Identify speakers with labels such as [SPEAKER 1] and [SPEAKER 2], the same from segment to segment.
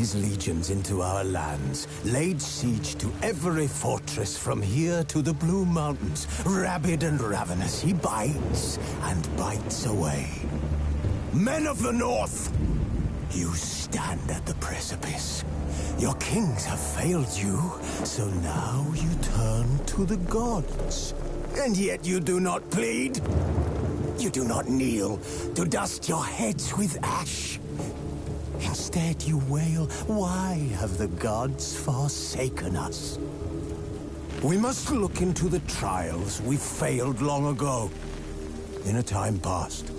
[SPEAKER 1] his legions into our lands, laid siege to every fortress from here to the Blue Mountains. Rabid and ravenous, he bites and bites away. Men of the North, you stand at the precipice. Your kings have failed you, so now you turn to the gods. And yet you do not plead. You do not kneel to dust your heads with ash. Instead you wail, why have the gods forsaken us? We must look into the trials we failed long ago. In a time past,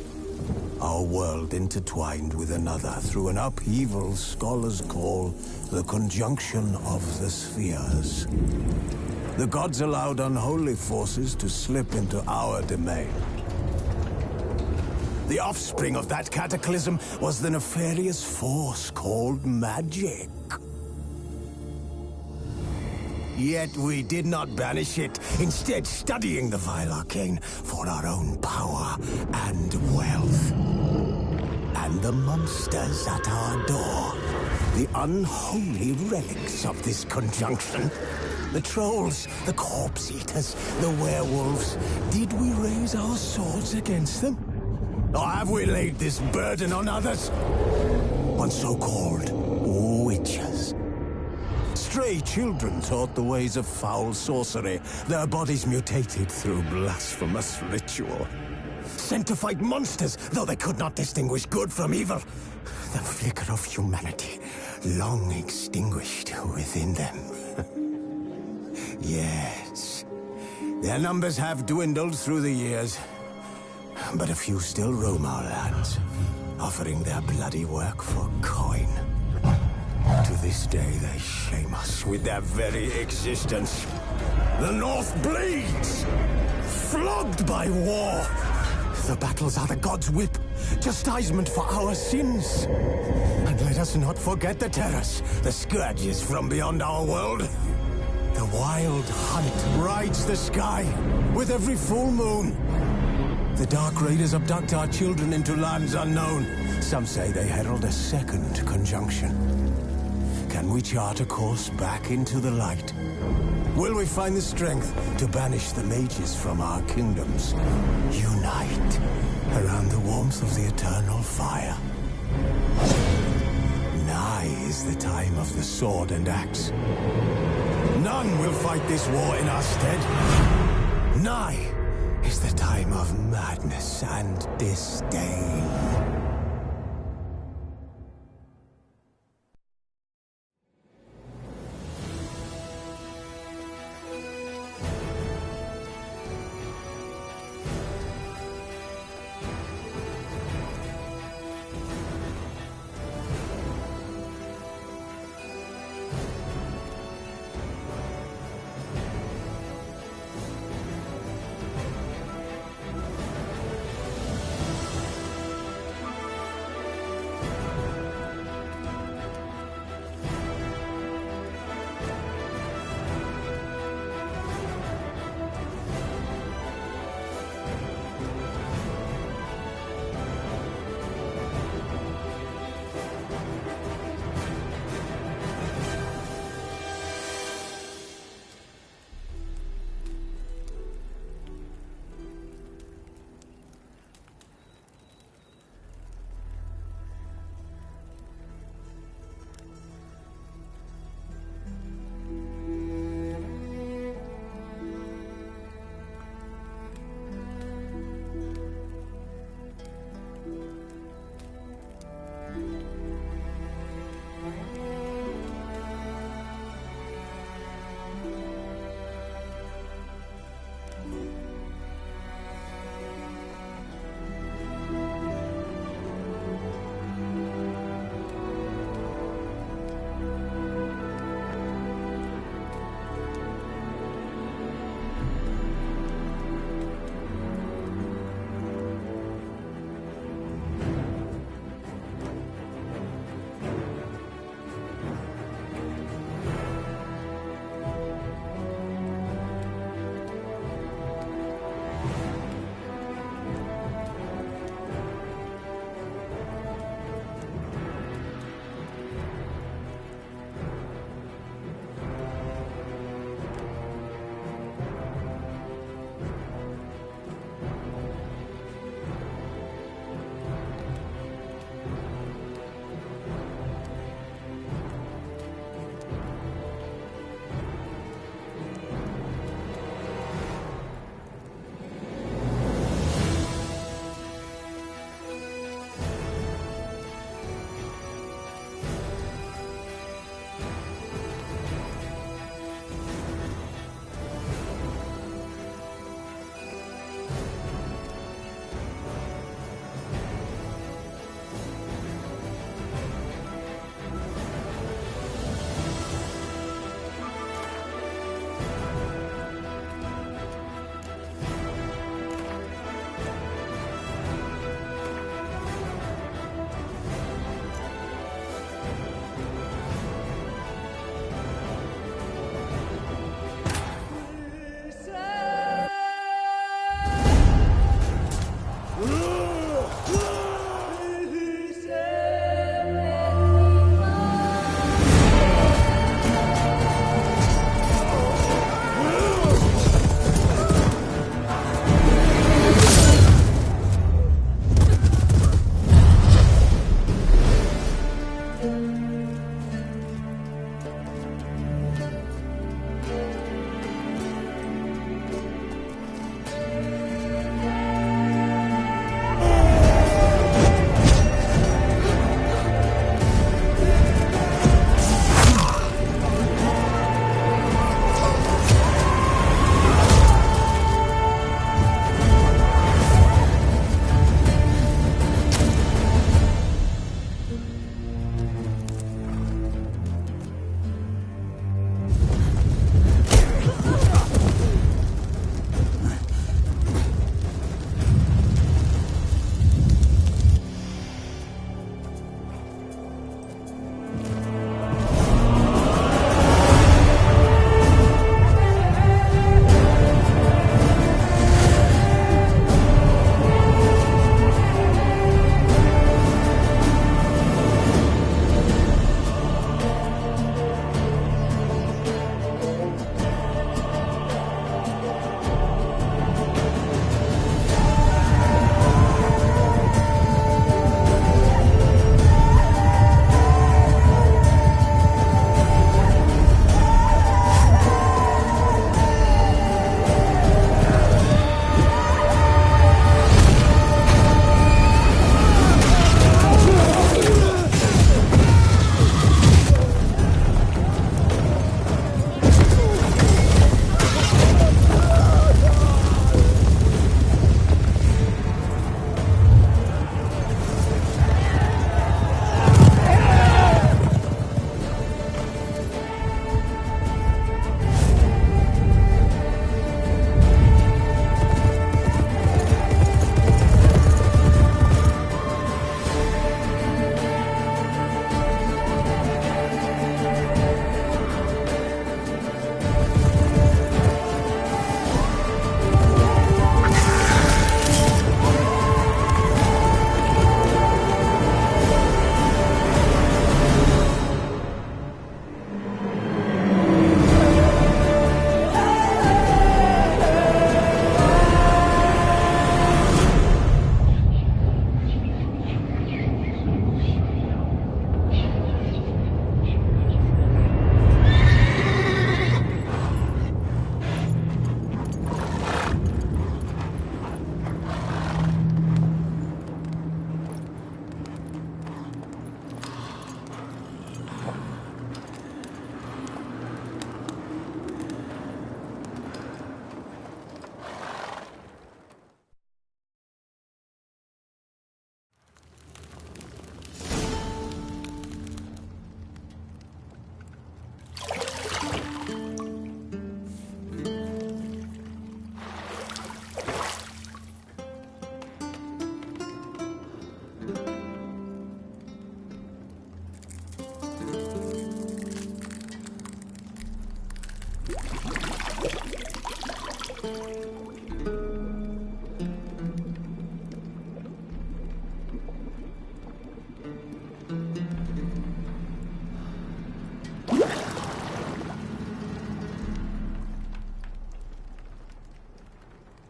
[SPEAKER 1] our world intertwined with another through an upheaval scholars call the conjunction of the spheres. The gods allowed unholy forces to slip into our domain. The offspring of that cataclysm was the nefarious force called magic. Yet we did not banish it, instead studying the vile arcane for our own power and wealth. And the monsters at our door, the unholy relics of this conjunction. The trolls, the corpse-eaters, the werewolves. Did we raise our swords against them? Or have we laid this burden on others? On so-called witches. Stray children taught the ways of foul sorcery, their bodies mutated through blasphemous ritual. Sent to fight monsters, though they could not distinguish good from evil. The flicker of humanity, long extinguished within them. Yes, their numbers have dwindled through the years. But a few still roam our lands, offering their bloody work for coin. To this day, they shame us with their very existence. The North bleeds, flogged by war. The battles are the gods' whip, chastisement for our sins. And let us not forget the terrors, the scourges from beyond our world. The wild hunt rides the sky with every full moon. The Dark Raiders abduct our children into lands unknown. Some say they herald a second conjunction. Can we chart a course back into the light? Will we find the strength to banish the mages from our kingdoms? Unite around the warmth of the eternal fire. Nigh is the time of the sword and axe. None will fight this war in our stead. Nigh is the time of madness and disdain.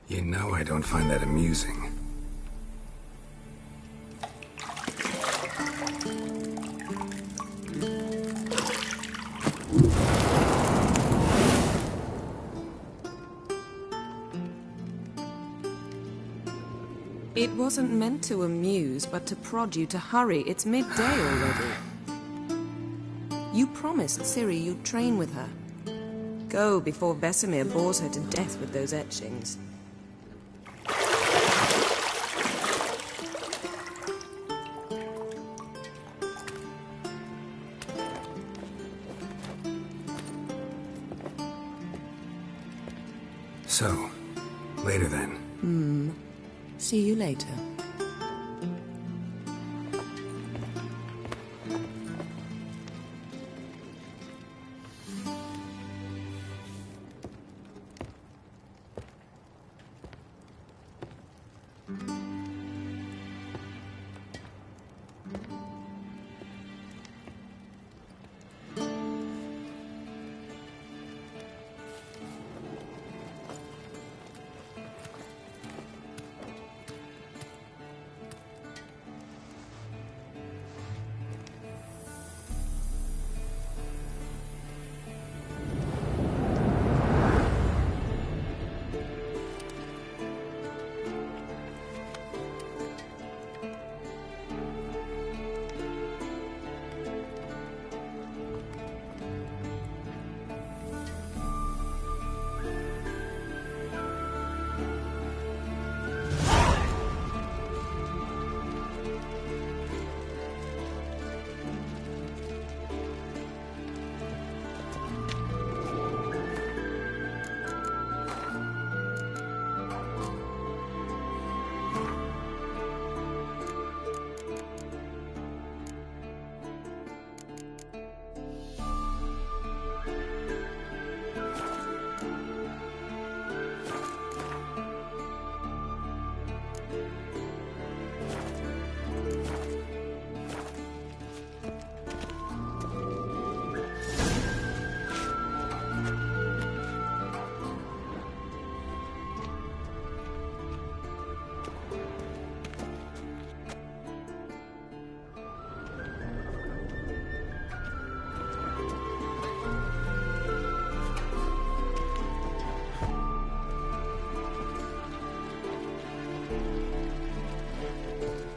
[SPEAKER 2] You know I don't find that amusing.
[SPEAKER 3] It wasn't meant to amuse, but to prod you to hurry. It's midday already. You promised Ciri you'd train with her. Go before Vesemir bores her to death with those etchings.
[SPEAKER 2] So, later then.
[SPEAKER 3] See you later.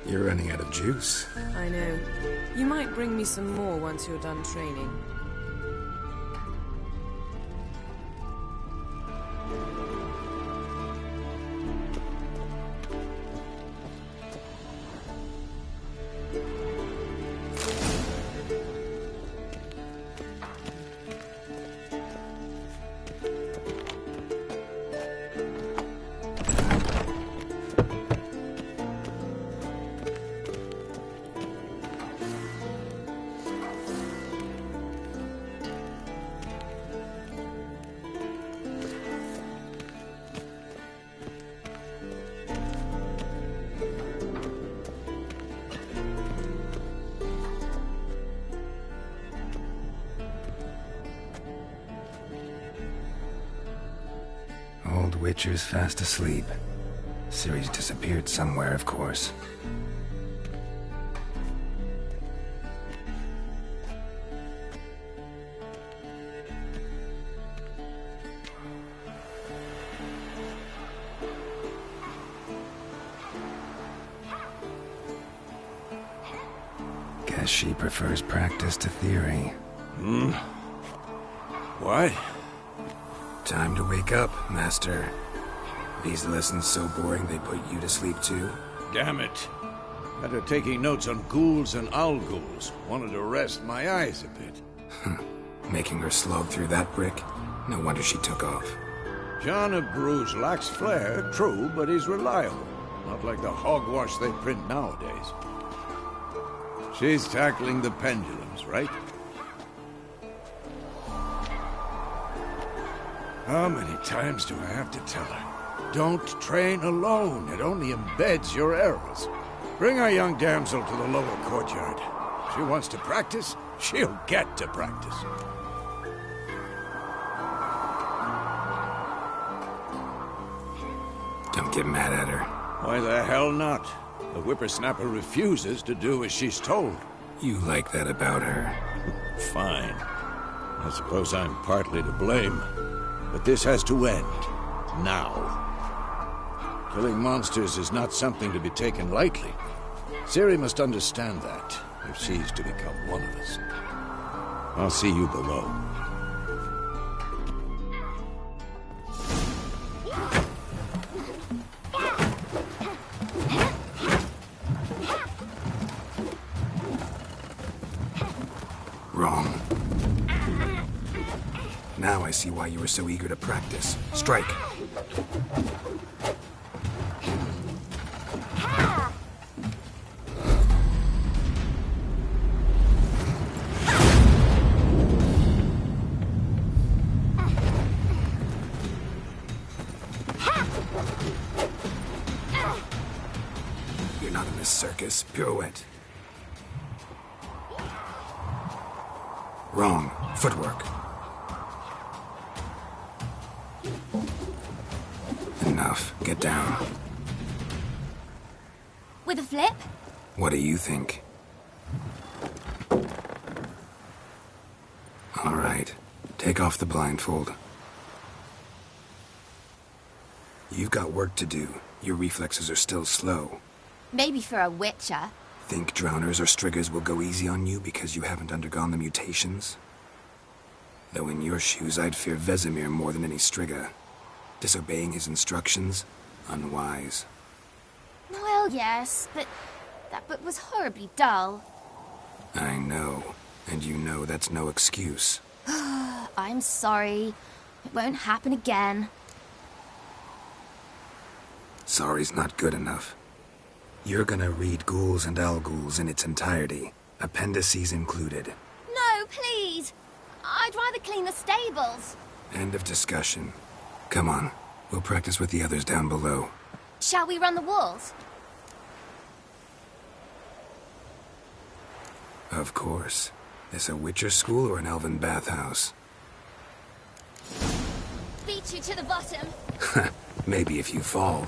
[SPEAKER 2] You're running out of juice.
[SPEAKER 3] I know. You might bring me some more once you're done training.
[SPEAKER 2] Old Witcher's fast asleep. Ciri's disappeared somewhere, of course. Guess she prefers practice to theory.
[SPEAKER 4] What?
[SPEAKER 2] Time to wake up, Master. These lessons so boring they put you to sleep too?
[SPEAKER 4] Damn it. After taking notes on ghouls and owl ghouls, wanted to rest my eyes a bit.
[SPEAKER 2] Making her slog through that brick? No wonder she took off.
[SPEAKER 4] John of Bruges lacks flair, true, but he's reliable. Not like the hogwash they print nowadays. She's tackling the pendulums, right? How many times do I have to tell her? Don't train alone. It only embeds your errors. Bring our young damsel to the lower courtyard. She wants to practice. She'll get to practice.
[SPEAKER 2] Don't get mad at her.
[SPEAKER 4] Why the hell not? The whippersnapper refuses to do as she's told.
[SPEAKER 2] You like that about her.
[SPEAKER 4] Fine. I suppose I'm partly to blame. But this has to end. Now. Killing monsters is not something to be taken lightly. Ciri must understand that, if she's to become one of us. I'll see you below.
[SPEAKER 2] Wrong. Now I see why you were so eager to practice. Strike. You're not in this circus. Pirouette. Wrong. Footwork. Enough. Get down.
[SPEAKER 5] With a flip?
[SPEAKER 2] What do you think? All right. Take off the blindfold. You've got work to do. Your reflexes are still slow.
[SPEAKER 5] Maybe for a witcher.
[SPEAKER 2] Think drowners or striggers will go easy on you because you haven't undergone the mutations? Though in your shoes, I'd fear Vesemir more than any strigger. Disobeying his instructions? Unwise.
[SPEAKER 5] Well, yes, but that book was horribly dull.
[SPEAKER 2] I know. And you know that's no excuse.
[SPEAKER 5] I'm sorry. It won't happen again.
[SPEAKER 2] Sorry's not good enough. You're gonna read Ghouls and Al-Ghouls in its entirety, appendices included.
[SPEAKER 5] No, please! I'd rather clean the stables.
[SPEAKER 2] End of discussion. Come on, we'll practice with the others down below.
[SPEAKER 5] Shall we run the walls?
[SPEAKER 2] Of course. This a Witcher school or an elven bathhouse?
[SPEAKER 5] Beat you to the bottom.
[SPEAKER 2] Maybe if you fall.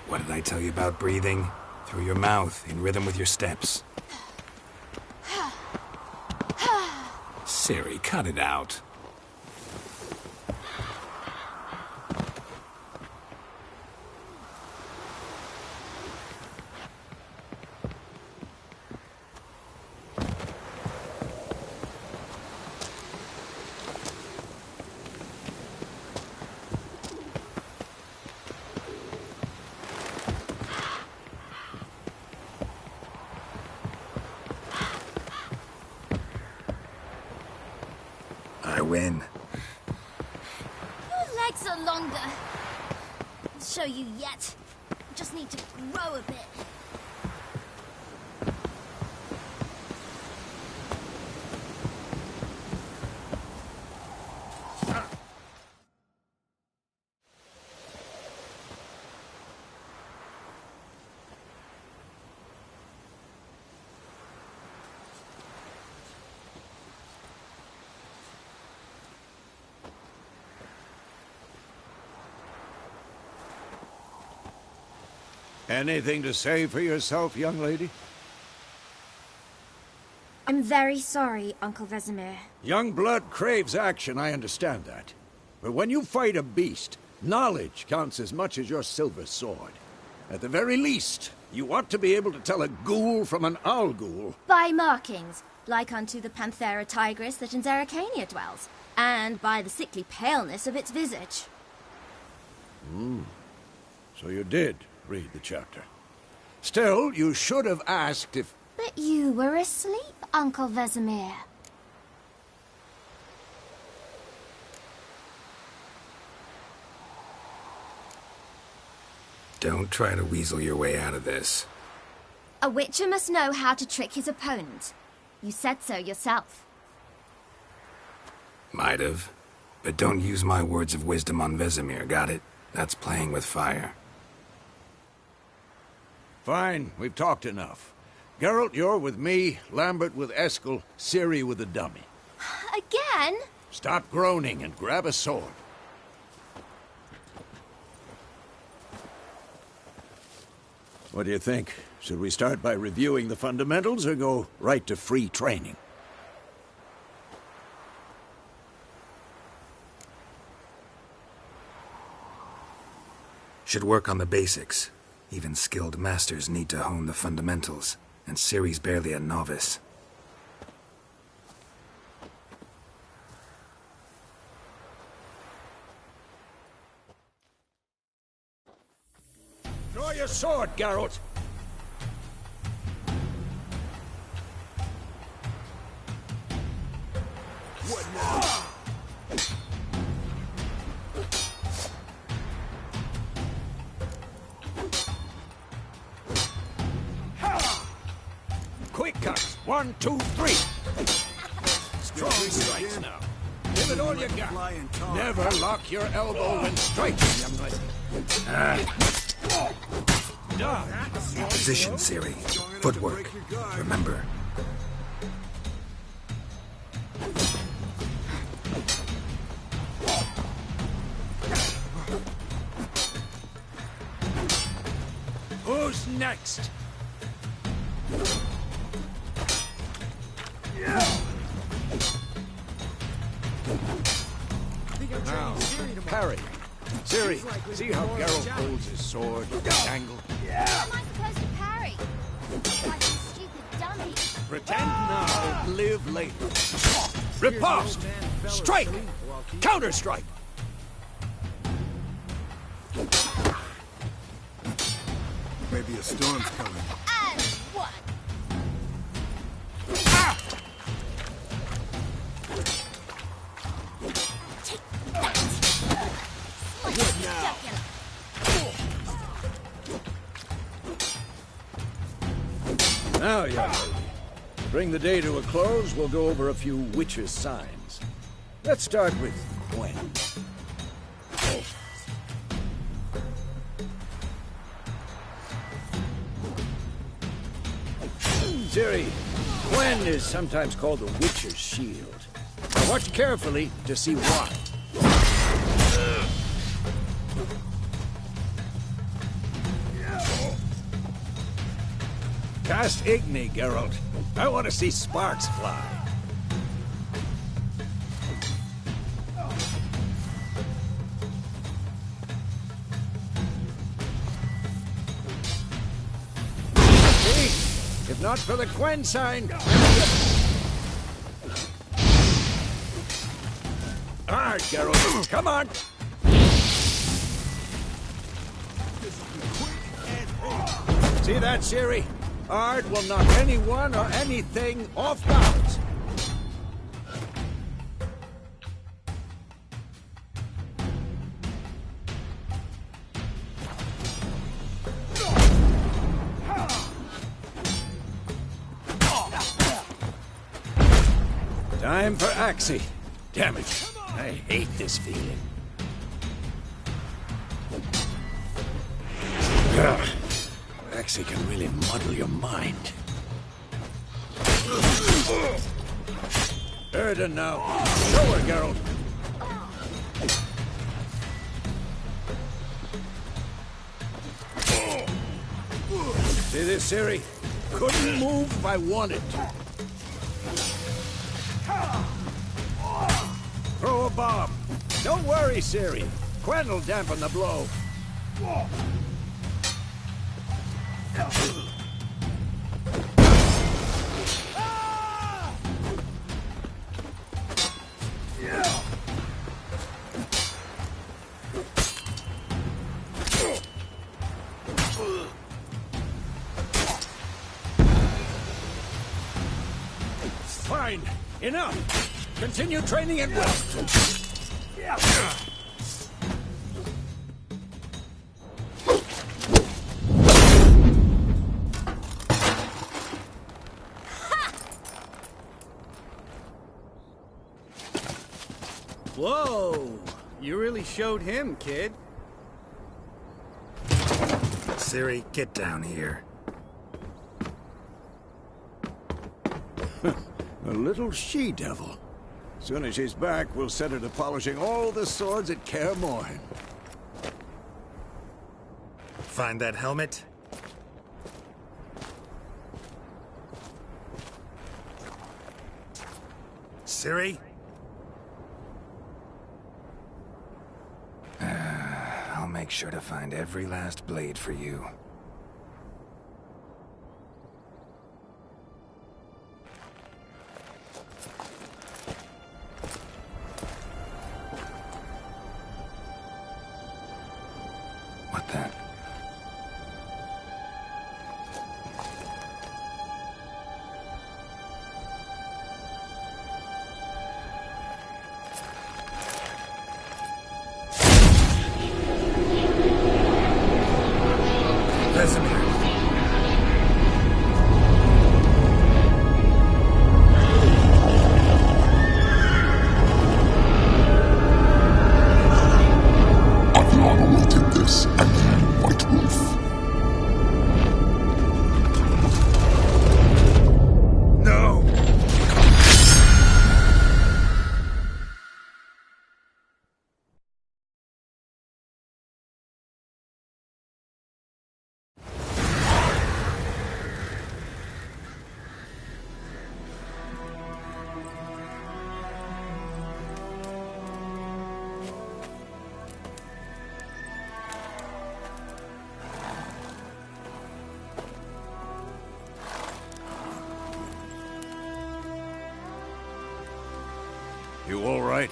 [SPEAKER 2] What did I tell you about breathing? Through your mouth, in rhythm with your steps. Ciri, cut it out. I win.
[SPEAKER 5] Your legs are longer. I'll show you yet. Just need to grow a bit.
[SPEAKER 4] Anything to say for yourself, young lady?
[SPEAKER 5] I'm very sorry, Uncle Vesemir.
[SPEAKER 4] Young blood craves action, I understand that. But when you fight a beast, knowledge counts as much as your silver sword. At the very least, you ought to be able to tell a ghoul from an owl-ghoul.
[SPEAKER 5] By markings, like unto the Panthera tigris that in Zerrikania dwells, and by the sickly paleness of its visage.
[SPEAKER 4] So you did read the chapter. Still, you should have asked if...
[SPEAKER 5] But you were asleep, Uncle Vesemir.
[SPEAKER 2] Don't try to weasel your way out of this.
[SPEAKER 5] A witcher must know how to trick his opponent. You said so yourself.
[SPEAKER 2] Might have. But don't use my words of wisdom on Vesemir, got it? That's playing with fire.
[SPEAKER 4] Fine, we've talked enough. Geralt, you're with me, Lambert with Eskel, Ciri with the dummy.
[SPEAKER 5] Again?
[SPEAKER 4] Stop groaning and grab a sword. What do you think? Should we start by reviewing the fundamentals or go right to free training?
[SPEAKER 2] Should work on the basics. Even skilled masters need to hone the fundamentals, and Ciri's barely a novice.
[SPEAKER 4] Draw your sword, Geralt! What now? Quick cuts. 1, 2, 3. Strong strikes now. Give it all you got. Never lock your elbow when striking, young lady.
[SPEAKER 2] Position, Ciri. Footwork. Remember.
[SPEAKER 4] Who's next? Now, parry. Ciri, see how Geralt holds his sword, angle?
[SPEAKER 5] How am I supposed to parry? Like a stupid dummy.
[SPEAKER 4] Pretend now, live later. Riposte! Strike! Counter-strike!
[SPEAKER 6] Maybe a storm's coming.
[SPEAKER 5] And what? What now?
[SPEAKER 4] Now, young lady, to bring the day to a close, we'll go over a few witches' signs. Let's start with Gwen. Ciri, Gwen is sometimes called the Witcher's Shield. Now watch carefully to see why. Cast Igni, Geralt. I want to see sparks fly. See? If not for the Gwen sign... Alright, Geralt. Come on! See that, Ciri? Ard will knock anyone or anything off balance. Time for Axie. Damn it. I hate this feeling. Ugh. Axie can really muddle your mind. Erden now. Show her, Geralt. See this, Ciri? Couldn't move if I wanted to. Throw a bomb. Don't worry, Ciri. Quen will dampen the blow. Fine. Enough. Continue training at will.
[SPEAKER 7] Whoa! You really showed him, kid.
[SPEAKER 2] Ciri, get down here.
[SPEAKER 4] A little she-devil. Soon as she's back, we'll set her to polishing all the swords at Kaer Morhen.
[SPEAKER 2] Find that helmet? Ciri? I'll make sure to find every last blade for you. What then? Vesemir.
[SPEAKER 8] Aviana will take this, and you, White Wolf.
[SPEAKER 2] No!
[SPEAKER 4] You all right?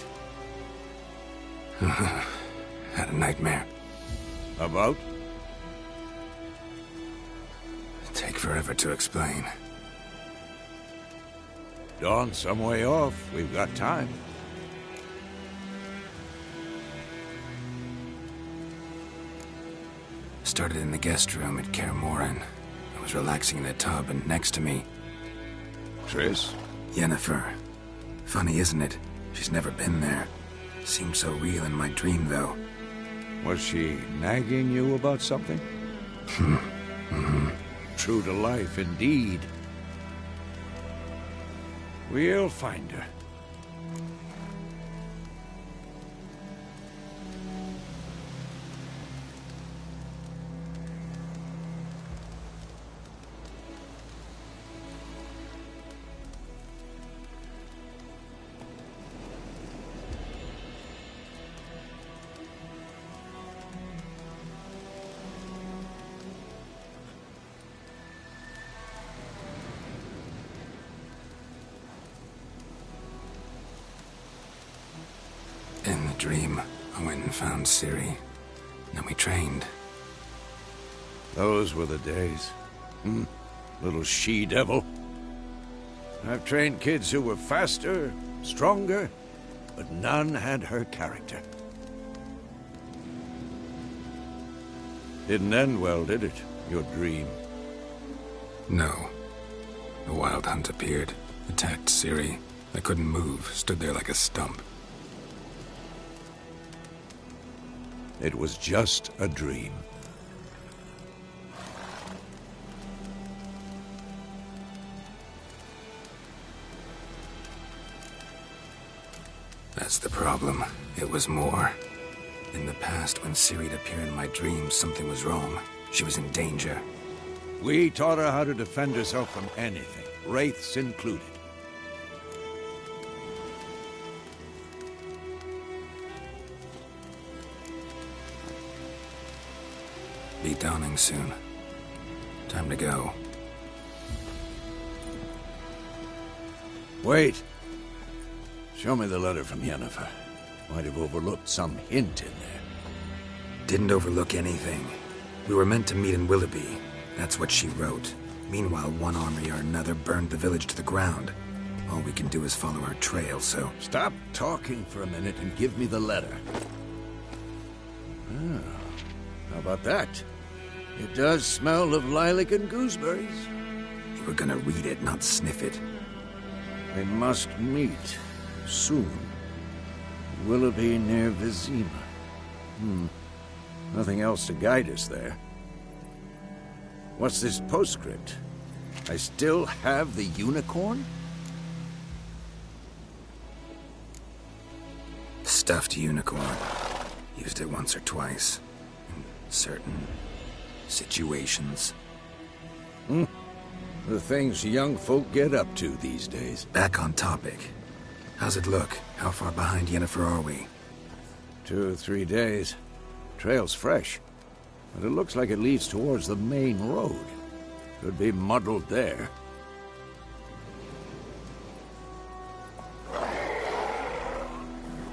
[SPEAKER 2] Had a nightmare.
[SPEAKER 4] About?
[SPEAKER 2] Take forever to explain.
[SPEAKER 4] Dawn's some way off. We've got time.
[SPEAKER 2] Started in the guest room at Kaer Morhen. I was relaxing in a tub, and next to me,
[SPEAKER 4] Triss?
[SPEAKER 2] Yennefer. Funny, isn't it? She's never been there. Seemed so real in my dream, though.
[SPEAKER 4] Was she nagging you about something? True to life, indeed. We'll find her.
[SPEAKER 2] In the dream, I went and found Ciri. Then we trained.
[SPEAKER 4] Those were the days. Little she-devil. I've trained kids who were faster, stronger, but none had her character. Didn't end well, did it? Your dream?
[SPEAKER 2] No. The Wild Hunt appeared, attacked Ciri. I couldn't move, stood there like a stump.
[SPEAKER 4] It was just a dream.
[SPEAKER 2] That's the problem. It was more. In the past, when Ciri'd appear in my dreams, something was wrong. She was in danger.
[SPEAKER 4] We taught her how to defend herself from anything, wraiths included.
[SPEAKER 2] Be dawning soon. Time to go.
[SPEAKER 4] Wait. Show me the letter from Yennefer. Might have overlooked some hint in there.
[SPEAKER 2] Didn't overlook anything. We were meant to meet in Willoughby. That's what she wrote. Meanwhile, one army or another burned the village to the ground. All we can do is follow our trail, so...
[SPEAKER 4] Stop talking for a minute and give me the letter. Ah, how about that? It does smell of lilac and gooseberries.
[SPEAKER 2] You were gonna read it, not sniff it.
[SPEAKER 4] We must meet soon. Willoughby near Vizima. Nothing else to guide us there. What's this postscript? I still have the unicorn?
[SPEAKER 2] Stuffed unicorn. Used it once or twice. In certain situations.
[SPEAKER 4] The things young folk get up to these days.
[SPEAKER 2] Back on topic. How's it look? How far behind Yennefer are we?
[SPEAKER 4] 2 or 3 days. Trail's fresh, but it looks like it leads towards the main road. Could be muddled there.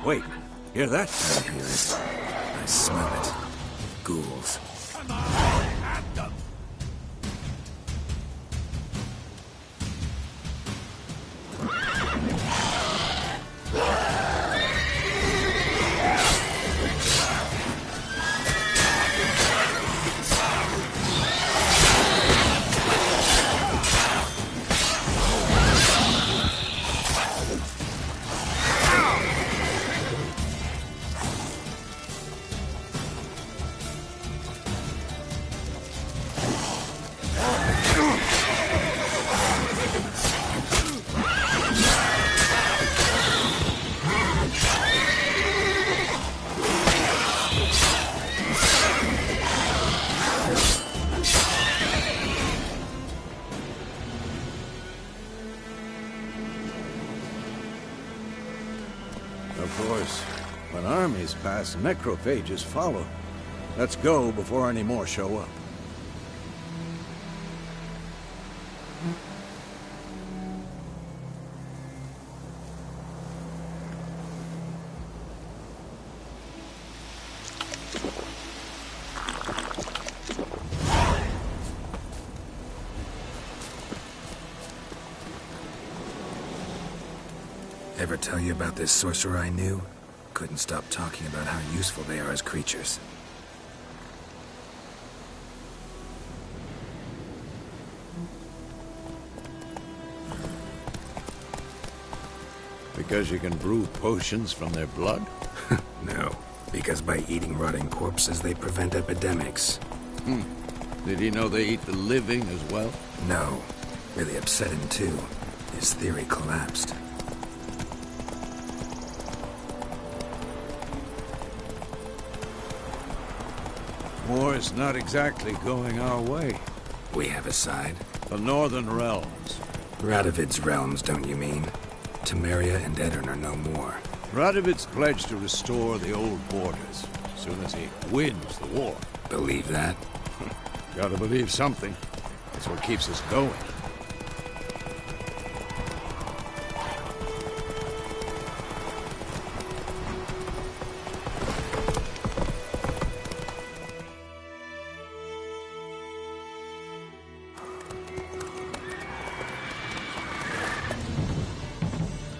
[SPEAKER 4] Wait, hear that?
[SPEAKER 2] I hear it. I smell it. Ghouls.
[SPEAKER 4] Of course, when armies pass, necrophages follow. Let's go before any more show up.
[SPEAKER 2] Ever tell you about this sorcerer I knew? Couldn't stop talking about how useful they are as creatures.
[SPEAKER 4] Because you can brew potions from their blood?
[SPEAKER 2] No, because by eating rotting corpses, they prevent epidemics.
[SPEAKER 4] Did he know they eat the living as well?
[SPEAKER 2] No. Really upset him, too. His theory collapsed.
[SPEAKER 4] War's not exactly going our way.
[SPEAKER 2] We have a side.
[SPEAKER 4] The Northern Realms.
[SPEAKER 2] Radovid's realms, don't you mean? Temeria and Edirn are no more.
[SPEAKER 4] Radovid's pledged to restore the old borders as soon as he wins the war.
[SPEAKER 2] Believe that?
[SPEAKER 4] Gotta believe something. That's what keeps us going.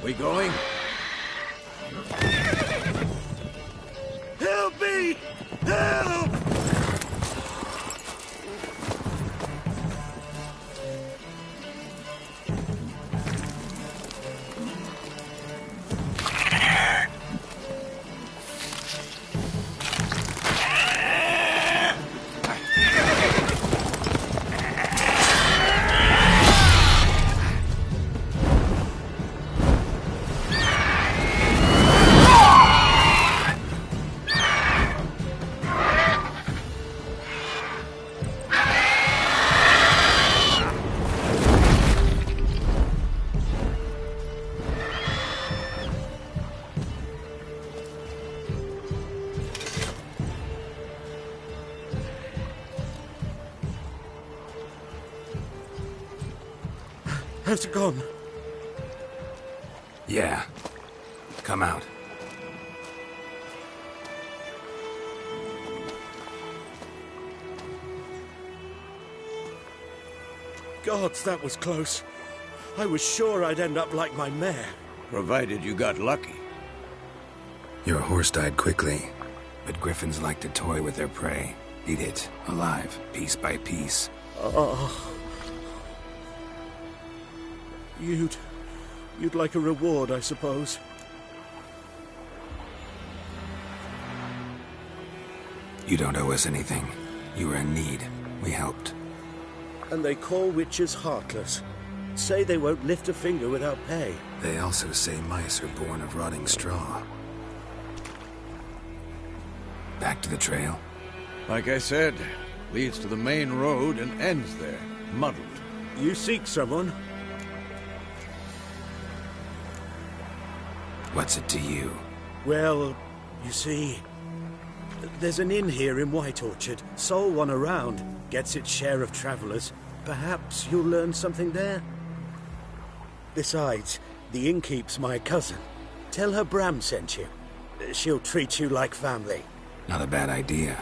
[SPEAKER 4] We going? Help me! Help!
[SPEAKER 9] How's it gone?
[SPEAKER 2] Yeah. Come out.
[SPEAKER 9] Gods, that was close. I was sure I'd end up like my mare.
[SPEAKER 4] Provided you got lucky.
[SPEAKER 2] Your horse died quickly, but griffins like to toy with their prey. Eat it, alive, piece by piece.
[SPEAKER 9] Oh. You'd like a reward, I suppose.
[SPEAKER 2] You don't owe us anything. You were in need. We helped.
[SPEAKER 9] And they call witches heartless. Say they won't lift a finger without pay.
[SPEAKER 2] They also say mice are born of rotting straw. Back to the trail?
[SPEAKER 4] Like I said, leads to the main road and ends there, muddled.
[SPEAKER 9] You seek someone?
[SPEAKER 2] What's it to you?
[SPEAKER 9] Well, you see, there's an inn here in White Orchard. Sole one around. Gets its share of travelers. Perhaps you'll learn something there? Besides, the innkeep's my cousin. Tell her Bram sent you. She'll treat you like family.
[SPEAKER 2] Not a bad idea.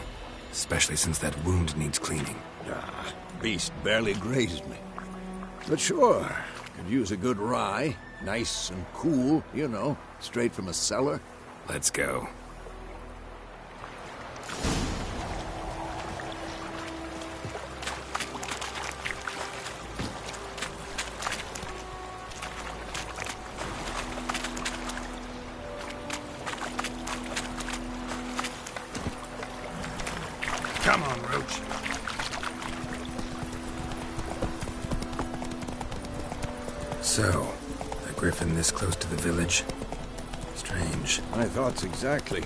[SPEAKER 2] Especially since that wound needs cleaning.
[SPEAKER 4] Ah, beast barely grazed me. But sure, could use a good rye. Nice and cool, you know, straight from a cellar.
[SPEAKER 2] Let's go.
[SPEAKER 4] Come on, Roach.
[SPEAKER 2] So, a griffin this close to the village? Strange.
[SPEAKER 4] My thoughts exactly.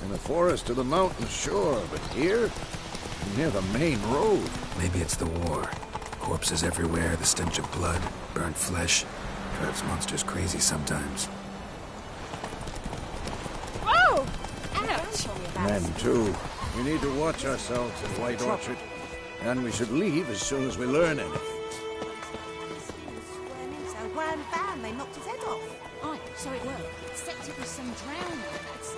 [SPEAKER 4] In the forest or the mountains, sure, but here? Near the main road.
[SPEAKER 2] Maybe it's the war. Corpses everywhere, the stench of blood, burnt flesh. Drives monsters crazy sometimes.
[SPEAKER 5] Whoa! Ouch!
[SPEAKER 4] Men, too. We need to watch ourselves in White Orchard. And we should leave as soon as we learn anything.
[SPEAKER 10] So Graham found they knocked his head off.
[SPEAKER 5] Aye, so it were. Except it was some drowning. That's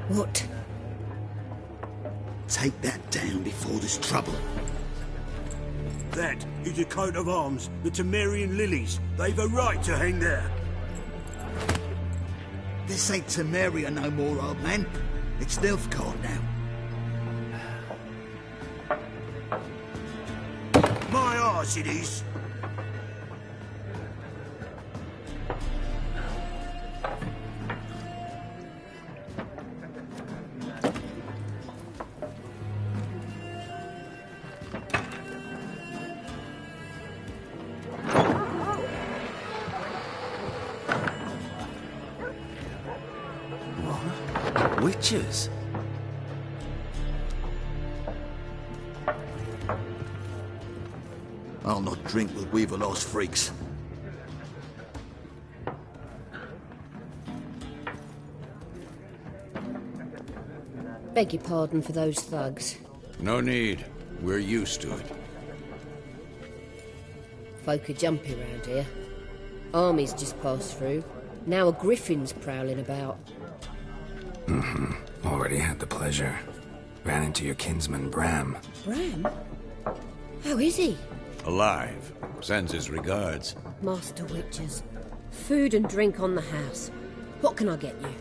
[SPEAKER 11] What?
[SPEAKER 12] Take that down before there's trouble.
[SPEAKER 6] That is a coat of arms, the Temerian lilies. They've a right to hang there.
[SPEAKER 12] This ain't Temeria no more, old man. It's Nilfgaard now.
[SPEAKER 6] My arse it is.
[SPEAKER 12] Witches? I'll not drink with Weaver-lost freaks.
[SPEAKER 11] Beg your pardon for those thugs.
[SPEAKER 4] No need. We're used to it.
[SPEAKER 11] Folk are jumpy round here. Armies just passed through. Now a griffin's prowling about.
[SPEAKER 2] Already had the pleasure. Ran into your kinsman, Bram.
[SPEAKER 11] Bram? How is he?
[SPEAKER 4] Alive. Sends his regards.
[SPEAKER 11] Master Witches. Food and drink on the house. What can I get you?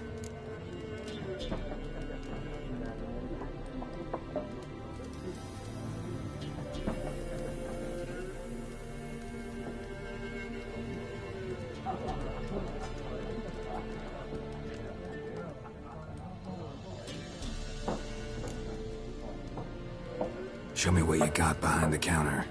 [SPEAKER 2] Show me what you got behind the counter.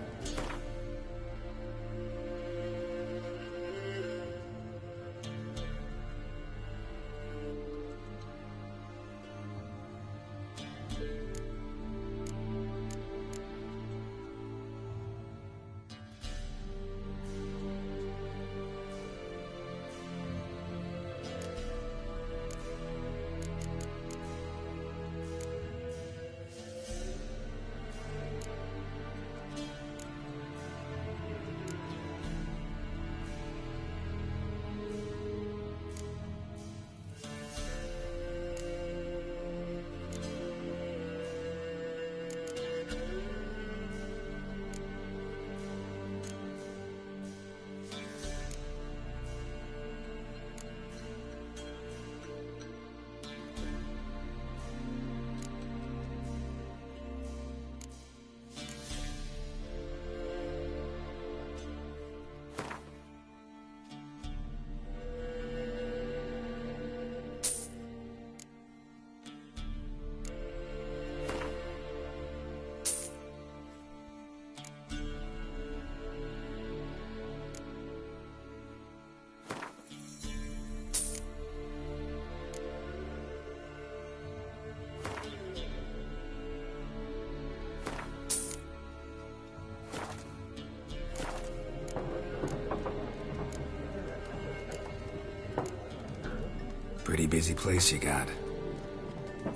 [SPEAKER 2] Pretty busy place you got.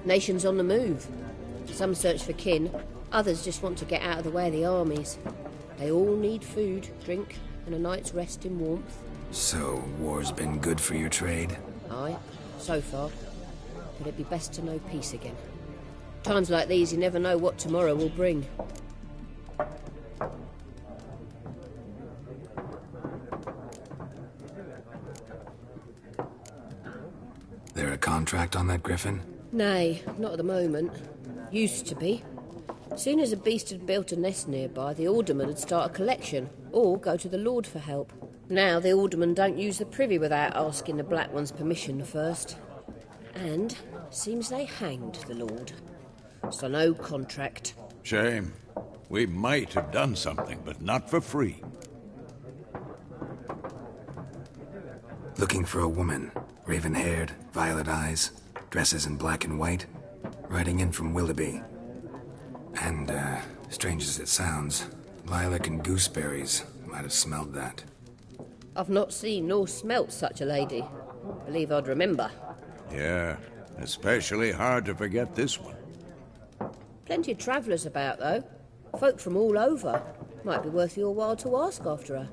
[SPEAKER 11] Nations on the move. Some search for kin, others just want to get out of the way of the armies. They all need food, drink, and a night's rest in warmth.
[SPEAKER 2] So, war's been good for your trade?
[SPEAKER 11] Aye, so far. But it'd be best to know peace again. Times like these, you never know what tomorrow will bring.
[SPEAKER 2] There a contract on that griffin?
[SPEAKER 11] Nay, not at the moment. Used to be. Soon as a beast had built a nest nearby, the alderman would start a collection, or go to the Lord for help. Now the aldermen don't use the privy without asking the Black One's permission first. And seems they hanged the Lord. So no contract.
[SPEAKER 4] Shame. We might have done something, but not for free.
[SPEAKER 2] Looking for a woman. Raven-haired, violet eyes, dresses in black and white. Riding in from Willoughby. And, strange as it sounds, lilac and gooseberries might have smelled that.
[SPEAKER 11] I've not seen nor smelt such a lady. Believe I'd remember.
[SPEAKER 4] Yeah, especially hard to forget this one.
[SPEAKER 11] Plenty of travellers about, though. Folk from all over. Might be worth your while to ask after her.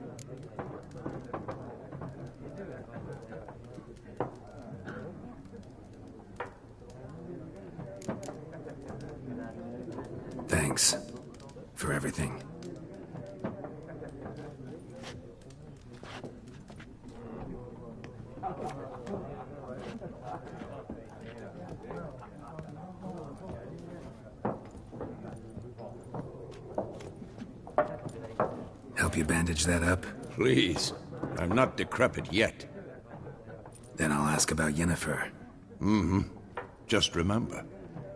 [SPEAKER 2] Thanks for everything. Help you bandage that up?
[SPEAKER 4] Please. I'm not decrepit yet.
[SPEAKER 2] Then I'll ask about Yennefer.
[SPEAKER 4] Mm-hmm. Just remember,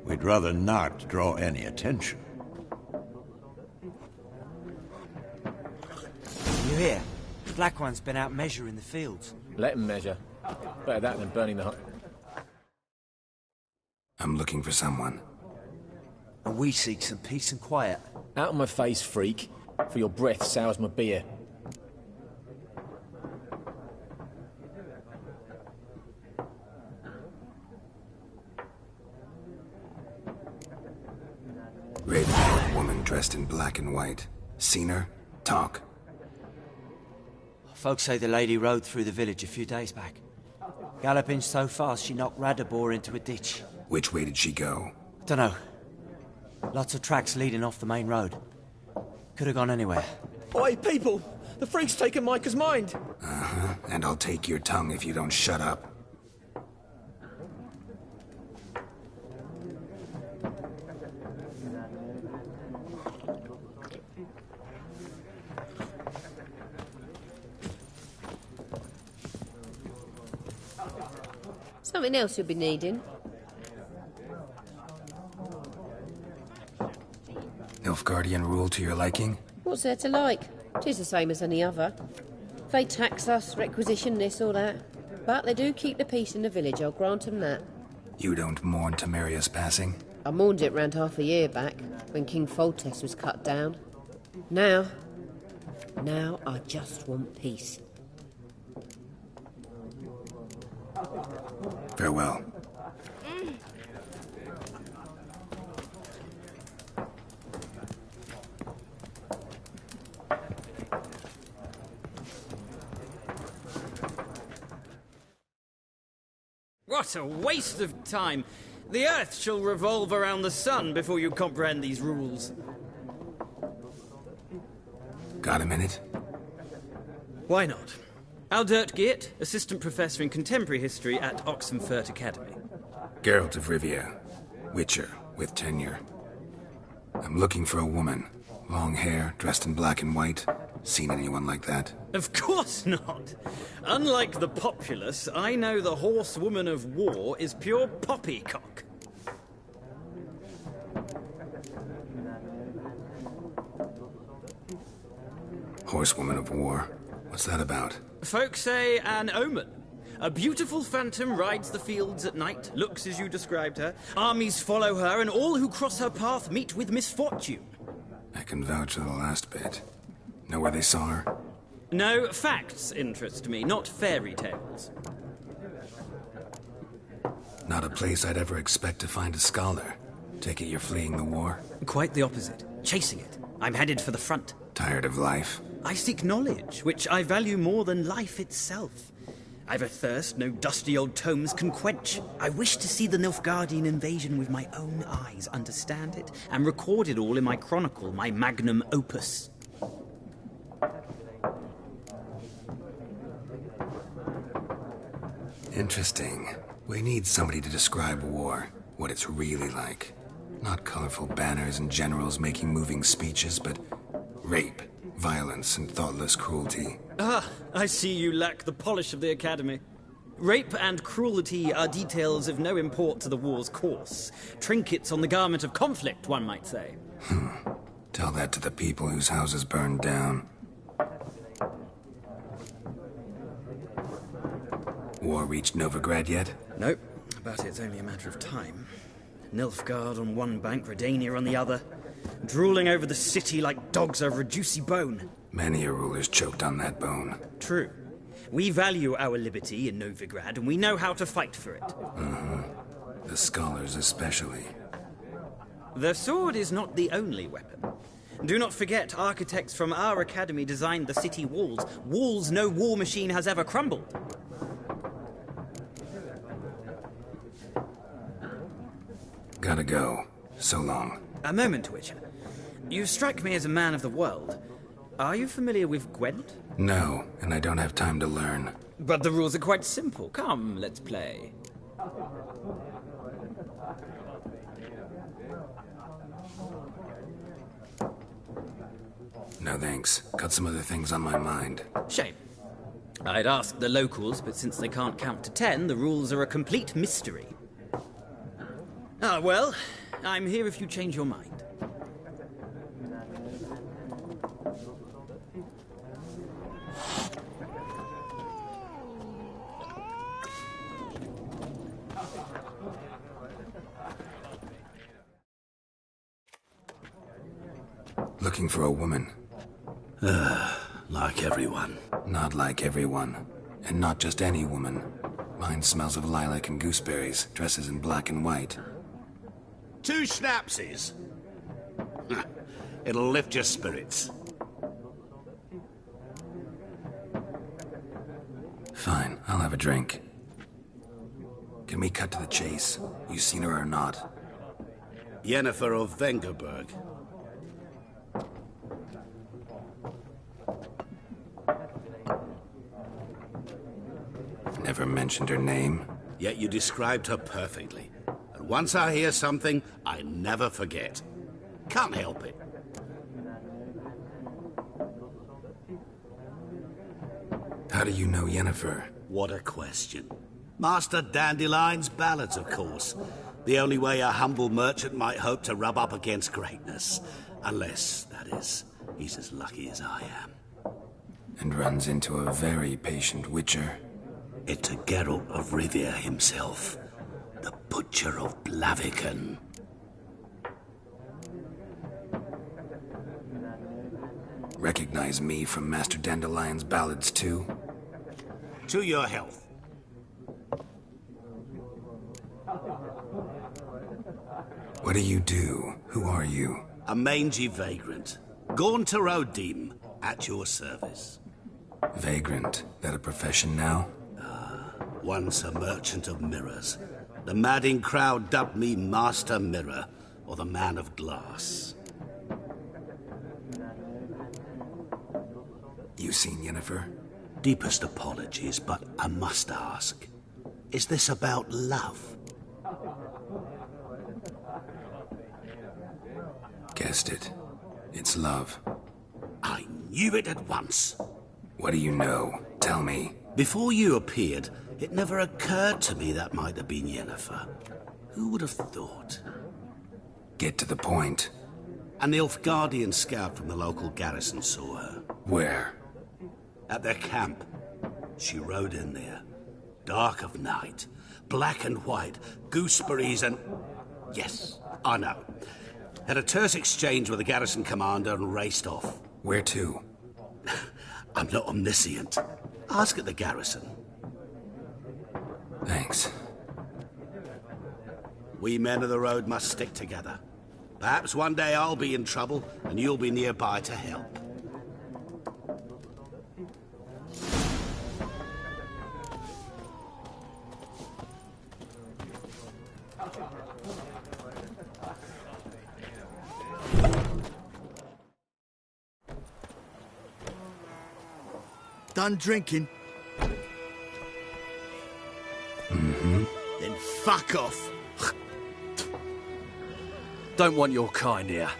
[SPEAKER 4] we'd rather not draw any attention.
[SPEAKER 13] You hear? The Black One's been out measuring the fields.
[SPEAKER 14] Let him measure. Better that than burning the hut.
[SPEAKER 2] I'm looking for someone.
[SPEAKER 13] And we seek some peace and quiet.
[SPEAKER 14] Out of my face, freak. For your breath sours my beer.
[SPEAKER 2] Raven-haired woman dressed in black and white. Seen her? Talk.
[SPEAKER 13] Folks say the lady rode through the village a few days back. Galloping so fast she knocked Radabor into a ditch.
[SPEAKER 2] Which way did she go?
[SPEAKER 13] Dunno. Lots of tracks leading off the main road. Could have gone anywhere.
[SPEAKER 14] Oi, people! The freak's taken Micah's mind!
[SPEAKER 2] Uh-huh. And I'll take your tongue if you don't shut up.
[SPEAKER 11] Something else you'll be needing.
[SPEAKER 2] Nilfgaardian rule to your liking?
[SPEAKER 11] What's there to like? 'Tis the same as any other. They tax us, requisition this or that. But they do keep the peace in the village, I'll grant 'em that.
[SPEAKER 2] You don't mourn Temeria's passing?
[SPEAKER 11] I mourned it round half a year back, when King Foltest was cut down. Now I just want peace.
[SPEAKER 2] Farewell.
[SPEAKER 7] What a waste of time! The Earth shall revolve around the sun before you comprehend these rules.
[SPEAKER 2] Got a minute?
[SPEAKER 7] Why not? Aldert Geert, Assistant Professor in Contemporary History at Oxenfurt Academy.
[SPEAKER 2] Geralt of Rivia. Witcher, with tenure. I'm looking for a woman. Long hair, dressed in black and white. Seen anyone like that?
[SPEAKER 7] Of course not! Unlike the populace, I know the horsewoman of war is pure poppycock.
[SPEAKER 2] Horsewoman of war? What's that about?
[SPEAKER 7] Folk say an omen. A beautiful phantom rides the fields at night, looks as you described her. Armies follow her, and all who cross her path meet with misfortune.
[SPEAKER 2] I can vouch for the last bit. Know where they saw her?
[SPEAKER 7] No, facts interest me, not fairy tales.
[SPEAKER 2] Not a place I'd ever expect to find a scholar. Take it you're fleeing the war?
[SPEAKER 7] Quite the opposite. Chasing it. I'm headed for the front.
[SPEAKER 2] Tired of life?
[SPEAKER 7] I seek knowledge, which I value more than life itself. I've a thirst no dusty old tomes can quench. I wish to see the Nilfgaardian invasion with my own eyes, understand it, and record it all in my chronicle, my magnum opus.
[SPEAKER 2] Interesting. We need somebody to describe war, what it's really like. Not colorful banners and generals making moving speeches, but rape, violence, and thoughtless cruelty.
[SPEAKER 7] Ah, I see you lack the polish of the Academy. Rape and cruelty are details of no import to the war's course. Trinkets on the garment of conflict, one might say.
[SPEAKER 2] Tell that to the people whose houses burned down. War reached Novigrad yet?
[SPEAKER 7] Nope, but it's only a matter of time. Nilfgaard on one bank, Redania on the other. Drooling over the city like dogs over a juicy bone.
[SPEAKER 2] Many a ruler's choked on that bone.
[SPEAKER 7] True. We value our liberty in Novigrad, and we know how to fight for it.
[SPEAKER 2] The scholars especially.
[SPEAKER 7] The sword is not the only weapon. Do not forget, architects from our academy designed the city walls. Walls no war machine has ever crumbled.
[SPEAKER 2] Gotta go. So long.
[SPEAKER 7] A moment, Witcher. You strike me as a man of the world. Are you familiar with Gwent?
[SPEAKER 2] No, and I don't have time to learn.
[SPEAKER 7] But the rules are quite simple. Come, let's play.
[SPEAKER 2] No thanks. Got some other things on my mind.
[SPEAKER 7] Shame. I'd ask the locals, but since they can't count to 10, the rules are a complete mystery. Ah, well, I'm here if you change your mind.
[SPEAKER 2] Looking for a woman.
[SPEAKER 9] Like everyone.
[SPEAKER 2] Not like everyone. And not just any woman. Mine smells of lilac and gooseberries, dresses in black and white.
[SPEAKER 15] 2 schnapsies. It'll lift your spirits.
[SPEAKER 2] Fine, I'll have a drink. Can we cut to the chase? You seen her or not?
[SPEAKER 15] Yennefer of Vengerberg.
[SPEAKER 2] Never mentioned her name.
[SPEAKER 15] Yet you described her perfectly. And once I hear something, I never forget. Can't help it.
[SPEAKER 2] How do you know Yennefer?
[SPEAKER 15] What a question. Master Dandelion's ballads, of course. The only way a humble merchant might hope to rub up against greatness. Unless, that is, he's as lucky as I am.
[SPEAKER 2] And runs into a very patient witcher.
[SPEAKER 15] It's a Geralt of Rivia himself. The Butcher of Blaviken.
[SPEAKER 2] Recognize me from Master Dandelion's ballads, too?
[SPEAKER 15] To your health.
[SPEAKER 2] What do you do? Who are you?
[SPEAKER 15] A mangy vagrant. Gaunter Odim, at your service.
[SPEAKER 2] Vagrant? That a profession now?
[SPEAKER 15] Once a merchant of mirrors. The madding crowd dubbed me Master Mirror, or the Man of Glass.
[SPEAKER 2] You seen Yennefer?
[SPEAKER 15] Deepest apologies, but I must ask. Is this about love?
[SPEAKER 2] Guessed it. It's love.
[SPEAKER 15] I knew it at once.
[SPEAKER 2] What do you know? Tell me.
[SPEAKER 15] Before you appeared, it never occurred to me that might have been Yennefer. Who would have thought?
[SPEAKER 2] Get to the point.
[SPEAKER 15] A Nilfgaardian scout from the local garrison saw her.
[SPEAKER 2] Where?
[SPEAKER 15] At their camp. She rode in there. Dark of night. Black and white. Gooseberries and... Yes, I know. Had a terse exchange with the garrison commander and raced off.
[SPEAKER 2] Where to?
[SPEAKER 15] I'm not omniscient. Ask at the garrison.
[SPEAKER 2] Thanks.
[SPEAKER 15] We men of the road must stick together. Perhaps one day I'll be in trouble, and you'll be nearby to help.
[SPEAKER 12] Done drinking?
[SPEAKER 15] Mm-hmm.
[SPEAKER 12] Then fuck off.
[SPEAKER 16] Don't want your kind here.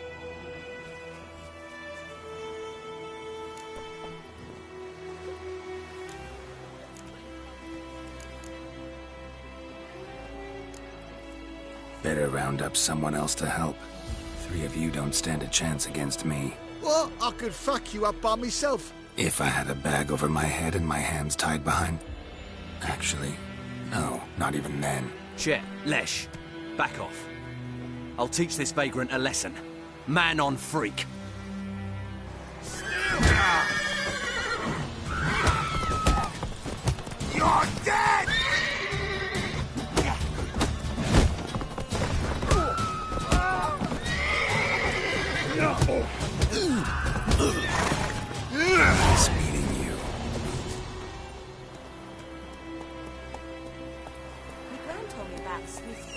[SPEAKER 2] Better round up someone else to help. 3 of you don't stand a chance against me.
[SPEAKER 12] What? I could fuck you up by myself.
[SPEAKER 2] If I had a bag over my head and my hands tied behind... Actually, no, not even then.
[SPEAKER 16] Shit, Lesh, back off. I'll teach this vagrant a lesson. Man on freak.
[SPEAKER 12] You're dead!
[SPEAKER 2] Nice meeting you.
[SPEAKER 10] My gran told me about Smith's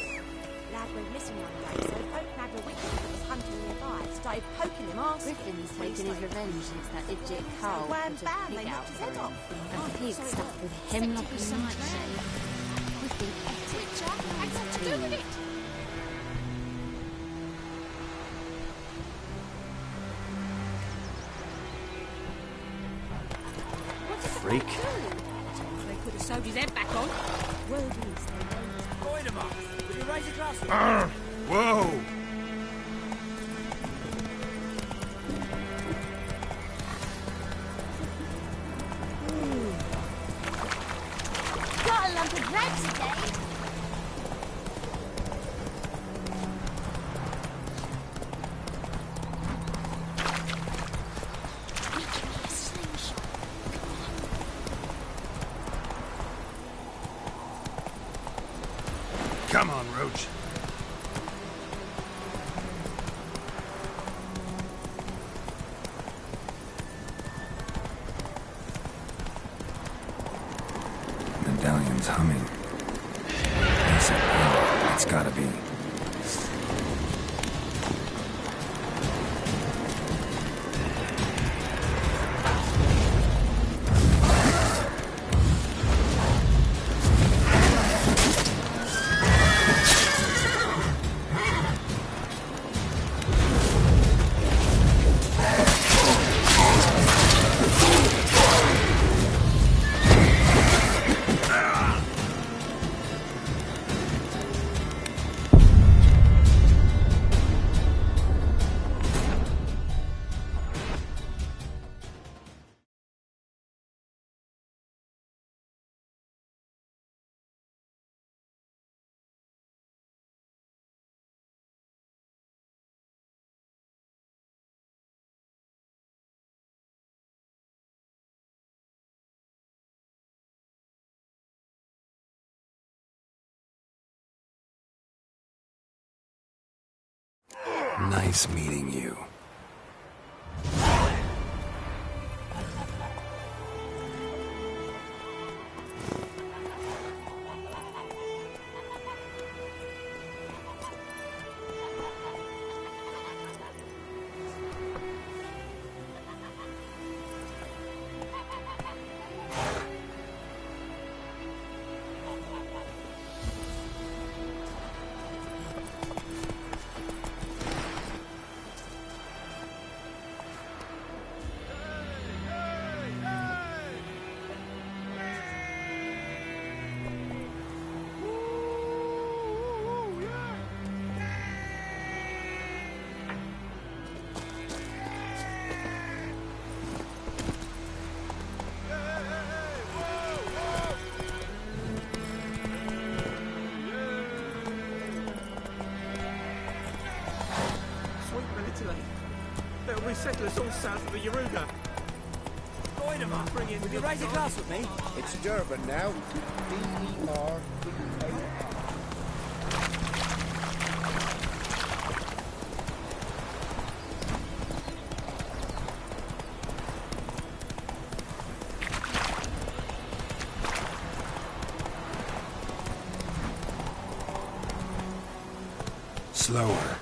[SPEAKER 10] lad went missing one day, so folk nagged a witch that was hunting nearby. Started poking him arse.
[SPEAKER 5] Griffin's taken his revenge since that idiot Carl
[SPEAKER 10] wham
[SPEAKER 5] put a
[SPEAKER 10] bam,
[SPEAKER 5] pig
[SPEAKER 10] they
[SPEAKER 5] out
[SPEAKER 10] knocked his head
[SPEAKER 5] for him.
[SPEAKER 10] off.
[SPEAKER 5] A pig stuffed with hemlock and nightshade. Griffin ate it.
[SPEAKER 10] Had something to do with it.
[SPEAKER 16] Freak.
[SPEAKER 10] They could have sewed his head back on. Word is they
[SPEAKER 17] Point him up. Will you raise a glass?
[SPEAKER 4] Whoa!
[SPEAKER 5] Got a lump of bread today.
[SPEAKER 4] Come on, Roach.
[SPEAKER 2] Medallion's humming. Basic power. It's gotta be. Nice meeting you.
[SPEAKER 17] There'll be settlers all south of the Yaruga. Join them up. Bring in. Will you raise a glass with me?
[SPEAKER 18] It's Durban now. D-E-R-B-A.
[SPEAKER 2] Slower.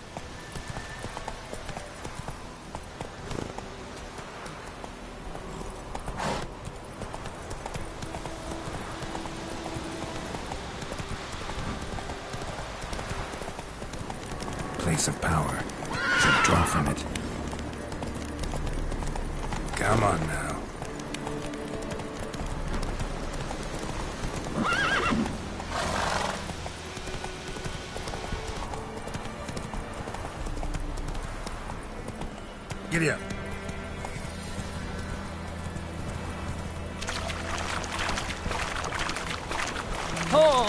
[SPEAKER 2] Place of power. Should draw from it. Come on now. Giddy up.
[SPEAKER 17] Oh!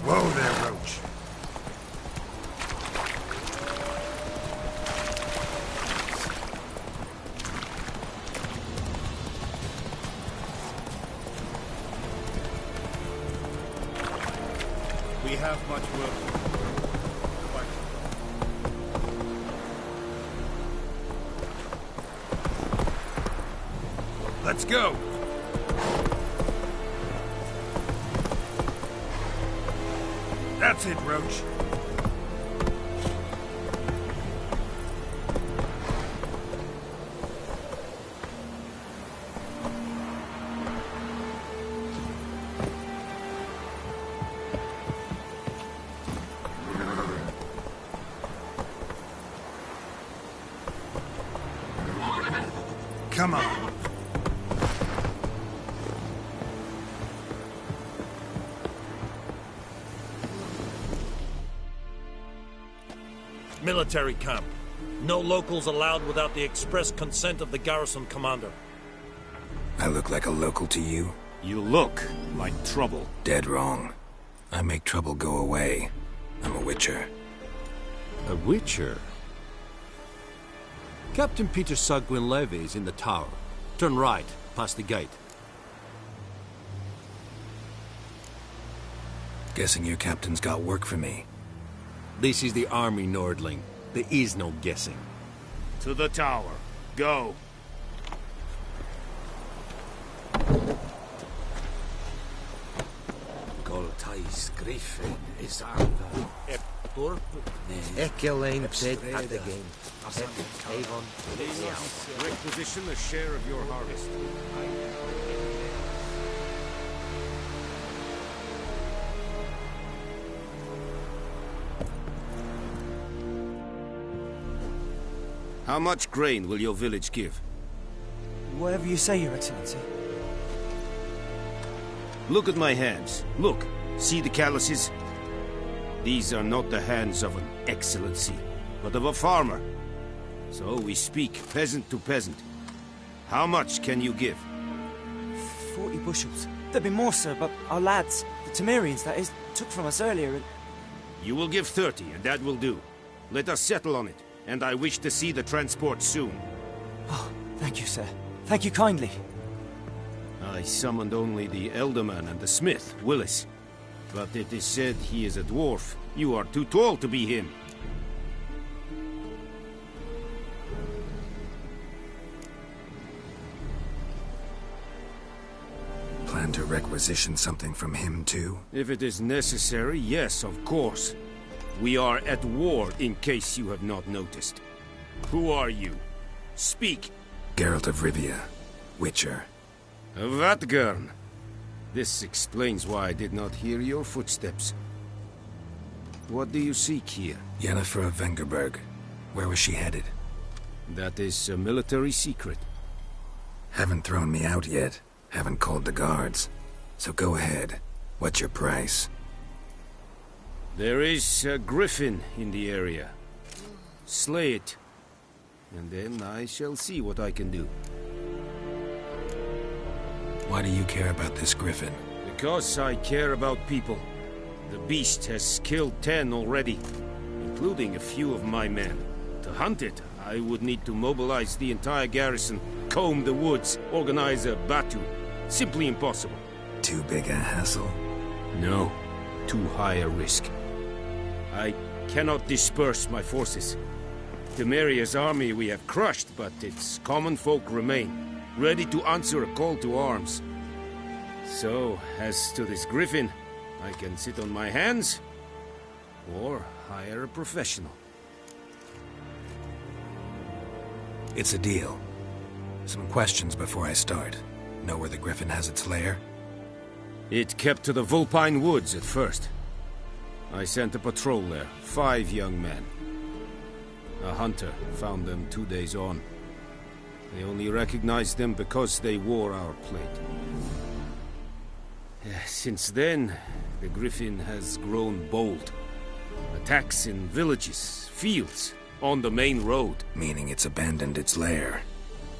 [SPEAKER 2] Whoa there, Roach.
[SPEAKER 17] We have much work.
[SPEAKER 2] Let's go. That's it, Roach. Come on.
[SPEAKER 18] Military camp. No locals allowed without the express consent of the garrison commander.
[SPEAKER 2] I look like a local to you?
[SPEAKER 18] You look like trouble.
[SPEAKER 2] Dead wrong. I make trouble go away. I'm a witcher.
[SPEAKER 19] A witcher? Captain Peter Sagwin Levy is in the tower. Turn right, past the gate.
[SPEAKER 2] Guessing your captain's got work for me.
[SPEAKER 19] This is the army, Nordling. There is no guessing.
[SPEAKER 18] To the tower. Go.
[SPEAKER 15] Goltais Griffin is arda. Turp. Ekelein ted at the game. Avon.
[SPEAKER 18] Requisition a share of your harvest.
[SPEAKER 15] How much grain will your village give?
[SPEAKER 13] Whatever you say, Your Excellency.
[SPEAKER 15] Look at my hands. Look. See the calluses? These are not the hands of an excellency, but of a farmer. So we speak peasant to peasant. How much can you give?
[SPEAKER 13] 40 bushels. There'd be more, sir, but our lads, the Temerians, that is, took from us earlier and...
[SPEAKER 15] You will give 30, and that will do. Let us settle on it, and I wish to see the transport soon.
[SPEAKER 13] Oh, thank you, sir. Thank you kindly.
[SPEAKER 15] I summoned only the Elderman and the smith, Willis. But it is said he is a dwarf. You are too tall to be him.
[SPEAKER 2] Plan to requisition something from him, too?
[SPEAKER 15] If it is necessary, yes, of course. We are at war, in case you have not noticed. Who are you? Speak!
[SPEAKER 2] Geralt of Rivia, Witcher.
[SPEAKER 15] Vatgern. This explains why I did not hear your footsteps. What do you seek here?
[SPEAKER 2] Yennefer of Vengerberg. Where was she headed?
[SPEAKER 15] That is a military secret.
[SPEAKER 2] Haven't thrown me out yet. Haven't called the guards. So go ahead. What's your price?
[SPEAKER 15] There is a griffin in the area. Slay it. And then I shall see what I can do.
[SPEAKER 2] Why do you care about this griffin?
[SPEAKER 15] Because I care about people. The beast has killed 10 already, including a few of my men. To hunt it, I would need to mobilize the entire garrison, comb the woods, organize a battue. Simply impossible.
[SPEAKER 2] Too big a hassle?
[SPEAKER 15] No, too high a risk. I cannot disperse my forces. Temeria's army we have crushed, but its common folk remain, ready to answer a call to arms.
[SPEAKER 20] So, as to this griffin, I can sit on my hands, or hire a professional.
[SPEAKER 2] It's a deal. Some questions before I start. Know where the griffin has its lair?
[SPEAKER 20] It kept to the Vulpine Woods at first. I sent a patrol there, 5 young men. A hunter found them 2 days on. They only recognized them because they wore our plate. Since then, the griffin has grown bold. Attacks in villages, fields, on the main road.
[SPEAKER 2] Meaning it's abandoned its lair.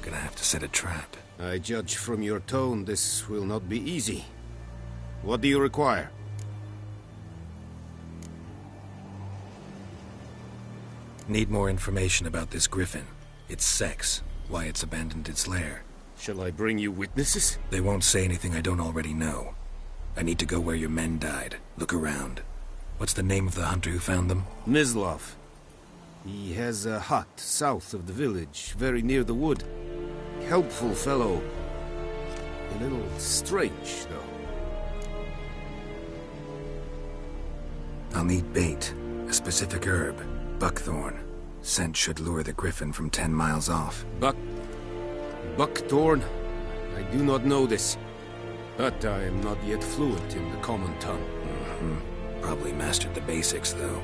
[SPEAKER 2] Gonna have to set a trap.
[SPEAKER 20] I judge from your tone this will not be easy. What do you require?
[SPEAKER 2] Need more information about this griffin. Its sex, why it's abandoned its lair.
[SPEAKER 20] Shall I bring you witnesses?
[SPEAKER 2] They won't say anything I don't already know. I need to go where your men died. Look around. What's the name of the hunter who found them?
[SPEAKER 20] Mislav. He has a hut south of the village, very near the wood. Helpful fellow. A little strange, though.
[SPEAKER 2] I'll need bait. A specific herb. Buckthorn. Scent should lure the griffin from 10 miles off.
[SPEAKER 20] Buckthorn? I do not know this. But I am not yet fluent in the common tongue.
[SPEAKER 2] Probably mastered the basics, though.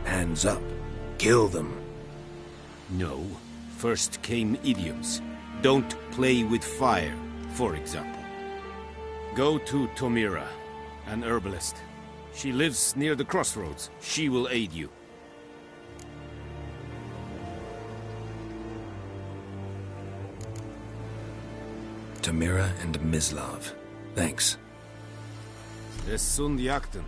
[SPEAKER 2] Hands up. Kill them.
[SPEAKER 20] No. First came idioms. Don't play with fire, for example. Go to Tomira, an herbalist. She lives near the crossroads. She will aid you.
[SPEAKER 2] Tomira and Mislav. Thanks.
[SPEAKER 20] Es sunt jakten.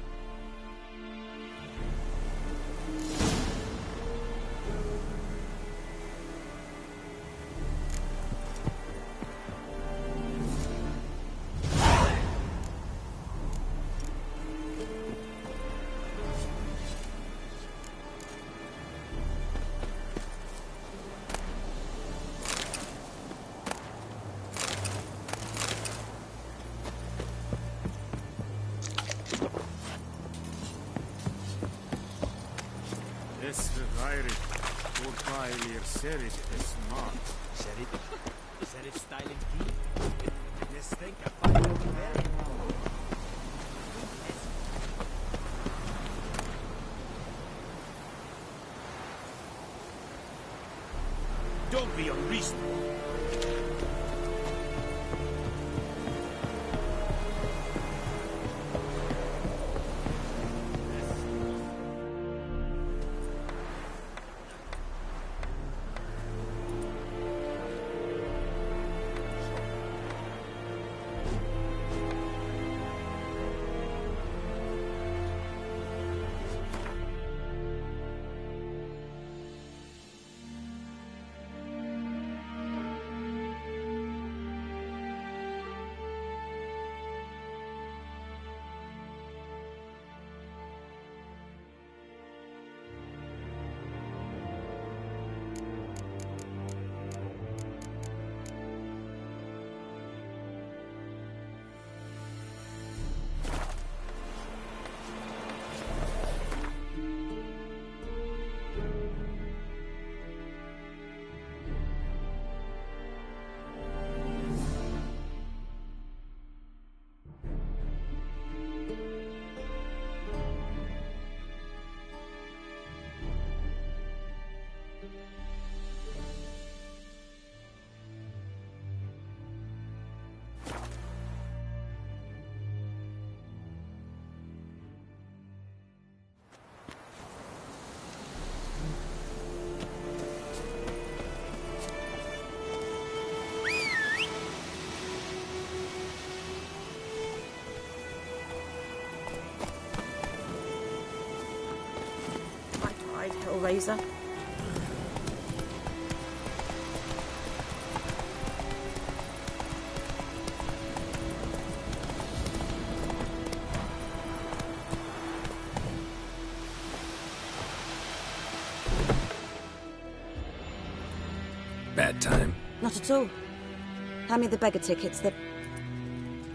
[SPEAKER 6] Don't be unreasonable.
[SPEAKER 10] Hellraiser.
[SPEAKER 2] Bad time?
[SPEAKER 10] Not at all. Hand me the beggar tickets, the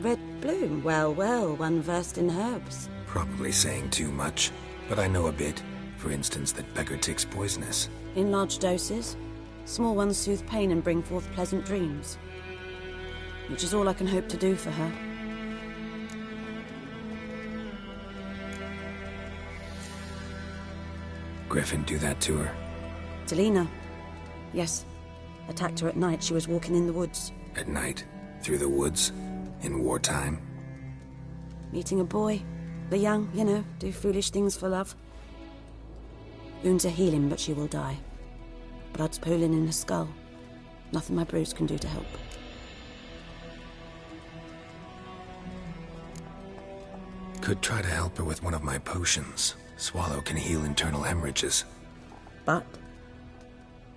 [SPEAKER 10] red
[SPEAKER 21] bloom. Well, well, one versed in herbs.
[SPEAKER 2] Probably saying too much, but I know a bit. For instance, that beggar tick's poisonous.
[SPEAKER 21] In large doses. Small ones soothe pain and bring forth pleasant dreams. Which is all I can hope to do for her.
[SPEAKER 2] Griffin do that to her?
[SPEAKER 21] Delina. Yes. Attacked her at night. She was walking in the woods.
[SPEAKER 2] At night? Through the woods? In wartime?
[SPEAKER 21] Meeting a boy. The young, you know, do foolish things for love. Wounds are healing, but she will die. Blood's pooling in her skull. Nothing my brutes can do to help.
[SPEAKER 2] Could try to help her with one of my potions. Swallow can heal internal hemorrhages.
[SPEAKER 21] But?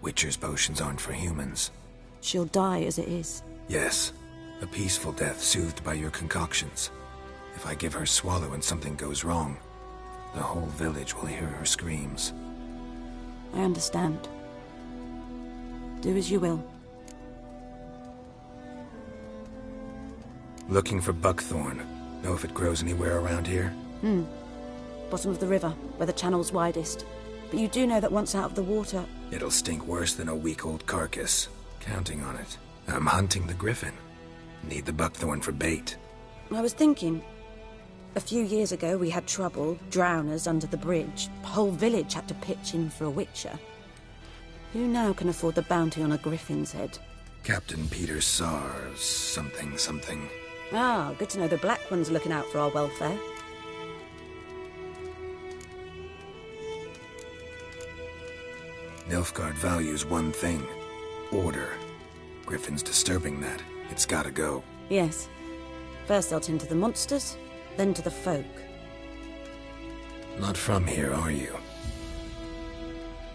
[SPEAKER 2] Witcher's potions aren't for humans.
[SPEAKER 21] She'll die as it is.
[SPEAKER 2] Yes. A peaceful death soothed by your concoctions. If I give her Swallow and something goes wrong, the whole village will hear her screams.
[SPEAKER 21] I understand. Do as you will.
[SPEAKER 2] Looking for buckthorn. Know if it grows anywhere around here?
[SPEAKER 21] Bottom of the river, where the channel's widest. But you do know that once out of the water...
[SPEAKER 2] It'll stink worse than a week-old carcass. Counting on it. I'm hunting the griffin. Need the buckthorn for bait.
[SPEAKER 21] I was thinking... A few years ago we had trouble, drowners under the bridge. The whole village had to pitch in for a witcher. Who now can afford the bounty on a griffin's head?
[SPEAKER 2] Captain Peter Sars... something.
[SPEAKER 21] Ah, good to know the Black One's looking out for our welfare.
[SPEAKER 2] Nilfgaard values one thing. Order. Griffin's disturbing that. It's gotta go.
[SPEAKER 21] Yes. First they'll tend to the monsters, then to the folk.
[SPEAKER 2] Not from here, are you?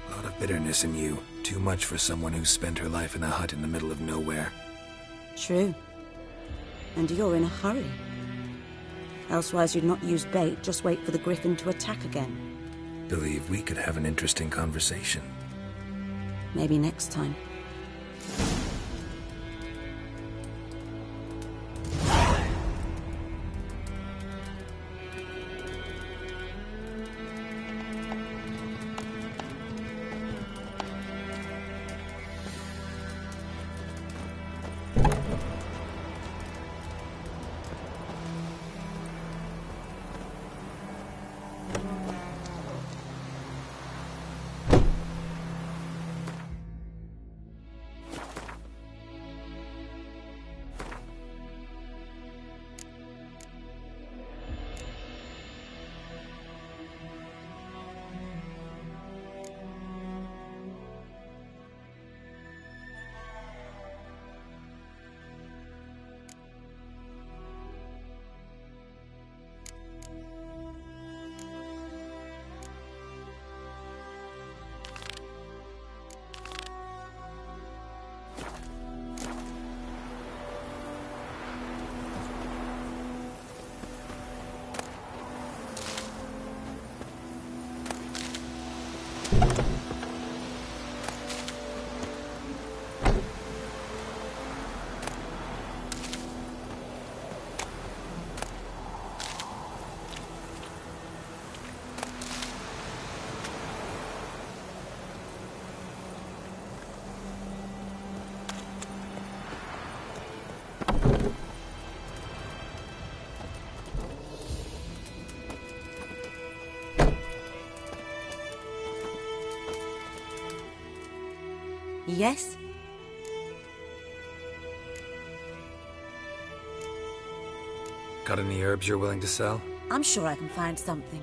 [SPEAKER 2] A lot of bitterness in you. Too much for someone who spent her life in a hut in the middle of nowhere.
[SPEAKER 21] True. And you're in a hurry. Elsewise you'd not use bait, just wait for the griffin to attack again.
[SPEAKER 2] Believe we could have an interesting conversation.
[SPEAKER 21] Maybe next time. Yes?
[SPEAKER 2] Got any herbs you're willing to sell?
[SPEAKER 21] I'm sure I can find something.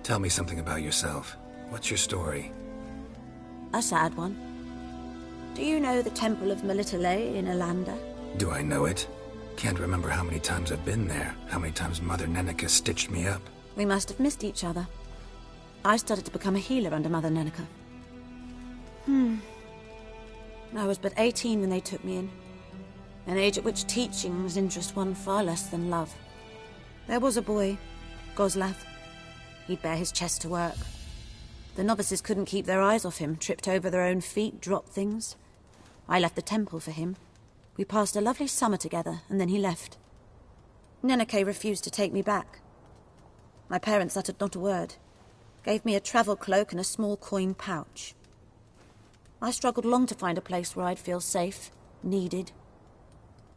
[SPEAKER 2] Tell me something about yourself. What's your story?
[SPEAKER 21] A sad one. Do you know the Temple of Melitele in Alanda?
[SPEAKER 2] Do I know it? Can't remember how many times I've been there, how many times Mother Neneka stitched me up.
[SPEAKER 21] We must have missed each other. I started to become a healer under Mother Neneka. I was but 18 when they took me in. An age at which teachings interest one far less than love. There was a boy, Goslav. He'd bare his chest to work. The novices couldn't keep their eyes off him, tripped over their own feet, dropped things. I left the temple for him. We passed a lovely summer together, and then he left. Neneke refused to take me back. My parents uttered not a word. Gave me a travel cloak and a small coin pouch. I struggled long to find a place where I'd feel safe, needed,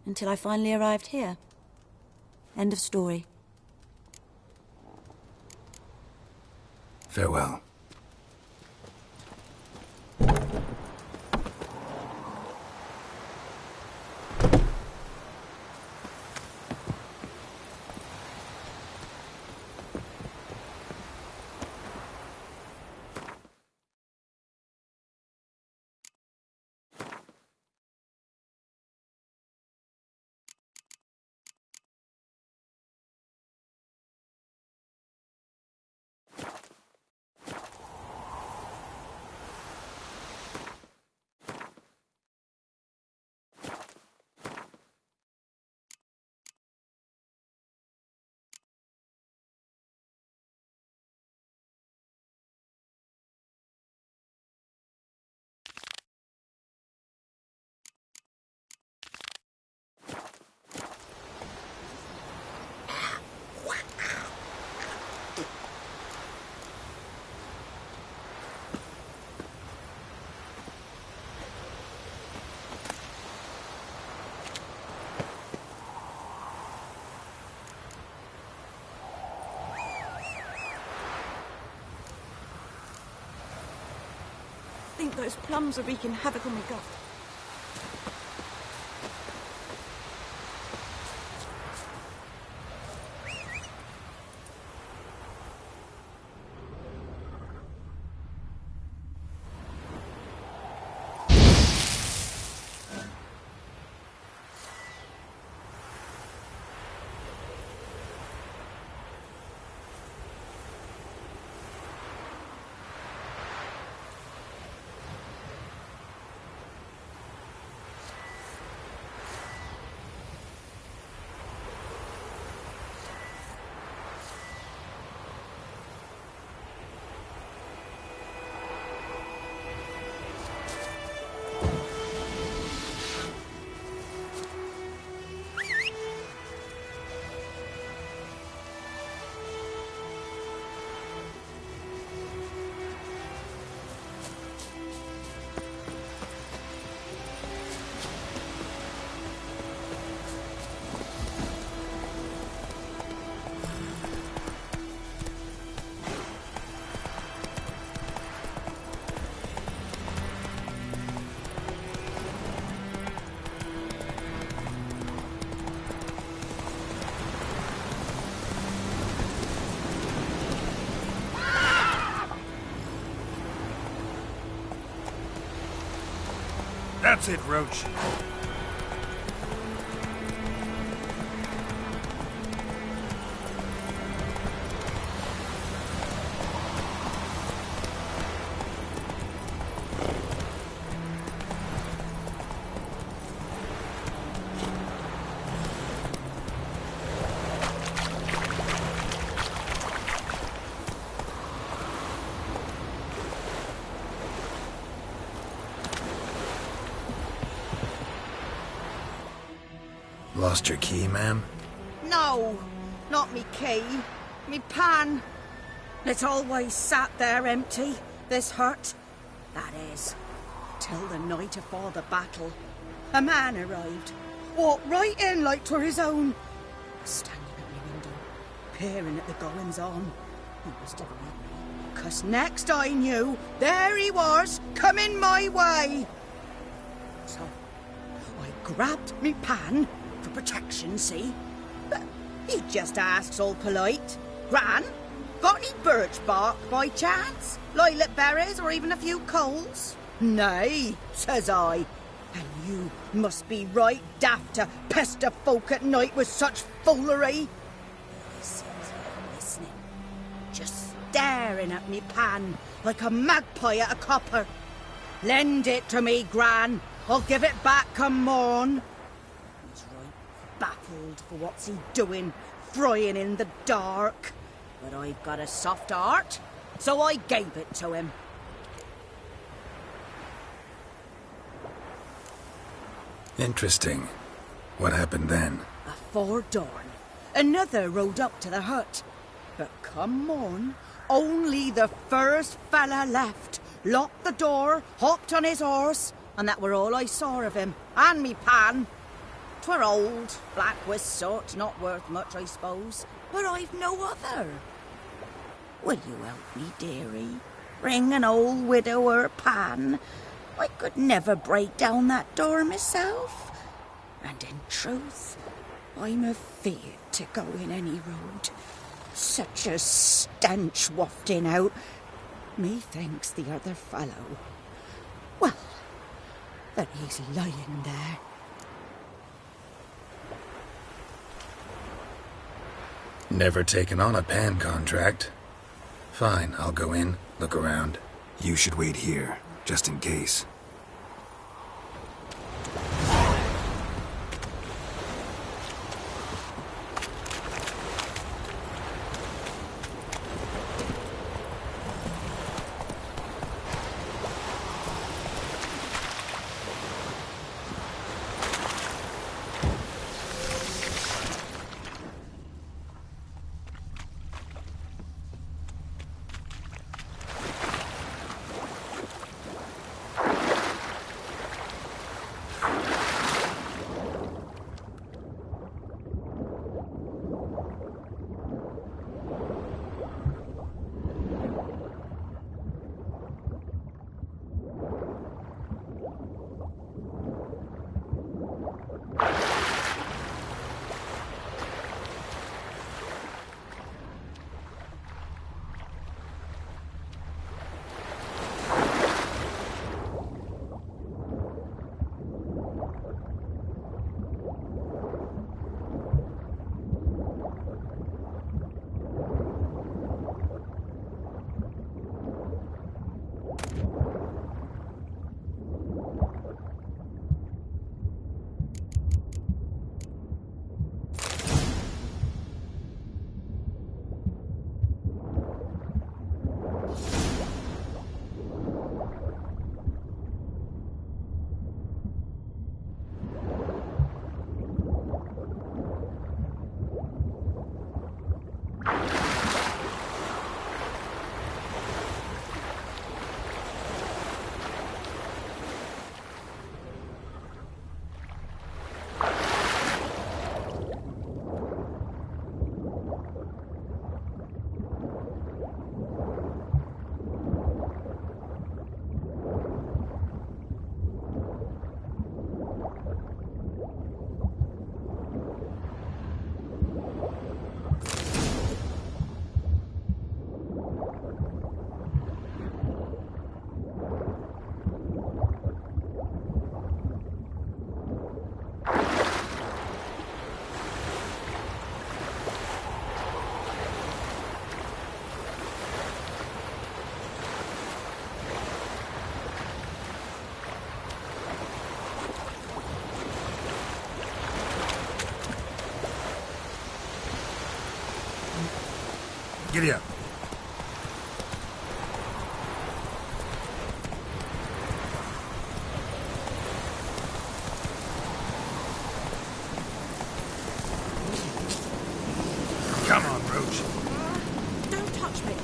[SPEAKER 21] until I finally arrived here. End of story.
[SPEAKER 2] Farewell.
[SPEAKER 21] I think those plums are wreaking havoc on my gut.
[SPEAKER 6] That's it, Roach.
[SPEAKER 2] Lost your key, ma'am?
[SPEAKER 1] No, not me key. Me pan. It's always sat there empty, this hut. That is, till the night afore the battle. A man arrived, walked right in like 'twere his own. Standing at my window, peering at the goings-on. He was to me, 'cause next I knew, there he was, coming my way. So, I grabbed me pan, for protection, see? But he just asks all polite, Gran, got any birch bark by chance? Lilac berries or even a few coals? Nay, says I. And you must be right daft to pester folk at night with such foolery. He seems like listening, just staring at me pan like a magpie at a copper. Lend it to me, Gran. I'll give it back come morn. He's right baffled for what's he doing, frying in the dark. But I've got a soft heart, so I gave it to him.
[SPEAKER 2] Interesting. What happened then?
[SPEAKER 1] Afore dawn, another rode up to the hut. But come morn, only the first fella left, locked the door, hopped on his horse, and that were all I saw of him, and me pan. 'Twere old, black with soot, not worth much, I suppose, but I've no other. Will you help me, dearie? Bring an old widower pan. I could never break down that door myself. And in truth, I'm afeard to go in any road. Such a stench wafting out. Methinks the other fellow, well, that he's lying there.
[SPEAKER 2] Never taken on a pan contract. Fine, I'll go in, look around. You should wait here, just in case. Giddy up. Come on, Roach.
[SPEAKER 10] Don't touch me.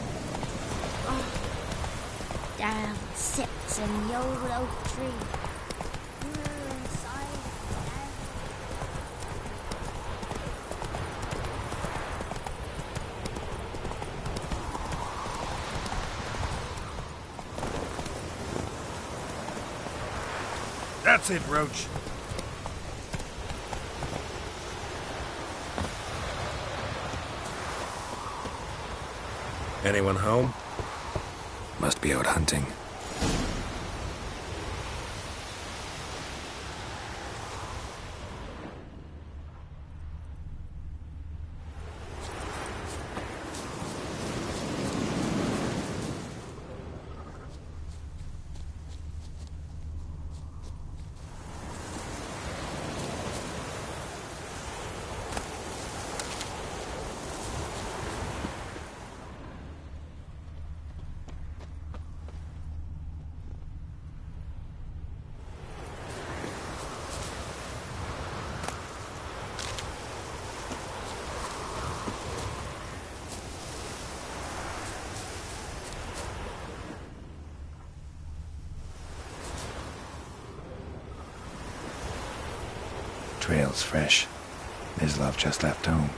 [SPEAKER 5] Down sits in the old oak tree.
[SPEAKER 2] That's it, Roach. Anyone home? Must be out hunting. Trail's fresh. Mislav just left home.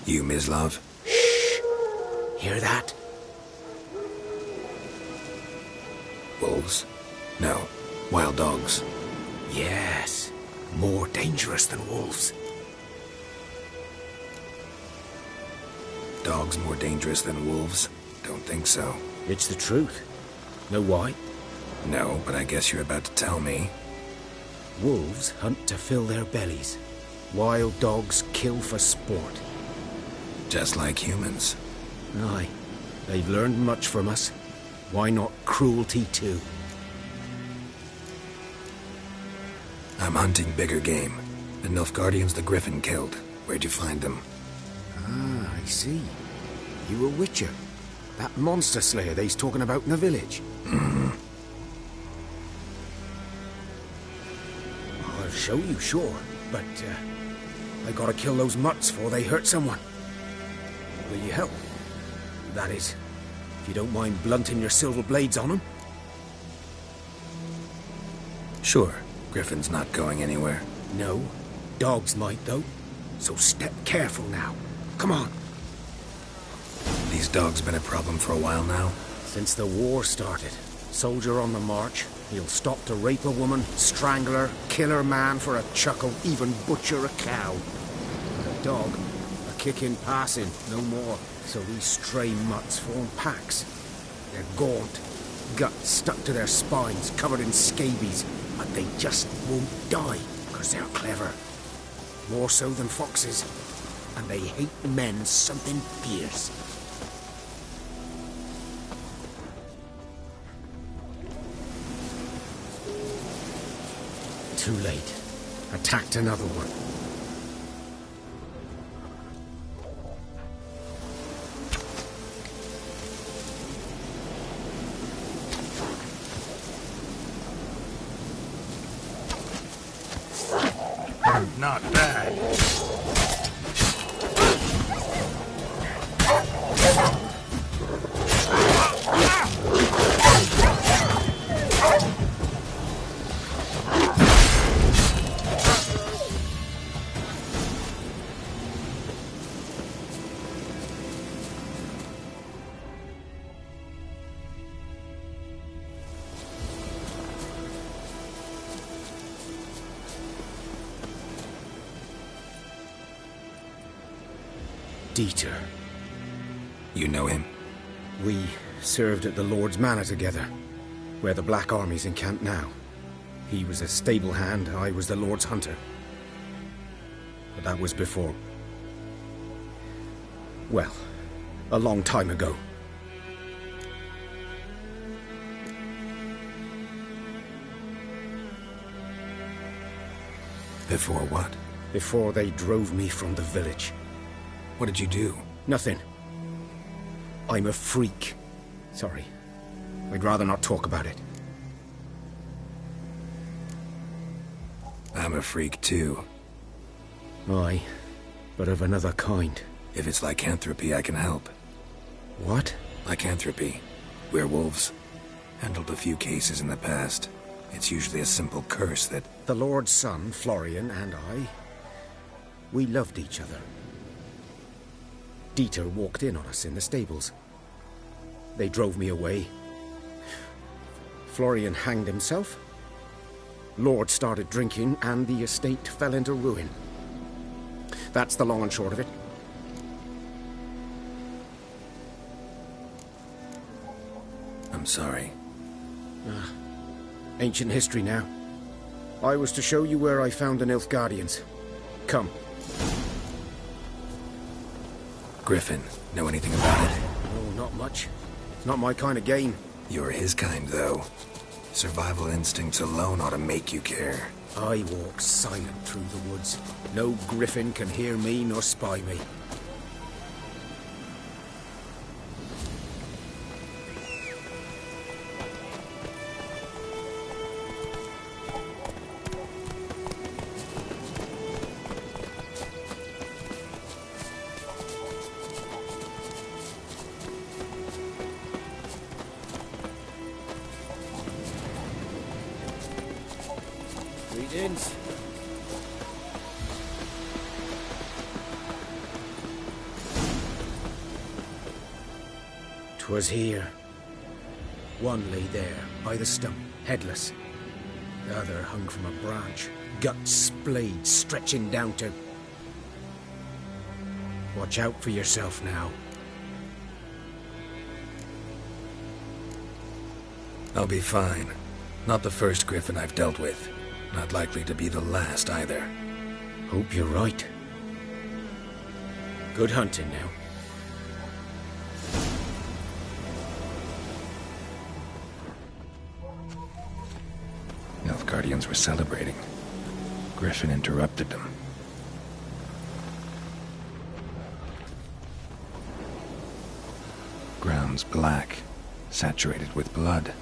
[SPEAKER 2] You, Mislav?
[SPEAKER 14] Shh! Hear that?
[SPEAKER 2] Wolves? No. Wild dogs.
[SPEAKER 14] Yes. More dangerous than wolves.
[SPEAKER 2] Dogs more dangerous than wolves? Don't think so.
[SPEAKER 14] It's the truth. Know why?
[SPEAKER 2] No, but I guess you're about to tell me.
[SPEAKER 14] Wolves hunt to fill their bellies. Wild dogs kill for sport.
[SPEAKER 2] Just like humans.
[SPEAKER 14] Aye. They've learned much from us. Why not cruelty too?
[SPEAKER 2] I'm hunting bigger game. The Nilfgaardians the Griffin killed. Where'd you find them?
[SPEAKER 14] Ah, I see. You a witcher. That monster slayer they's talking about in the village.
[SPEAKER 2] Mm-hmm.
[SPEAKER 14] I'll show you, sure. But, I gotta kill those mutts before they hurt someone. Will you help? That is, if you don't mind blunting your silver blades on them.
[SPEAKER 2] Sure. Griffin's not going anywhere.
[SPEAKER 14] No. Dogs might, though. So step careful now. Come on.
[SPEAKER 2] These dogs been a problem for a while now?
[SPEAKER 14] Since the war started. Soldier on the march. He'll stop to rape a woman, strangle her, kill her man for a chuckle, even butcher a cow. But a dog, a kick in passing, no more. So these stray mutts form packs. They're gaunt, guts stuck to their spines, covered in scabies, but they just won't die, because they're clever. More so than foxes. And they hate men something fierce. Too late. Attacked another one.
[SPEAKER 15] Not bad.
[SPEAKER 14] Dieter.
[SPEAKER 2] You know him?
[SPEAKER 14] We served at the Lord's Manor together, where the Black Army's encamped now. He was a stable hand, I was the Lord's hunter. But that was before... well, a long time ago.
[SPEAKER 2] Before what?
[SPEAKER 14] Before they drove me from the village.
[SPEAKER 2] What did you do?
[SPEAKER 14] Nothing. I'm a freak. Sorry. I'd rather not talk about it.
[SPEAKER 2] I'm a freak too.
[SPEAKER 14] Aye, but of another kind.
[SPEAKER 2] If it's lycanthropy, I can help.
[SPEAKER 14] What?
[SPEAKER 2] Lycanthropy. Werewolves. Handled a few cases in the past. It's usually a simple curse that...
[SPEAKER 14] The Lord's son, Florian, and I We loved each other. Dieter walked in on us in the stables. They drove me away. Florian hanged himself. Lord started drinking, and the estate fell into ruin. That's the long and short of it.
[SPEAKER 2] I'm sorry.
[SPEAKER 14] Ancient history now. I was to show you where I found the Nilfgaardians. Come.
[SPEAKER 2] Griffin, know anything about it?
[SPEAKER 14] Oh, not much. It's not my kind of game.
[SPEAKER 2] You're his kind, though. Survival instincts alone ought to make you care.
[SPEAKER 14] I walk silent through the woods. No griffin can hear me nor spy me. Greetings. 'Twas here. One lay there, by the stump, headless. The other hung from a branch, guts splayed, stretching down to... Watch out for yourself now.
[SPEAKER 2] I'll be fine. Not the first griffin I've dealt with. Not likely to be the last, either.
[SPEAKER 14] Hope you're right. Good hunting now.
[SPEAKER 2] Nilfgaardians were celebrating. Griffin interrupted them. Ground's black, saturated with blood.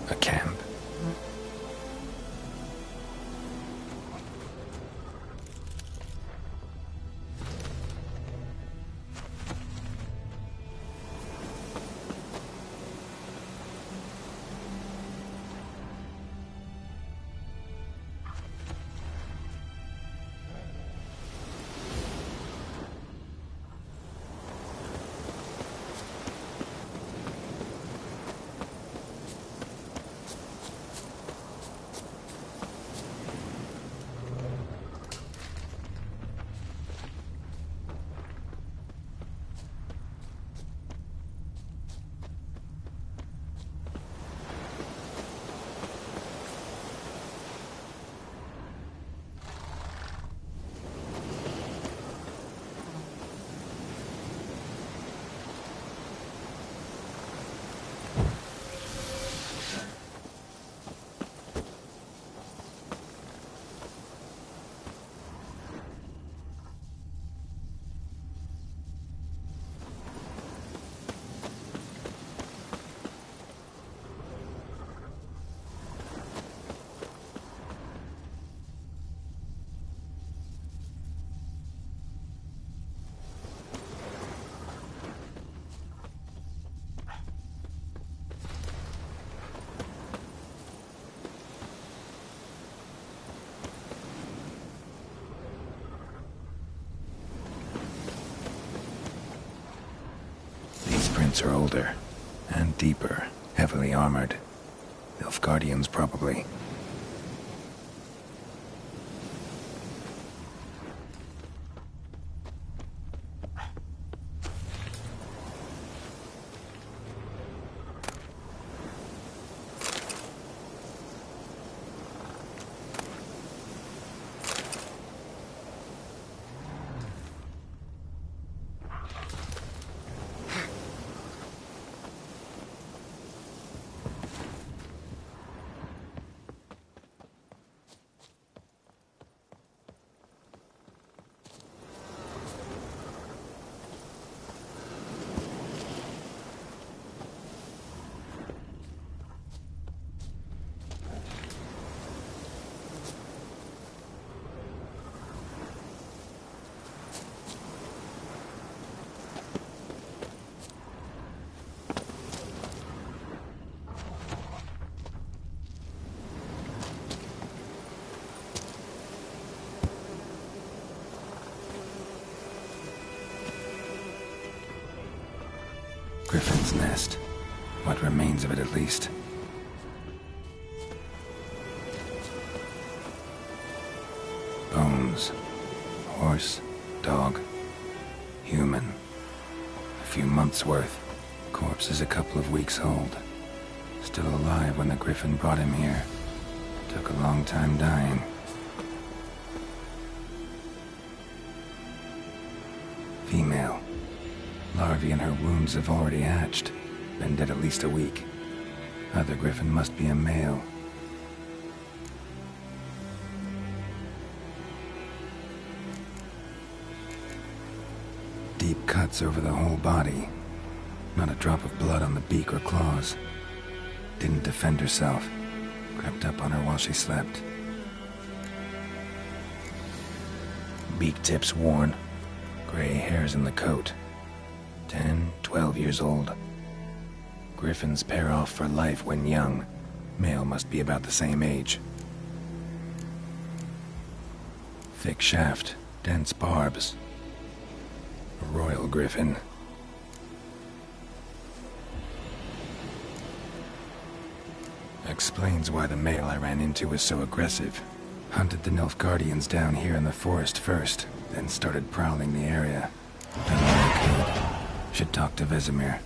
[SPEAKER 2] A camp. Are older and deeper, heavily armored. Nilfgaardians, probably. Griffin's nest. What remains of it, at least. Bones. Horse, dog, human. A few months' worth. Corpse is a couple of weeks old. Still alive when the Griffin brought him here. Took a long time dying. Female. Larvae in her wounds have already hatched. Been dead at least a week. Other Griffin must be a male. Deep cuts over the whole body. Not a drop of blood on the beak or claws. Didn't defend herself. Crept up on her while she slept. Beak tips worn. Gray hairs in the coat. 10, 12 years old. Griffins pair off for life when young. Male must be about the same age. Thick shaft, dense barbs. A royal griffin. Explains why the male I ran into was so aggressive. Hunted the Nilfgaardians down here in the forest first, then started prowling the area. Done what I could. Should talk to Vesemir.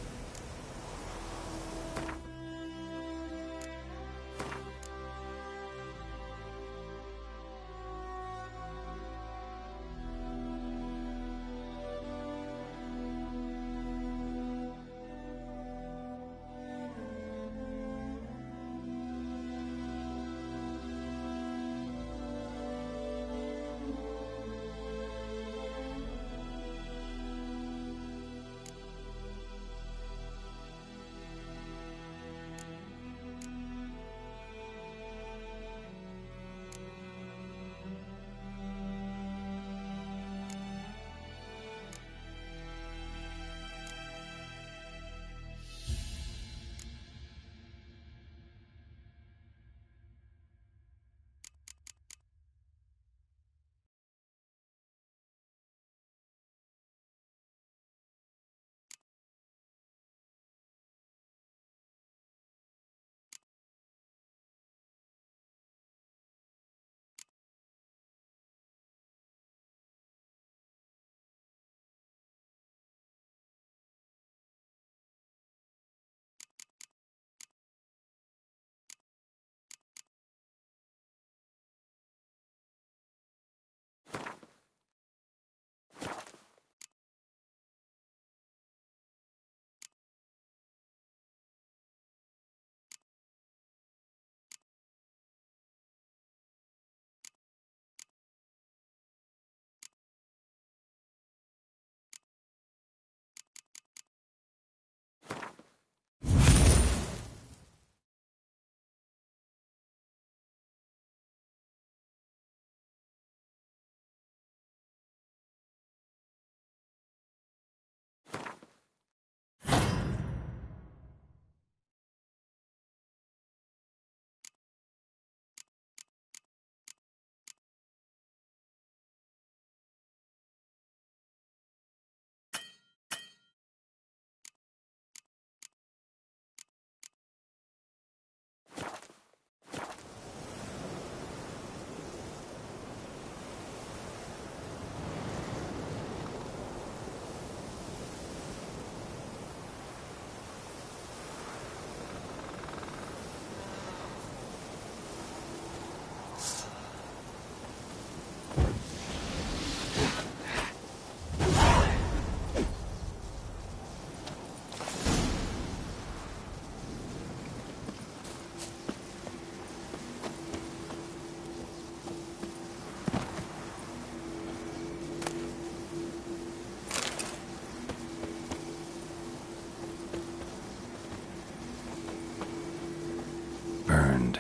[SPEAKER 2] Burned.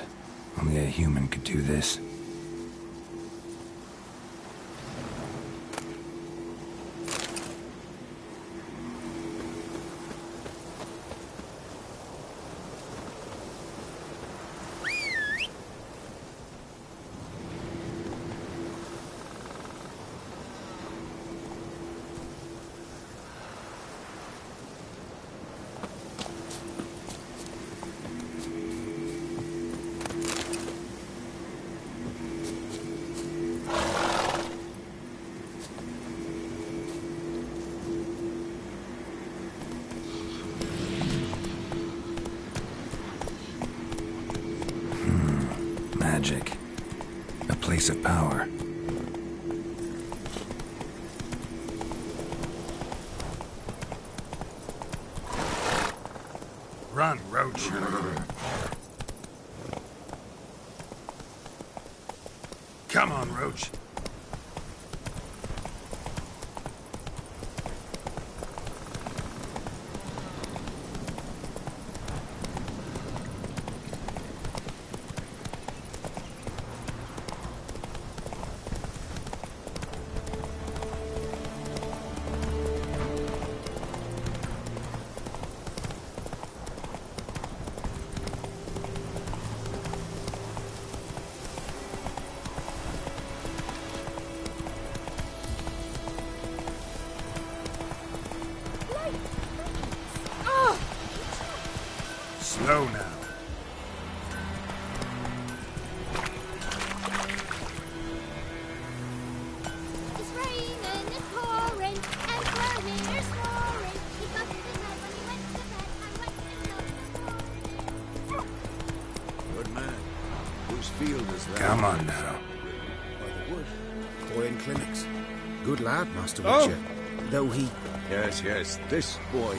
[SPEAKER 2] Only a human could do this. magic. A place of power.
[SPEAKER 6] Run, Roach. Come on, Roach. Slow now.
[SPEAKER 3] It's raining, it's pouring, and Vladimir snoring. He got to the bed when he went to bed and went to bed.
[SPEAKER 4] Good man. Whose field is that?
[SPEAKER 2] Come on now.
[SPEAKER 14] By the wood. Coin clinics. Good lad, Master
[SPEAKER 4] Oh!
[SPEAKER 14] Witcher. Though he...
[SPEAKER 4] Yes, this boy.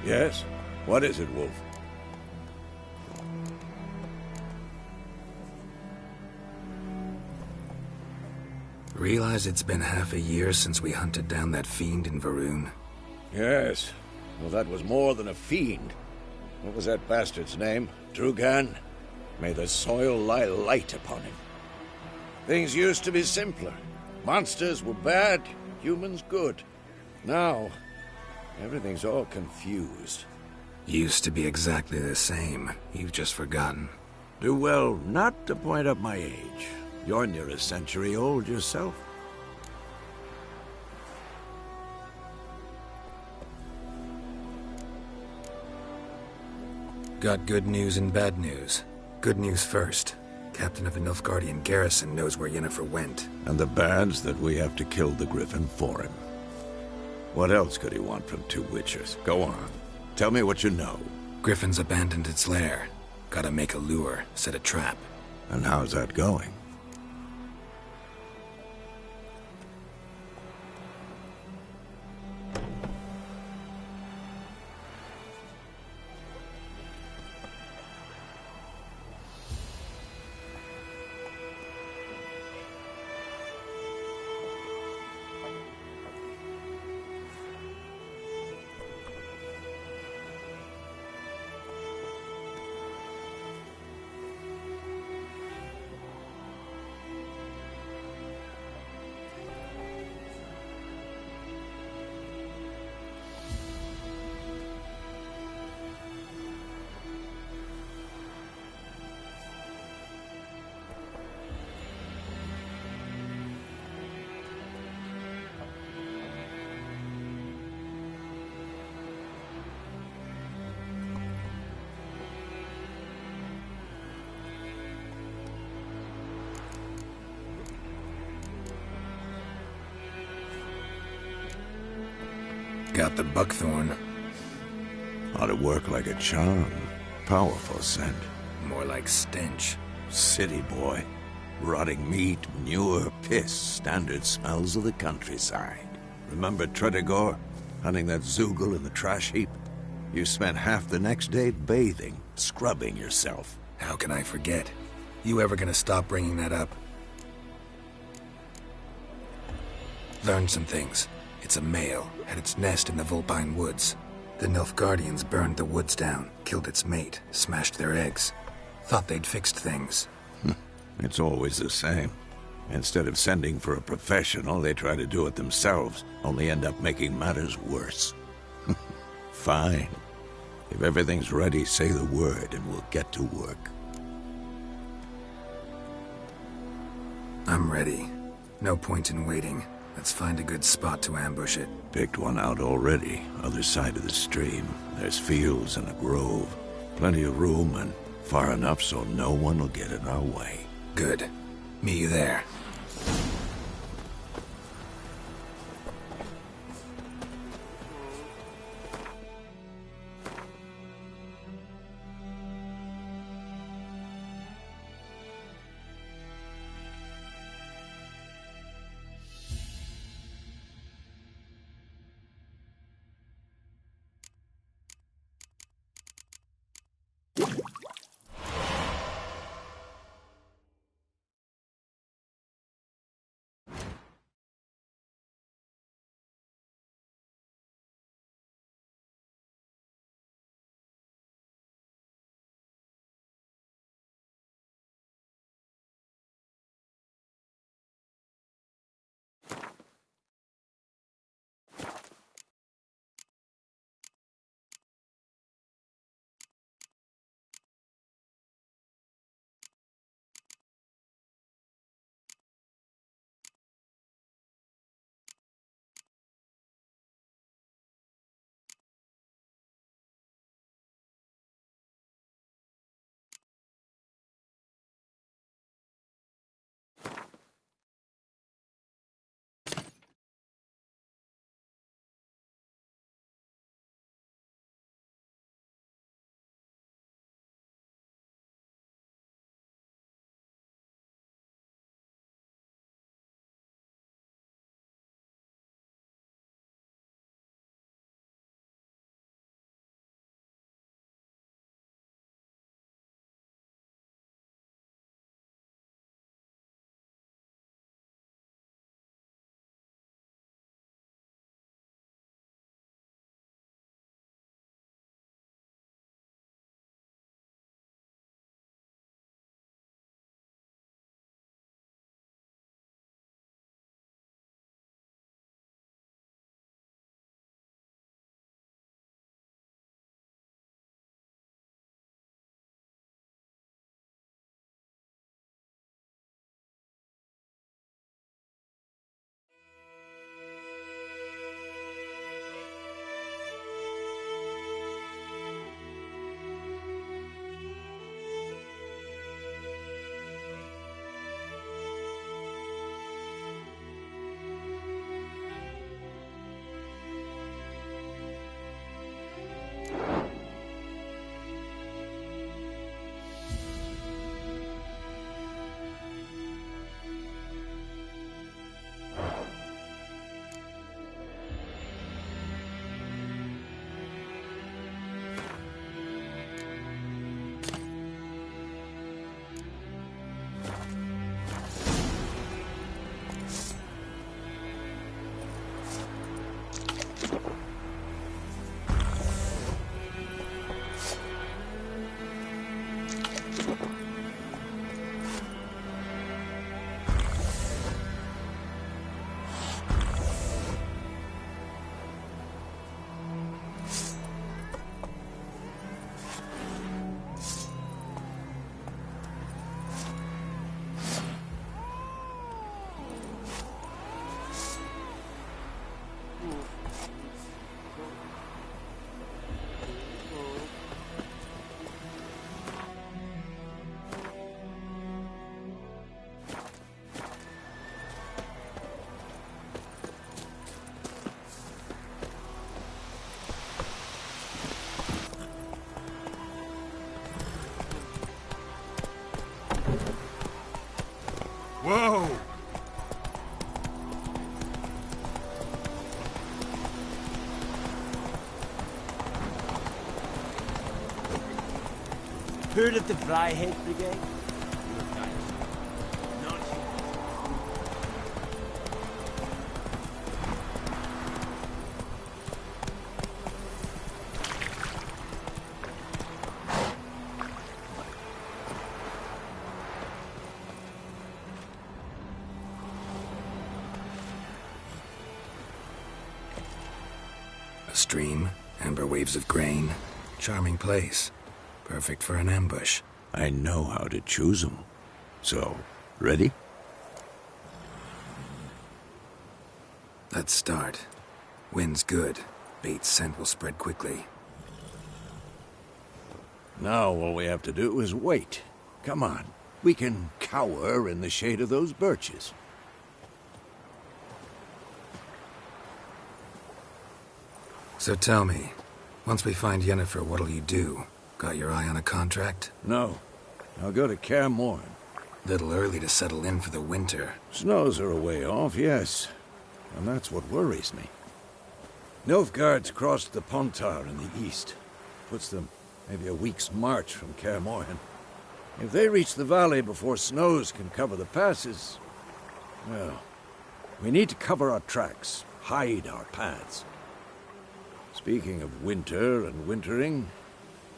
[SPEAKER 4] Yes? What is it, Wolf?
[SPEAKER 2] Realize it's been half a year since we hunted down that fiend in Varun?
[SPEAKER 4] Yes. Well, that was more than a fiend. What was that bastard's name? Drugan? May the soil lie light upon him. Things used to be simpler. Monsters were bad, humans good. Now, everything's all confused.
[SPEAKER 2] Used to be exactly the same. You've just forgotten.
[SPEAKER 4] Do well not to point up my age. You're near a century old yourself.
[SPEAKER 2] Got good news and bad news. Good news first. Captain of the Nilfgaardian garrison knows where Yennefer went.
[SPEAKER 4] And the bad's that we have to kill the Griffin for him. What else could he want from two Witchers? Go on. Tell me what you know.
[SPEAKER 2] Griffin's abandoned its lair. Gotta make a lure, set a trap.
[SPEAKER 4] And how's that going?
[SPEAKER 2] Got the buckthorn.
[SPEAKER 4] Ought to work like a charm. Powerful scent.
[SPEAKER 2] More like stench.
[SPEAKER 4] City boy. Rotting meat, manure, piss. Standard smells of the countryside. Remember Tredegor? Hunting that Zoogle in the trash heap? You spent half the next day bathing, scrubbing yourself.
[SPEAKER 2] How can I forget? You ever gonna stop bringing that up? Learned some things. It's a male, had its nest in the Vulpine Woods. The Nilfgaardians burned the woods down, killed its mate, smashed their eggs. Thought they'd fixed things.
[SPEAKER 4] It's always the same. Instead of sending for a professional, they try to do it themselves, only end up making matters worse. Fine. If everything's ready, say the word and we'll get to work.
[SPEAKER 2] I'm ready. No point in waiting. Let's find a good spot to ambush it.
[SPEAKER 4] Picked one out already, other side of the stream. There's fields and a grove. Plenty of room and far enough so no one will get in our way.
[SPEAKER 2] Good. Meet you there.
[SPEAKER 4] Whoa!
[SPEAKER 13] Heard of the Flyhead Brigade?
[SPEAKER 2] A stream, amber waves of grain. Charming place. Perfect for an ambush.
[SPEAKER 4] I know how to choose them. So, ready?
[SPEAKER 2] Let's start. Wind's good. Bait's scent will spread quickly.
[SPEAKER 4] Now all we have to do is wait. Come on. We can cower in the shade of those birches.
[SPEAKER 2] So tell me, once we find Yennefer, what'll you do? Got your eye on a contract?
[SPEAKER 4] No. I'll go to Kaer Morhen.
[SPEAKER 2] Little early to settle in for the winter.
[SPEAKER 4] Snows are a way off, yes. And that's what worries me. Nilfgaard's crossed the Pontar in the east. Puts them maybe a week's march from Kaer Morhen. If they reach the valley before snows can cover the passes, well, we need to cover our tracks, hide our paths. Speaking of winter and wintering,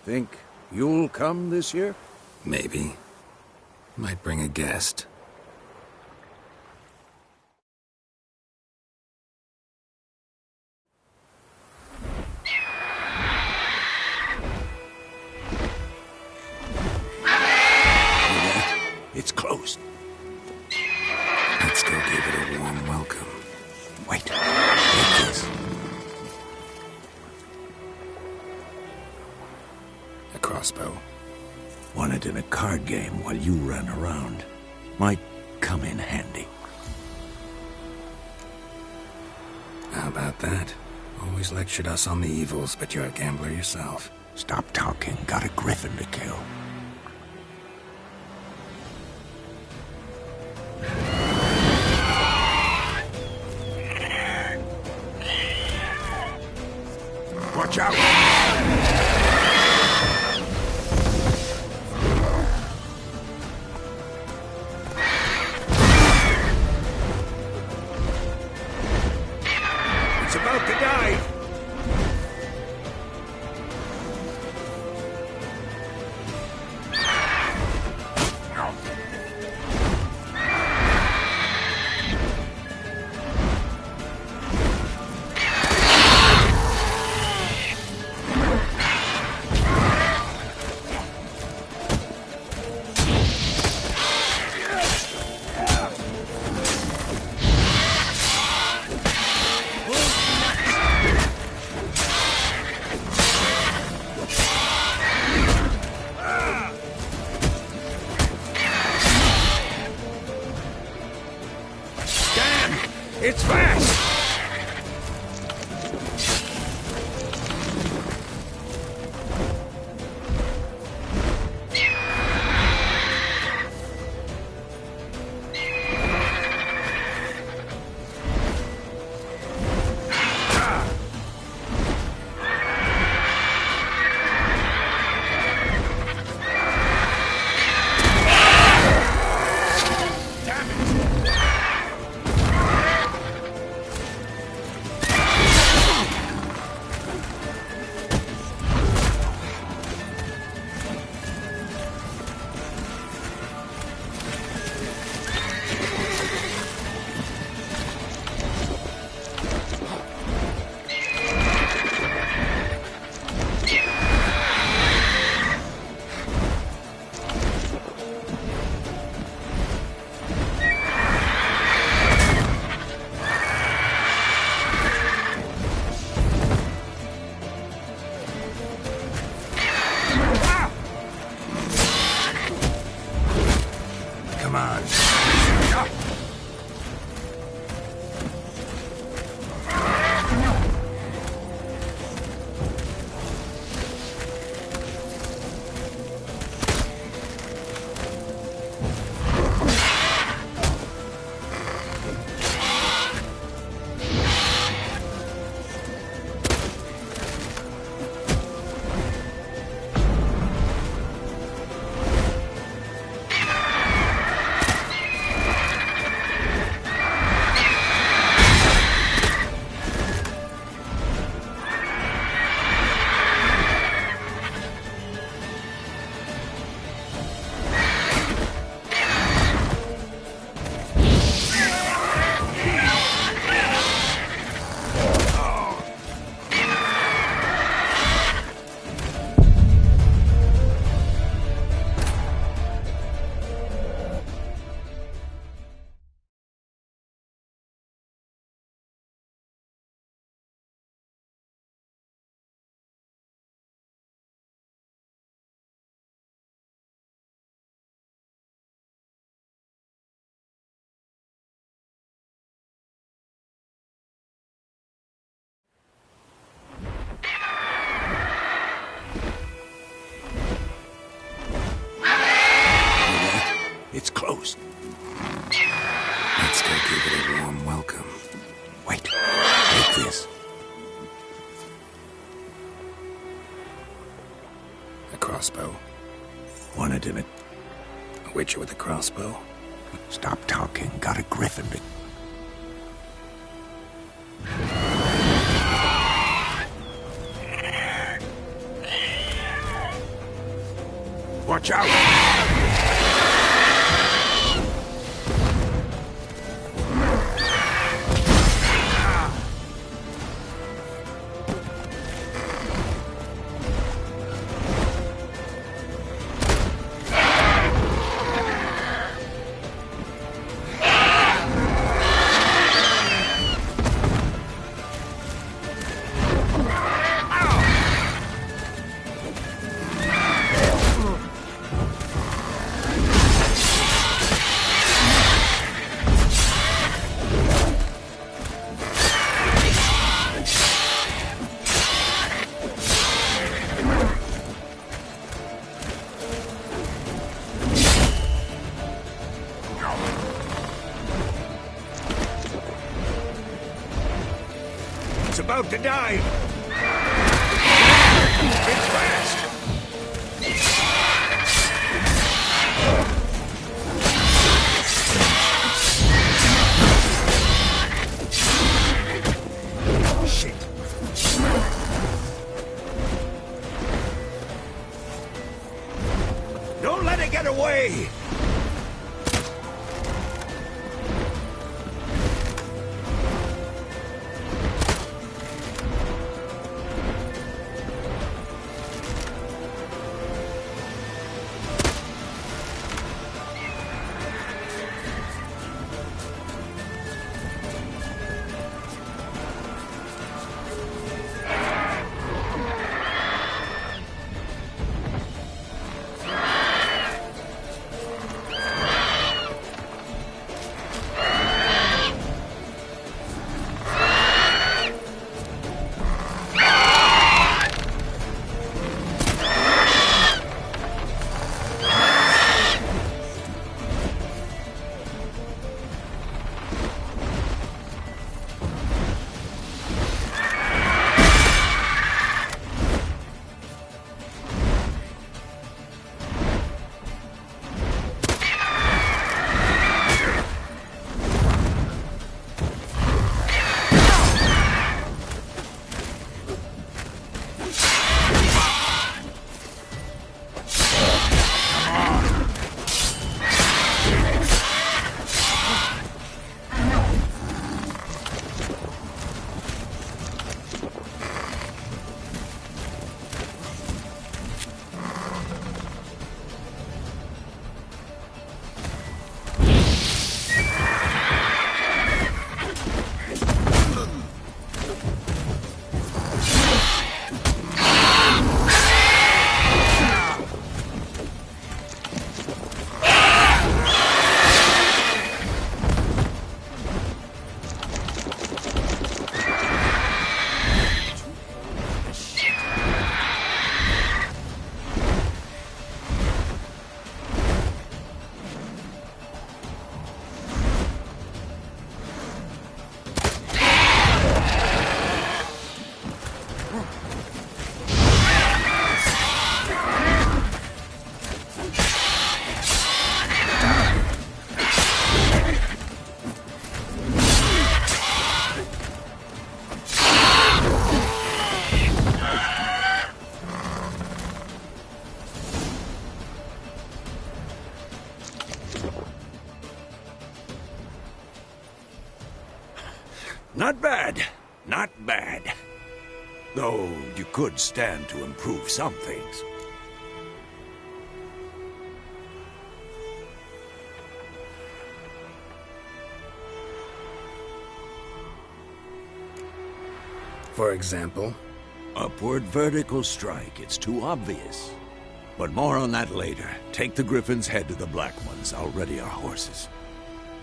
[SPEAKER 4] think you'll come this year?
[SPEAKER 2] Maybe. Might bring a guest.
[SPEAKER 4] It's closed.
[SPEAKER 2] Let's go give it a warm welcome.
[SPEAKER 4] Wait. Take this.
[SPEAKER 2] A crossbow.
[SPEAKER 4] Won it in a card game while you ran around. Might come in handy.
[SPEAKER 2] How about that? Always lectured us on the evils, but you're a gambler yourself.
[SPEAKER 4] Stop talking. Got a griffin to kill. Watch out! It's about to die!
[SPEAKER 2] crossbow.
[SPEAKER 4] Wanted him at...
[SPEAKER 2] A witcher with a crossbow?
[SPEAKER 4] Stop talking. Got a griffin to... Watch out! It's about to dive! It's fast! Shit. Don't let it get away! Not bad. Not bad. Though you could stand to improve some things.
[SPEAKER 2] For example?
[SPEAKER 4] Upward vertical strike. It's too obvious. But more on that later. Take the Griffin's head to the Black Ones. I'll ready our horses.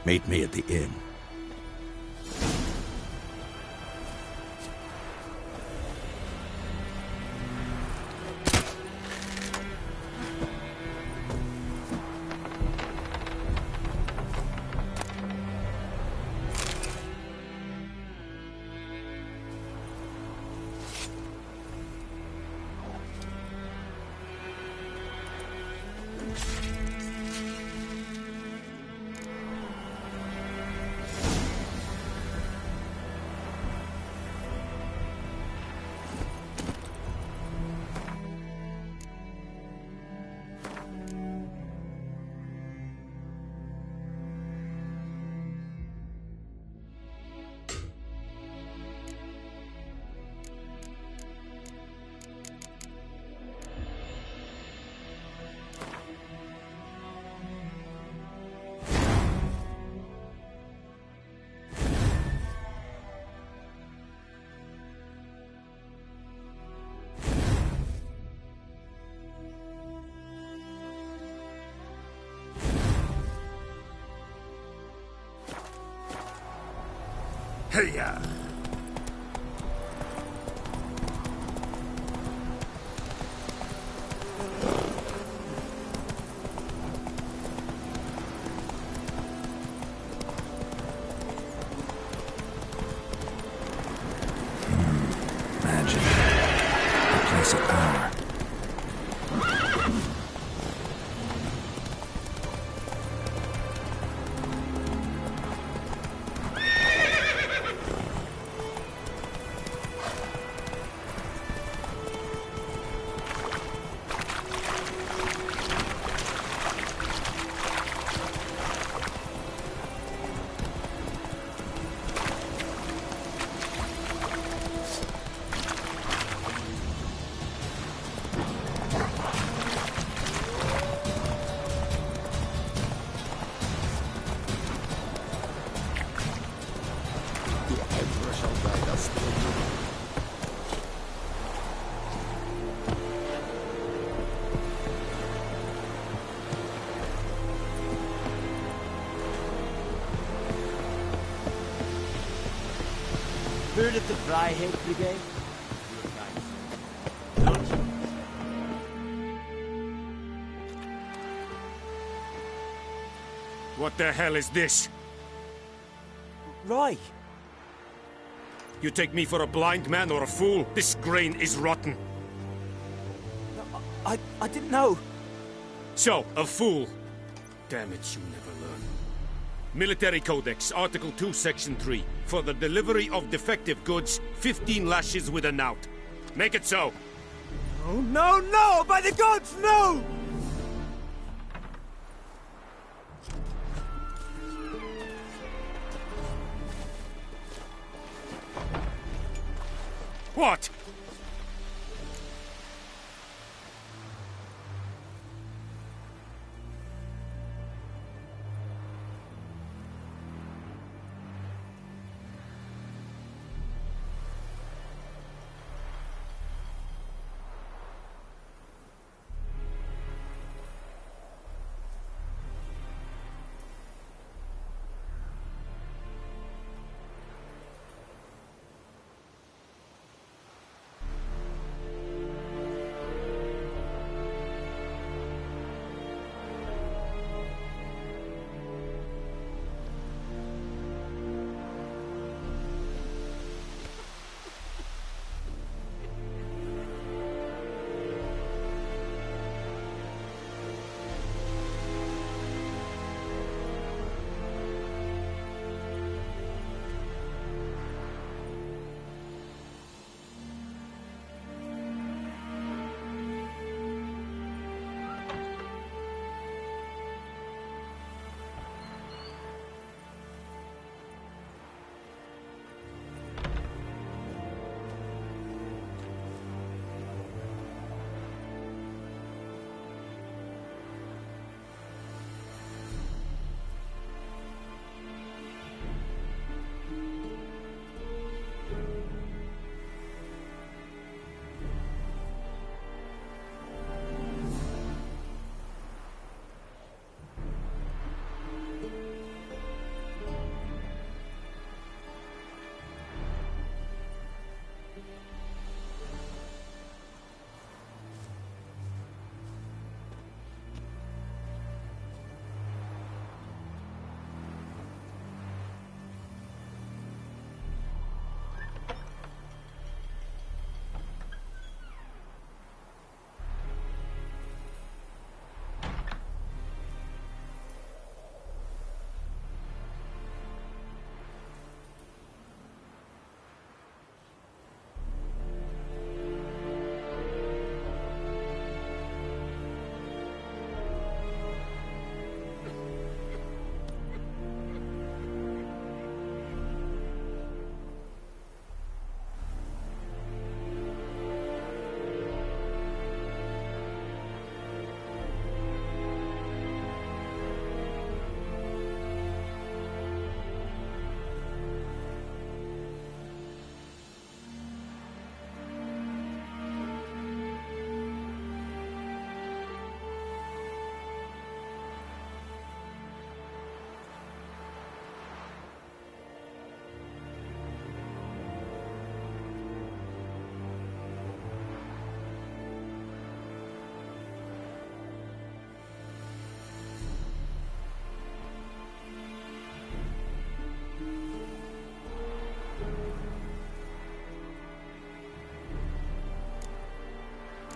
[SPEAKER 4] Meet me at the inn. Hey-ya!
[SPEAKER 2] Magic. A place of power.
[SPEAKER 17] Heard of the Fryhead Brigade?
[SPEAKER 20] What the hell is this?
[SPEAKER 13] Rye!
[SPEAKER 20] You take me for a blind man or a fool? This grain is rotten.
[SPEAKER 13] I didn't know.
[SPEAKER 20] So, a fool. Damn it, you never learn. Military Codex, Article 2, Section 3. For the delivery of defective goods, 15 lashes with a knout. Make it so.
[SPEAKER 13] Oh, no, no! By the gods, no!
[SPEAKER 20] What?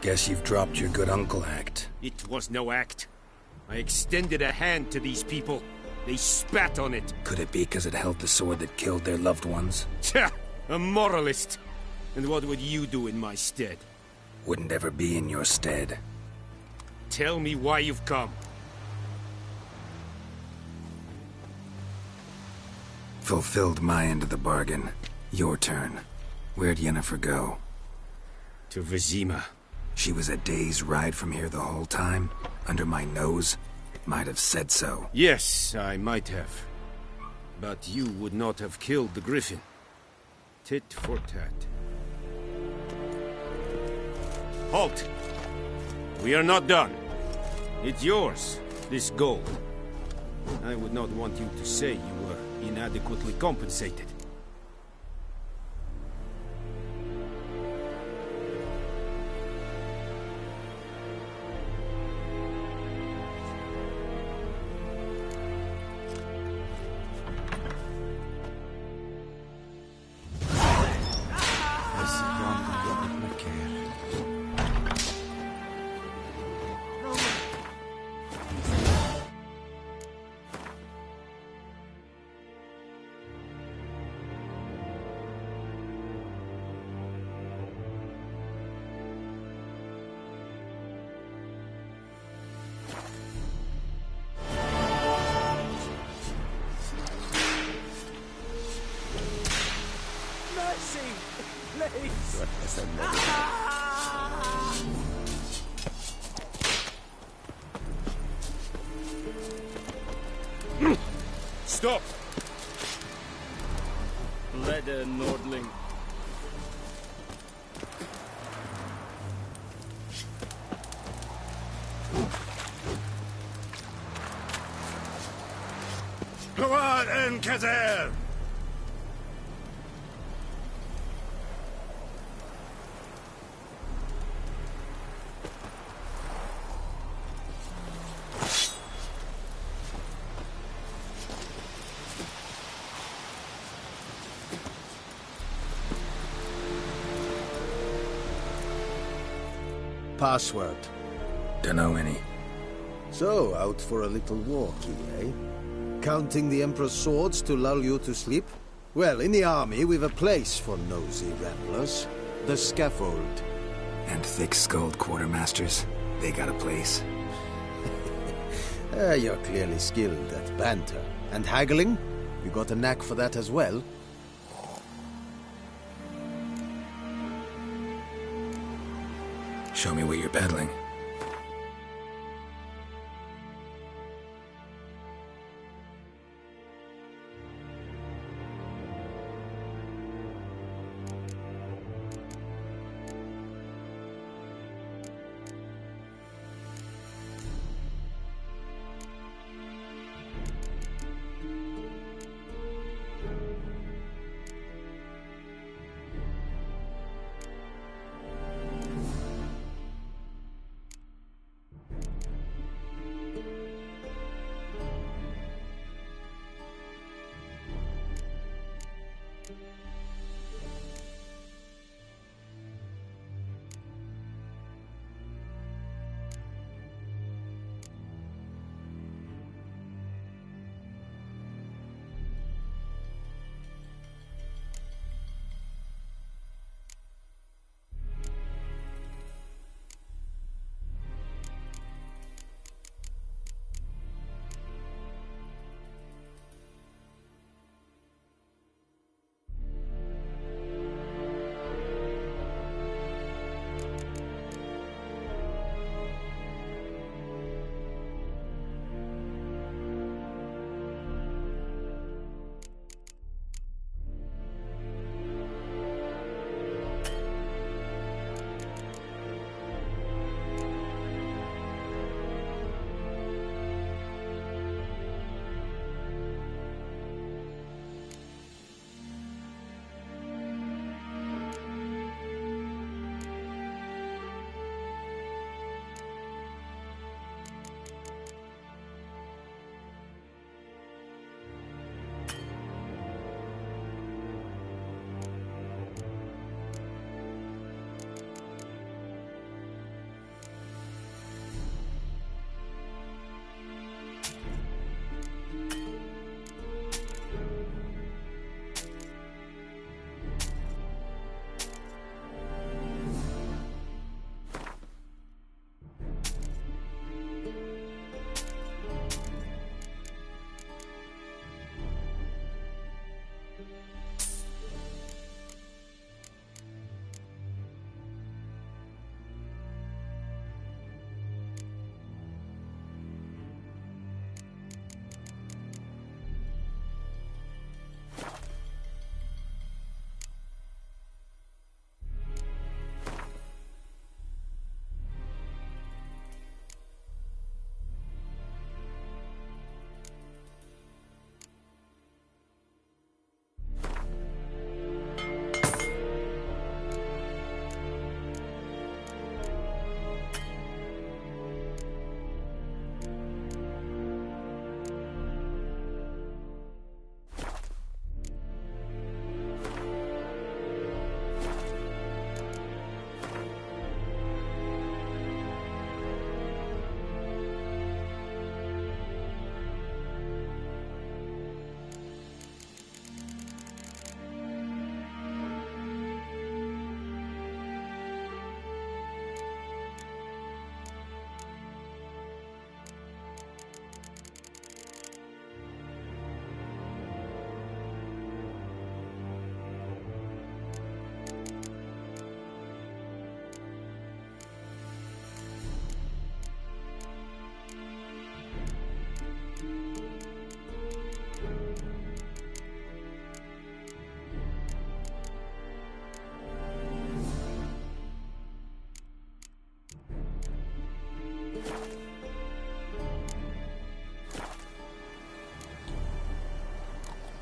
[SPEAKER 2] Guess you've dropped your good uncle act.
[SPEAKER 20] It was no act. I extended a hand to these people. They spat on it.
[SPEAKER 2] Could it be because it held the sword that killed their loved ones?
[SPEAKER 20] Tja! A moralist! And what would you do in my stead?
[SPEAKER 2] Wouldn't ever be in your stead.
[SPEAKER 20] Tell me why you've come.
[SPEAKER 2] Fulfilled my end of the bargain. Your turn. Where'd Yennefer go?
[SPEAKER 20] To Vizima.
[SPEAKER 2] She was a day's ride from here the whole time? Under my nose? Might have said so.
[SPEAKER 20] Yes, I might have. But you would not have killed the griffin. Tit for tat. Halt! We are not done. It's yours, this gold. I would not want you to say you were inadequately compensated. Stop!
[SPEAKER 8] Bleder Nordling.
[SPEAKER 15] Go on, Enkazer!
[SPEAKER 9] Password.
[SPEAKER 2] Dunno any.
[SPEAKER 9] So, out for a little walkie, eh? Counting the Emperor's swords to lull you to sleep? Well, in the army, we've a place for nosy ramblers. The scaffold.
[SPEAKER 2] And thick-skulled quartermasters. They got a place.
[SPEAKER 9] You're clearly skilled at banter. And haggling? You got a knack for that as well?
[SPEAKER 2] Show me what you're peddling.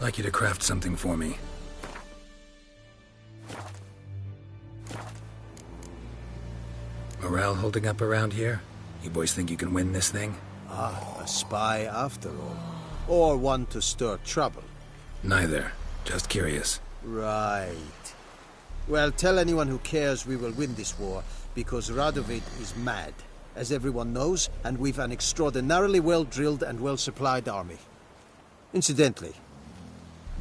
[SPEAKER 2] like you to craft something for me. Morale holding up around here? You boys think you can win this thing?
[SPEAKER 9] Ah, a spy after all. Or one to stir trouble.
[SPEAKER 2] Neither. Just curious.
[SPEAKER 9] Right. Well, tell anyone who cares we will win this war, because Radovid is mad, as everyone knows, and we've an extraordinarily well-drilled and well-supplied army. Incidentally,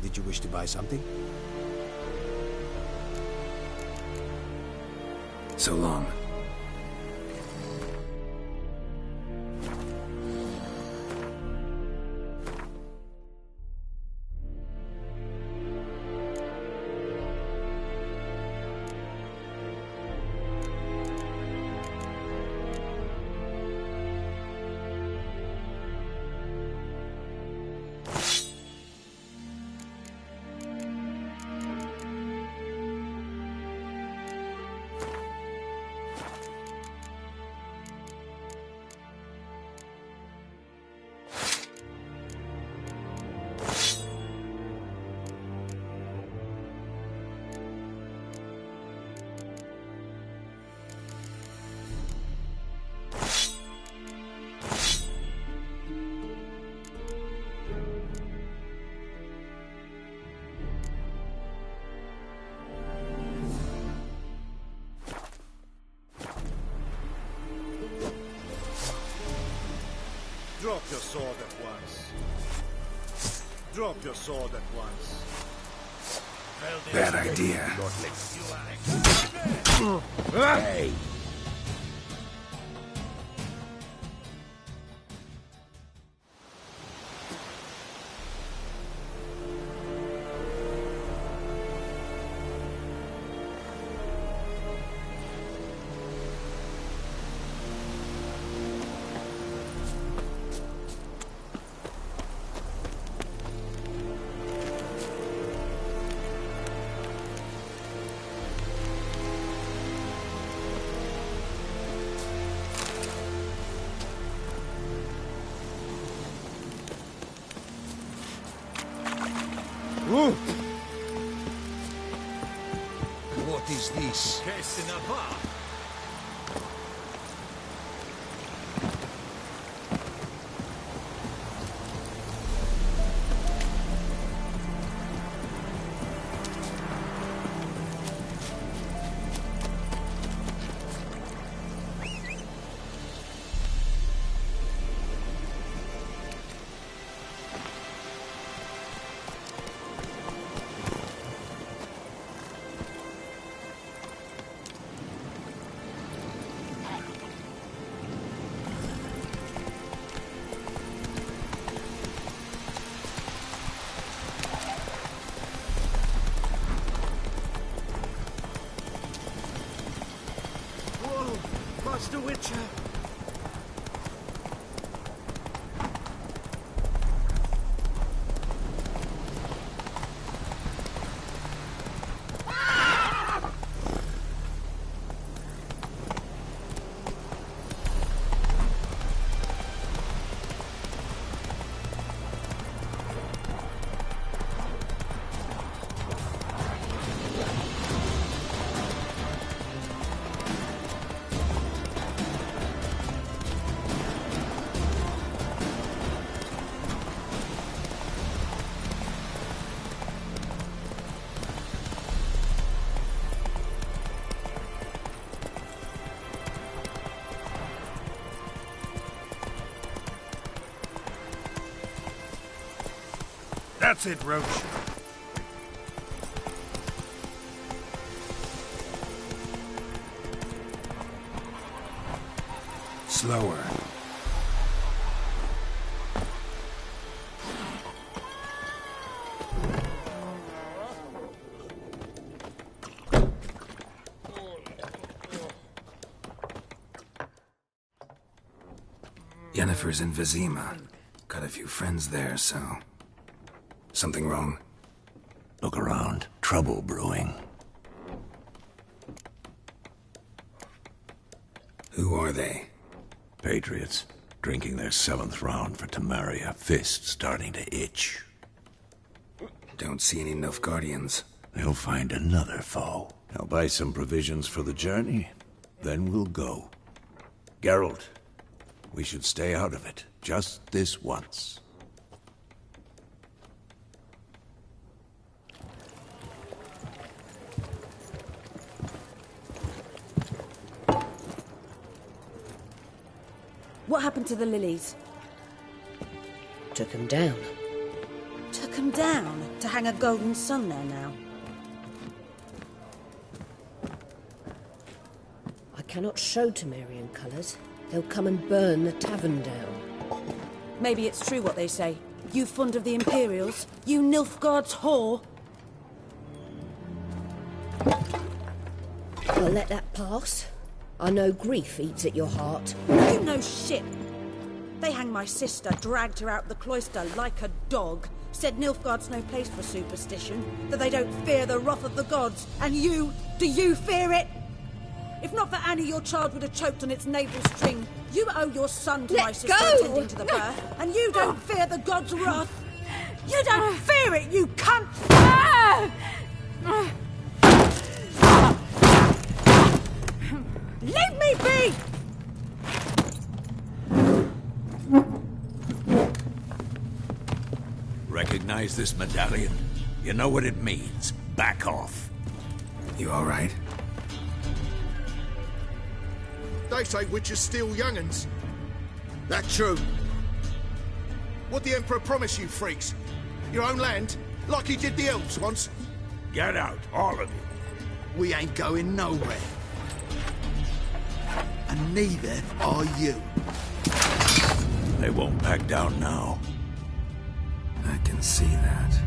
[SPEAKER 9] did you wish to buy something?
[SPEAKER 2] So long.
[SPEAKER 11] Drop your sword at once. Drop your sword at once.
[SPEAKER 2] Bad idea.
[SPEAKER 11] Hey!
[SPEAKER 12] What is this?
[SPEAKER 17] Master Witcher!
[SPEAKER 11] That's it, Roach.
[SPEAKER 2] Slower. Yennefer's in Vizima. Got a few friends there, so... Something wrong?
[SPEAKER 15] Look around. Trouble brewing.
[SPEAKER 2] Who are they?
[SPEAKER 15] Patriots. Drinking their 7th round for Tamaria. Fist starting to itch.
[SPEAKER 2] Don't see any Nilfgaardians.
[SPEAKER 4] They'll find another foe. I'll buy some provisions for the journey, then we'll go. Geralt, we should stay out of it, just this once.
[SPEAKER 21] What happened to the lilies?
[SPEAKER 7] Took them down.
[SPEAKER 21] Took them down? To hang a golden sun there now?
[SPEAKER 7] I cannot show Temerian colours. They'll come and burn the tavern down.
[SPEAKER 21] Maybe it's true what they say. You fond of the Imperials? You Nilfgaard's whore?
[SPEAKER 7] I'll let that pass. I know grief eats at your heart.
[SPEAKER 21] You know shit. They hanged my sister, dragged her out the cloister like a dog. Said Nilfgaard's no place for superstition, that they don't fear the wrath of the gods. And you, do you fear it? If not for Annie, your child would have choked on its navel string. You owe your son to my sister attending to the birth, and you don't fear the gods' wrath. You don't fear it, you cunt! Leave me be!
[SPEAKER 4] Recognize this medallion? You know what it means. Back off.
[SPEAKER 2] You all right?
[SPEAKER 11] They say witches steal young'uns. That true? What the Emperor promise you, freaks? Your own land? Like he did the elves once?
[SPEAKER 4] Get out, all of you.
[SPEAKER 12] We ain't going nowhere. And neither are you.
[SPEAKER 4] They won't back down now.
[SPEAKER 2] I can see that.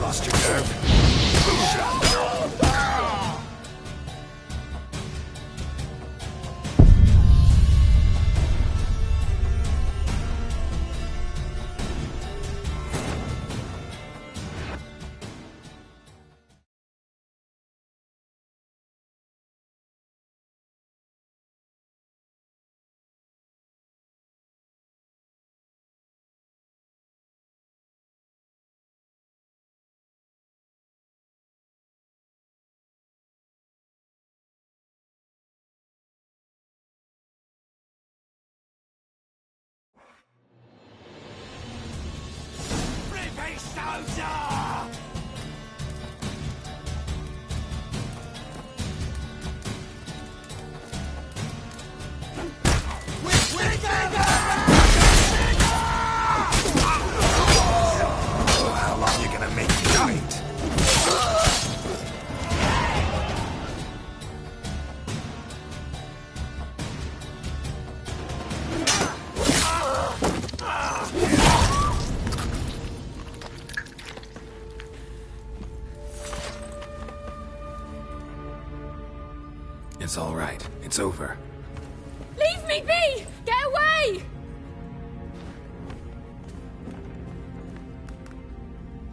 [SPEAKER 2] Lost your nerve. How long you gonna make me fight? It's all right. It's over.
[SPEAKER 3] Leave me be! Get away!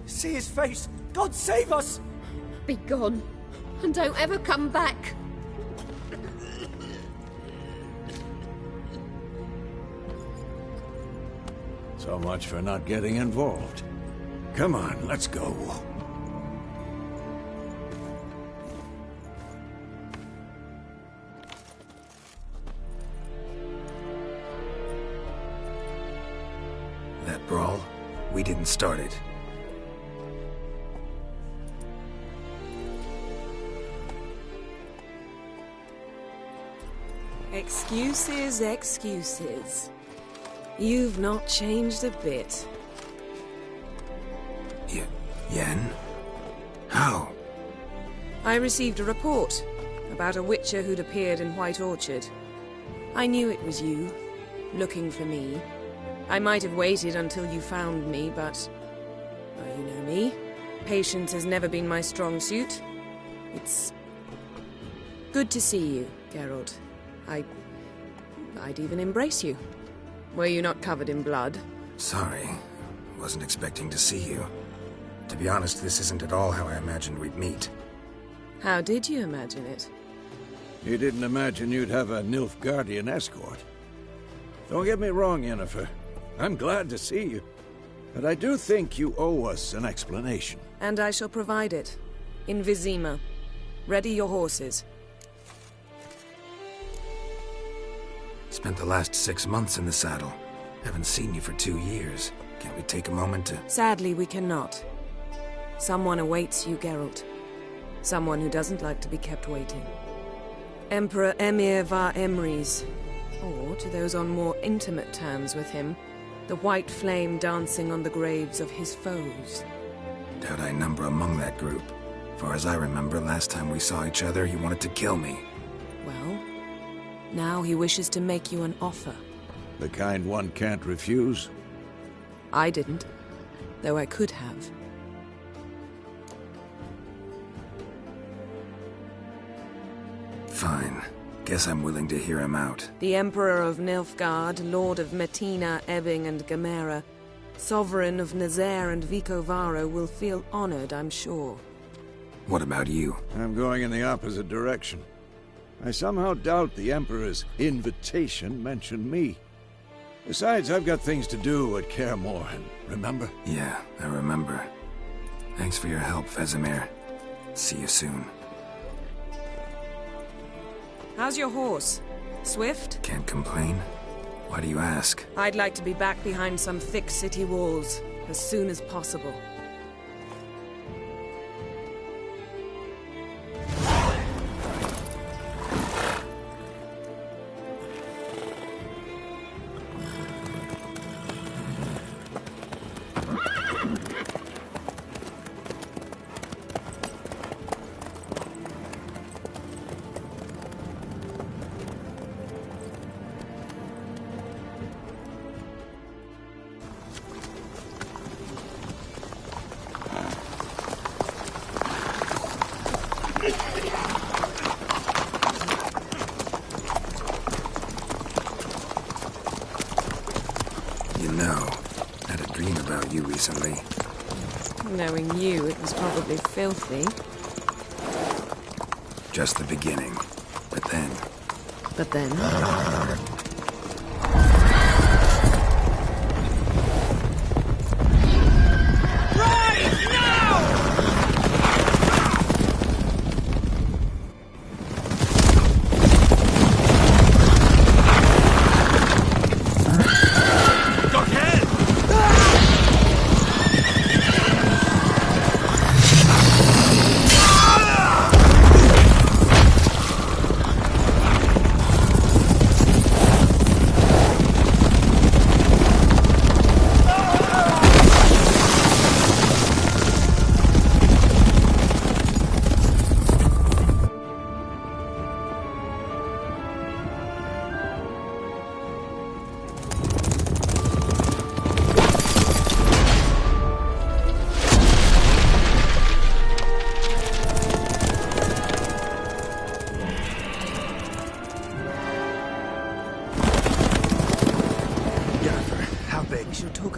[SPEAKER 13] See his face! God save us!
[SPEAKER 7] Be gone, and don't ever come back.
[SPEAKER 4] So much for not getting involved. Come on, let's go.
[SPEAKER 2] That brawl, we didn't start it.
[SPEAKER 22] Excuses, excuses. You've not changed a bit.
[SPEAKER 2] Yen? How?
[SPEAKER 22] I received a report about a witcher who'd appeared in White Orchard. I knew it was you, looking for me. I might have waited until you found me, but... well, you know me. Patience has never been my strong suit. It's... good to see you, Geralt. I'd even embrace you. Were you not covered in blood?
[SPEAKER 2] Sorry. Wasn't expecting to see you. To be honest, this isn't at all how I imagined we'd meet.
[SPEAKER 22] How did you imagine it?
[SPEAKER 4] You didn't imagine you'd have a Nilfgaardian escort. Don't get me wrong, Yennefer. I'm glad to see you. But I do think you owe us an explanation.
[SPEAKER 22] And I shall provide it. In Vizima. Ready your horses.
[SPEAKER 2] Spent the last 6 months in the saddle. Haven't seen you for 2 years. Can't we take a moment to...
[SPEAKER 22] Sadly, we cannot. Someone awaits you, Geralt. Someone who doesn't like to be kept waiting. Emperor Emir var Emrys. Or, to those on more intimate terms with him, the white flame dancing on the graves of his foes.
[SPEAKER 2] Doubt I number among that group. Far as I remember, last time we saw each other, he wanted to kill me.
[SPEAKER 22] Well, now he wishes to make you an offer.
[SPEAKER 4] The kind one can't refuse?
[SPEAKER 22] I didn't, though I could have.
[SPEAKER 2] Fine. Guess I'm willing to hear him out.
[SPEAKER 22] The Emperor of Nilfgaard, Lord of Metina, Ebbing and Gamera, Sovereign of Nazaire and Vicovaro will feel honored, I'm sure.
[SPEAKER 2] What about you?
[SPEAKER 4] I'm going in the opposite direction. I somehow doubt the Emperor's invitation mentioned me. Besides, I've got things to do at Kaer Morhen, remember?
[SPEAKER 2] Yeah, I remember. Thanks for your help, Vesemir. See you soon.
[SPEAKER 22] How's your horse? Swift?
[SPEAKER 2] Can't complain. Why do you ask?
[SPEAKER 22] I'd like to be back behind some thick city walls as soon as possible.
[SPEAKER 2] You know, I had a dream about you recently.
[SPEAKER 22] Knowing you, it was probably filthy.
[SPEAKER 2] Just the beginning. But then...
[SPEAKER 22] But then?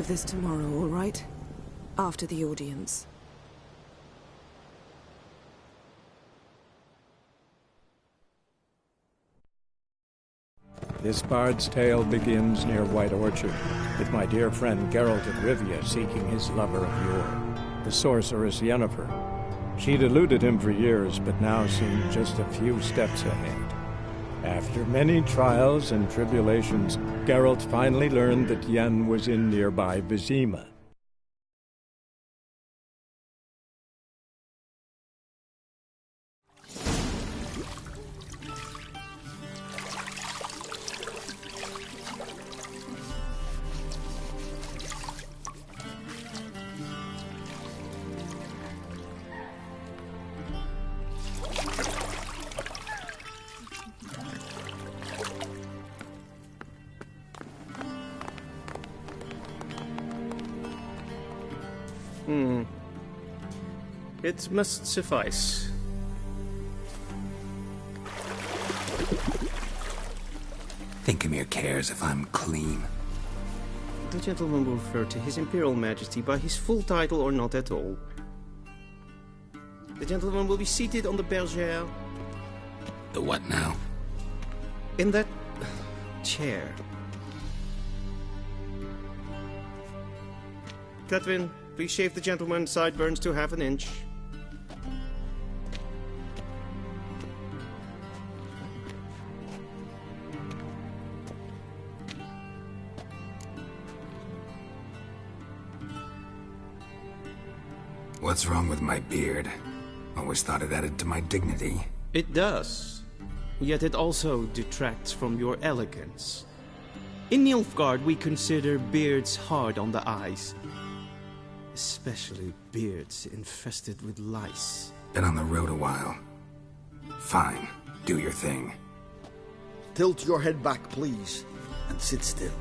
[SPEAKER 22] This tomorrow, all right? After the audience.
[SPEAKER 16] This bard's tale begins near White Orchard, with my dear friend Geralt of Rivia seeking his lover of yore, the sorceress Yennefer. She'd eluded him for years, but now seemed just a few steps ahead. After many trials and tribulations, Geralt finally learned that Yen was in nearby Vizima.
[SPEAKER 8] It must suffice.
[SPEAKER 2] Thinkemere cares if I'm clean.
[SPEAKER 8] The gentleman will refer to His Imperial Majesty by his full title or not at all. The gentleman will be seated on the bergère.
[SPEAKER 2] The what now?
[SPEAKER 8] In that chair. Catwin, please shave the gentleman's sideburns to half an inch.
[SPEAKER 2] What's wrong with my beard? Always thought it added to my dignity.
[SPEAKER 8] It does. Yet it also detracts from your elegance. In Nilfgaard, we consider beards hard on the eyes. Especially beards infested with lice.
[SPEAKER 2] Been on the road a while. Fine. Do your thing.
[SPEAKER 12] Tilt your head back, please, and sit still.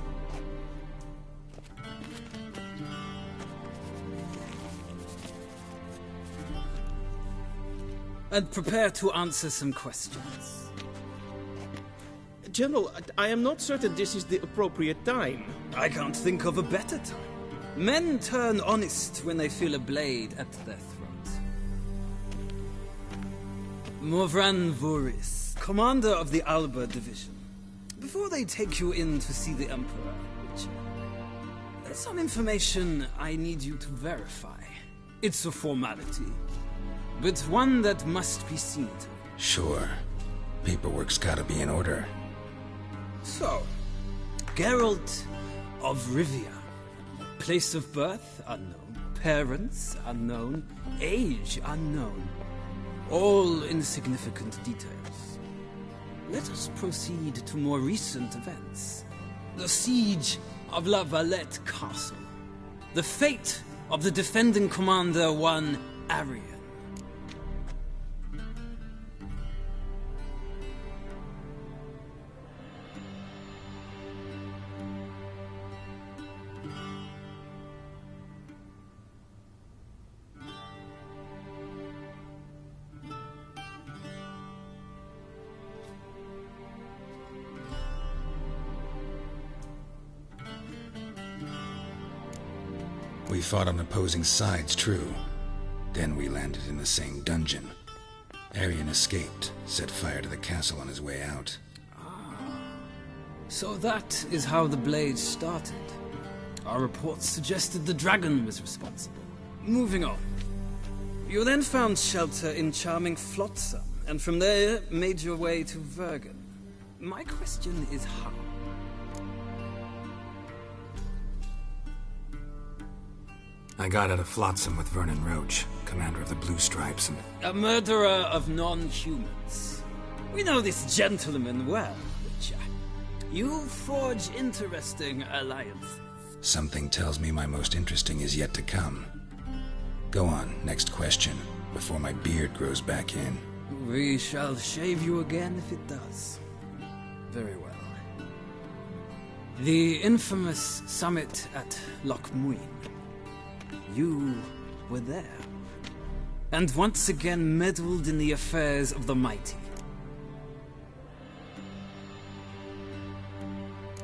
[SPEAKER 18] And prepare to answer some questions.
[SPEAKER 8] General, I am not certain this is the appropriate time.
[SPEAKER 18] I can't think of a better time. Men turn honest when they feel a blade at their throat. Morvran Voris, commander of the Alba Division. Before they take you in to see the Emperor, there's some information I need you to verify. It's a formality, but one that must be seen to.
[SPEAKER 2] Sure. Paperwork's gotta be in order.
[SPEAKER 18] So, Geralt of Rivia. Place of birth, unknown. Parents, unknown. Age, unknown. All insignificant details. Let us proceed to more recent events. The siege of La Valette Castle. The fate of the defending commander, one Arian.
[SPEAKER 2] We fought on opposing sides, true. Then we landed in the same dungeon. Arian escaped, set fire to the castle on his way out.
[SPEAKER 18] So that is how the blade started. Our reports suggested the dragon was responsible. Moving on. You then found shelter in charming Flotsam, and from there made your way to Vergen. My question is how?
[SPEAKER 2] I got out of Flotsam with Vernon Roach, commander of the Blue Stripes, and...
[SPEAKER 18] A murderer of non-humans. We know this gentleman well, Witcher. You forge interesting alliances.
[SPEAKER 2] Something tells me my most interesting is yet to come. Go on, next question, before my beard grows back in.
[SPEAKER 18] We shall shave you again if it does. Very well. The infamous summit at Loch Muin. You were there. And once again meddled in the affairs of the mighty.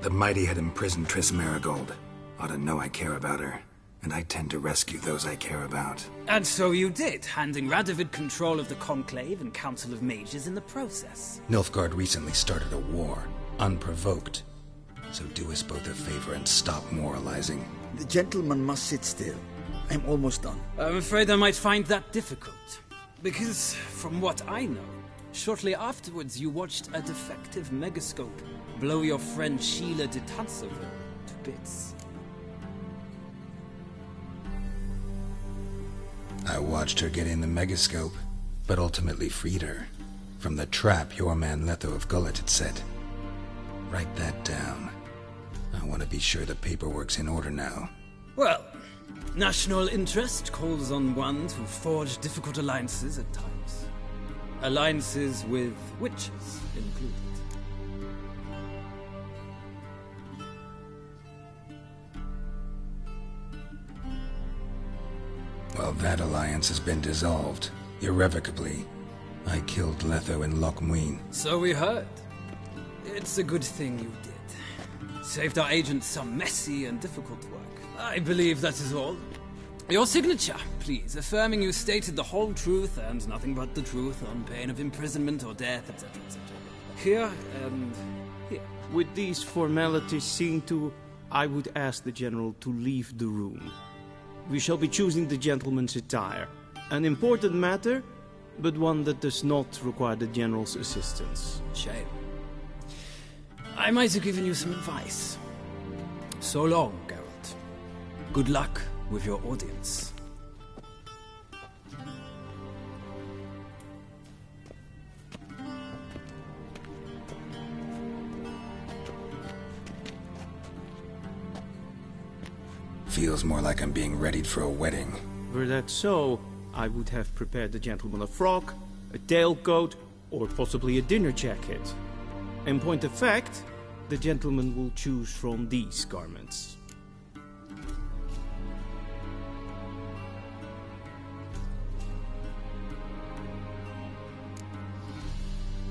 [SPEAKER 2] The mighty had imprisoned Triss Marigold. Ought to know I care about her. And I tend to rescue those I care about.
[SPEAKER 18] And so you did, handing Radovid control of the Conclave and Council of Mages in the process.
[SPEAKER 2] Nilfgaard recently started a war, unprovoked. So do us both a favor and stop moralizing.
[SPEAKER 12] The gentleman must sit still. I'm almost done.
[SPEAKER 18] I'm afraid I might find that difficult. Because, from what I know, shortly afterwards you watched a defective megascope blow your friend Sheila de Tanserville to bits.
[SPEAKER 2] I watched her get in the megascope, but ultimately freed her. From the trap your man Letho of Gullet had set. Write that down. I want to be sure the paperwork's in order now.
[SPEAKER 18] Well, national interest calls on one to forge difficult alliances at times. Alliances with witches included.
[SPEAKER 2] Well, that alliance has been dissolved, irrevocably. I killed Letho in Loch Muin.
[SPEAKER 18] So we heard. It's a good thing you did. Saved our agent some messy and difficult work. I believe that is all. Your signature, please, affirming you stated the whole truth and nothing but the truth on pain of imprisonment or death, etc., etc. Here and here.
[SPEAKER 8] With these formalities seen to, I would ask the General to leave the room. We shall be choosing the gentleman's attire. An important matter, but one that does not require the General's assistance.
[SPEAKER 18] Shame. I might have given you some advice. So long, Geralt. Good luck with your audience.
[SPEAKER 2] Feels more like I'm being readied for a wedding.
[SPEAKER 8] Were that so, I would have prepared the gentleman a frock, a tailcoat, or possibly a dinner jacket. In point of fact, the gentleman will choose from these garments.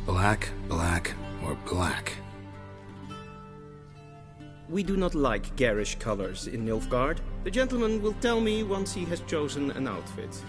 [SPEAKER 2] Black, black, or black?
[SPEAKER 8] We do not like garish colors in Nilfgaard. The gentleman will tell me once he has chosen an outfit.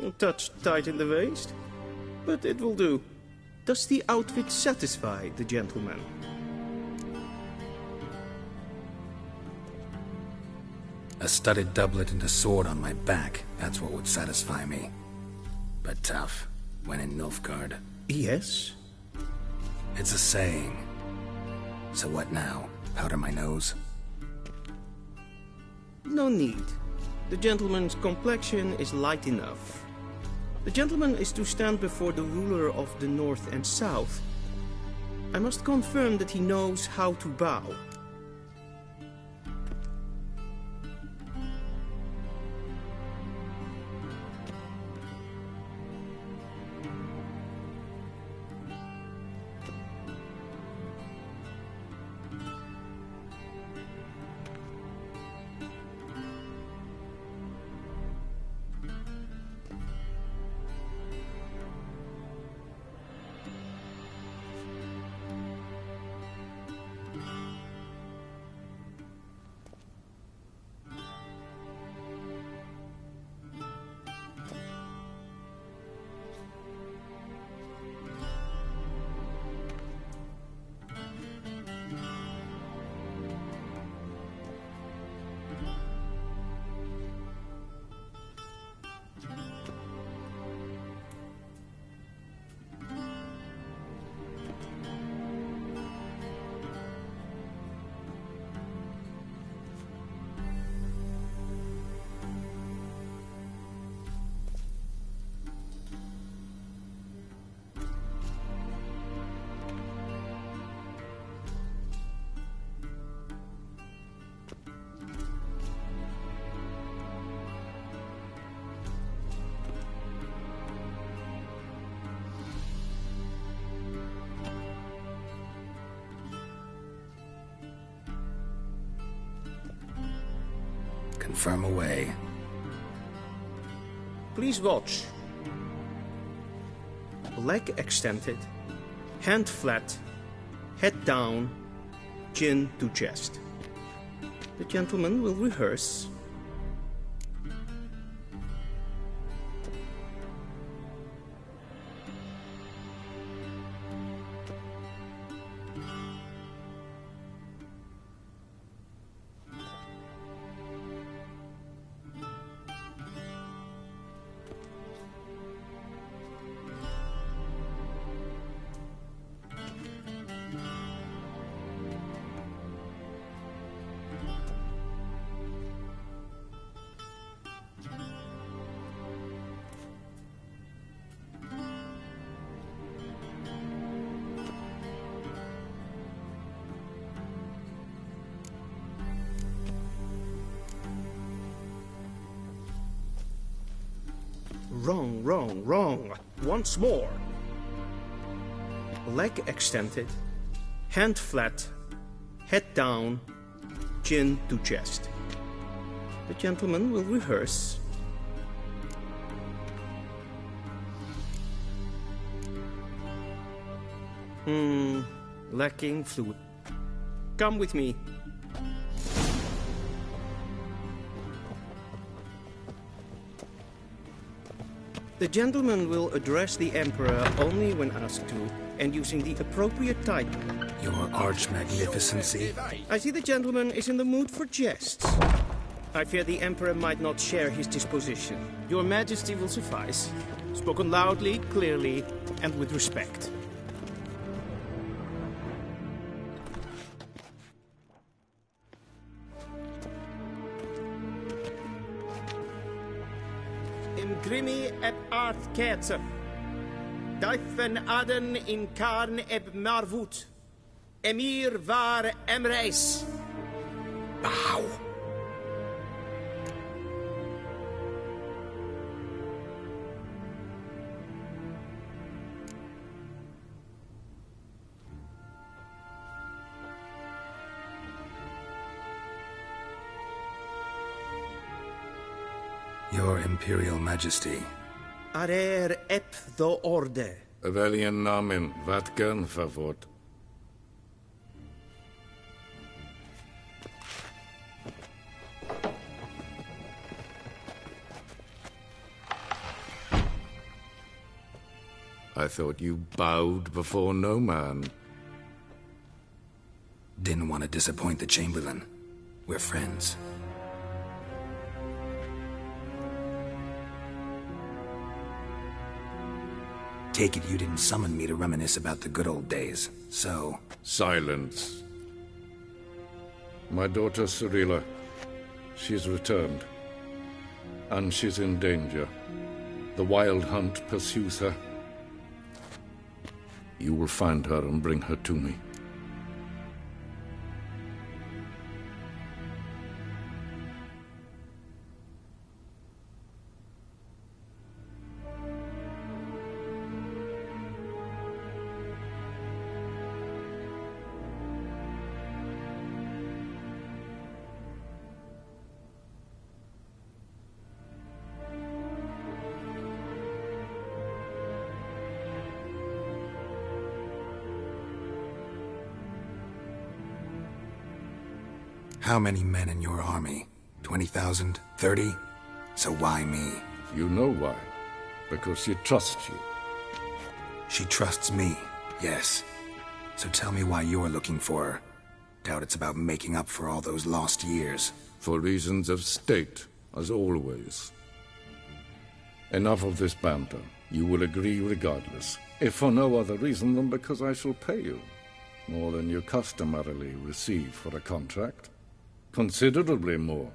[SPEAKER 8] A touch tight in the waist, but it will do. Does the outfit satisfy the gentleman?
[SPEAKER 2] A studded doublet and a sword on my back, that's what would satisfy me. But tough, when in Nilfgaard.
[SPEAKER 8] Yes?
[SPEAKER 2] It's a saying. So what now? Powder my nose?
[SPEAKER 8] No need. The gentleman's complexion is light enough. The gentleman is to stand before the ruler of the North and South. I must confirm that he knows how to bow.
[SPEAKER 2] Confirm away.
[SPEAKER 8] Please watch. Leg extended, hand flat, head down, chin to chest. The gentleman will rehearse. Wrong, wrong, wrong. Once more. Leg extended, hand flat, head down, chin to chest. The gentleman will rehearse. Lacking fluid. Come with me. The gentleman will address the Emperor only when asked to, and using the appropriate title.
[SPEAKER 2] Your Arch-Magnificency?
[SPEAKER 8] I see the gentleman is in the mood for jests. I fear the Emperor might not share his disposition. Your Majesty will suffice. Spoken loudly, clearly, and with respect. Grimi eb art ketzer. Dijfen aden in karn eb marvoet. Emir var emreis.
[SPEAKER 2] Bow. Your Imperial Majesty.
[SPEAKER 8] Arer ep the orde.
[SPEAKER 4] Welchen Namen wat gern verwort? I thought you bowed before no man.
[SPEAKER 2] Didn't want to disappoint the Chamberlain. We're friends. Take it you didn't summon me to reminisce about the good old days, so...
[SPEAKER 4] Silence. My daughter Cyrilla, she's returned. And she's in danger. The Wild Hunt pursues her. You will find her and bring her to me.
[SPEAKER 2] How many men in your army? 20,000? 30? So why me?
[SPEAKER 4] You know why. Because she trusts you.
[SPEAKER 2] She trusts me, yes. So tell me why you're looking for her. Doubt it's about making up for all those lost years.
[SPEAKER 4] For reasons of state, as always. Enough of this banter. You will agree regardless. If for no other reason than because I shall pay you. More than you customarily receive for a contract. Considerably more.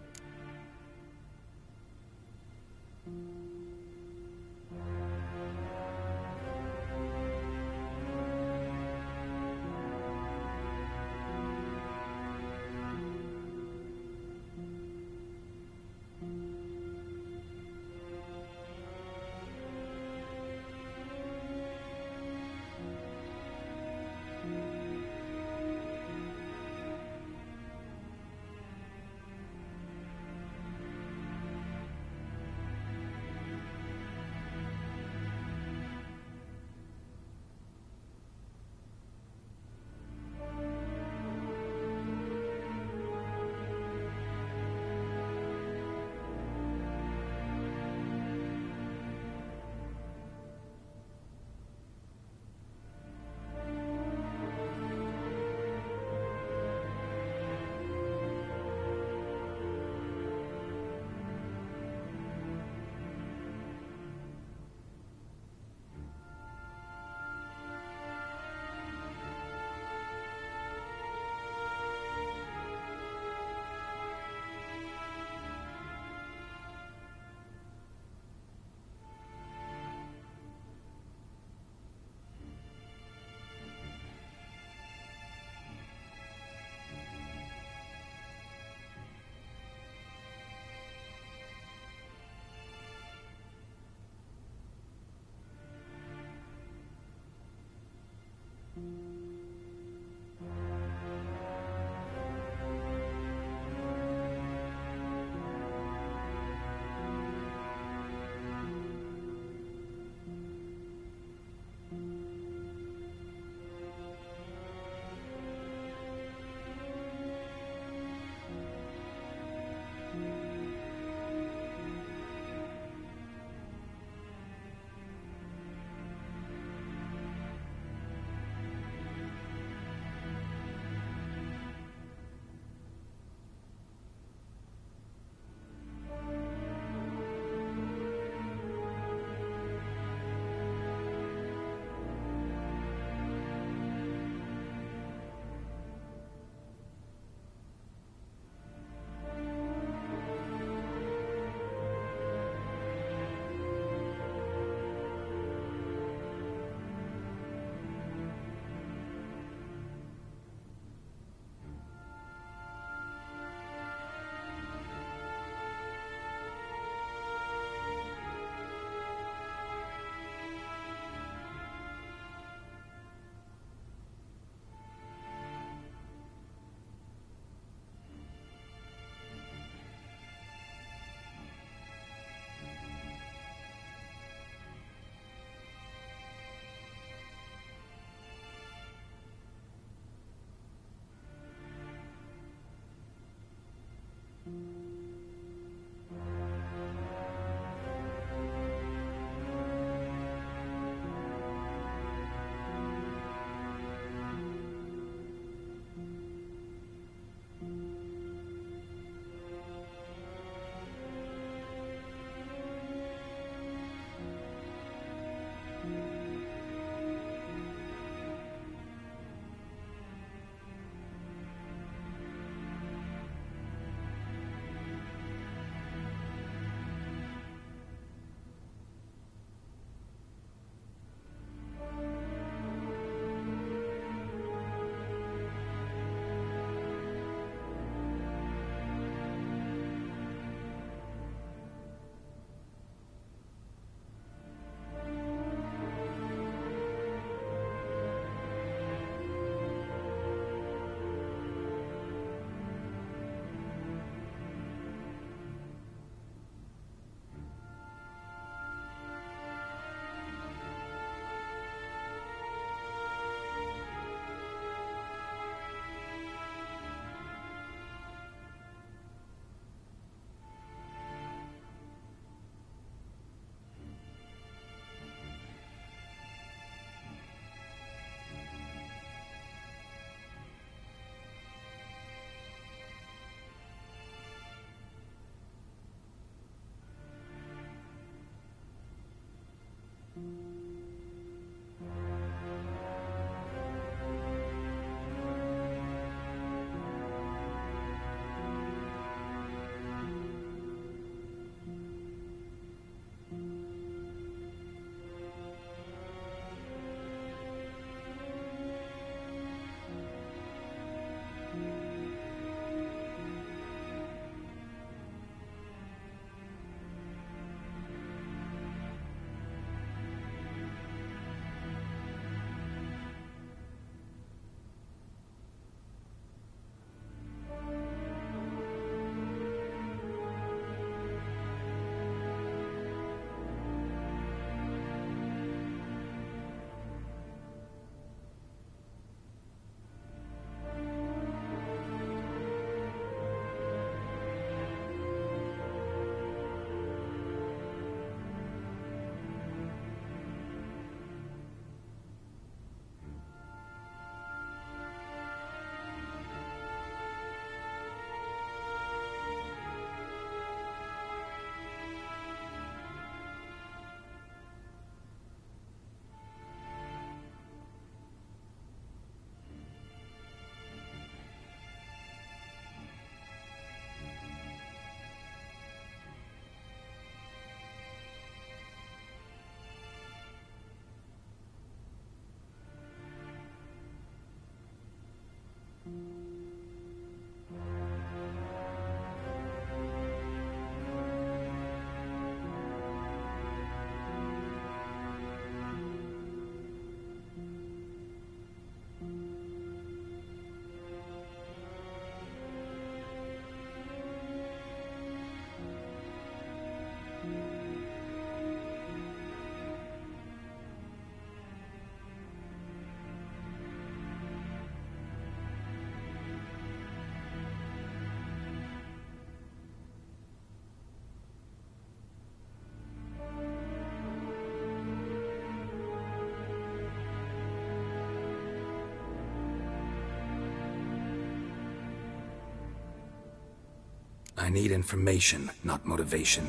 [SPEAKER 2] I need information, not motivation.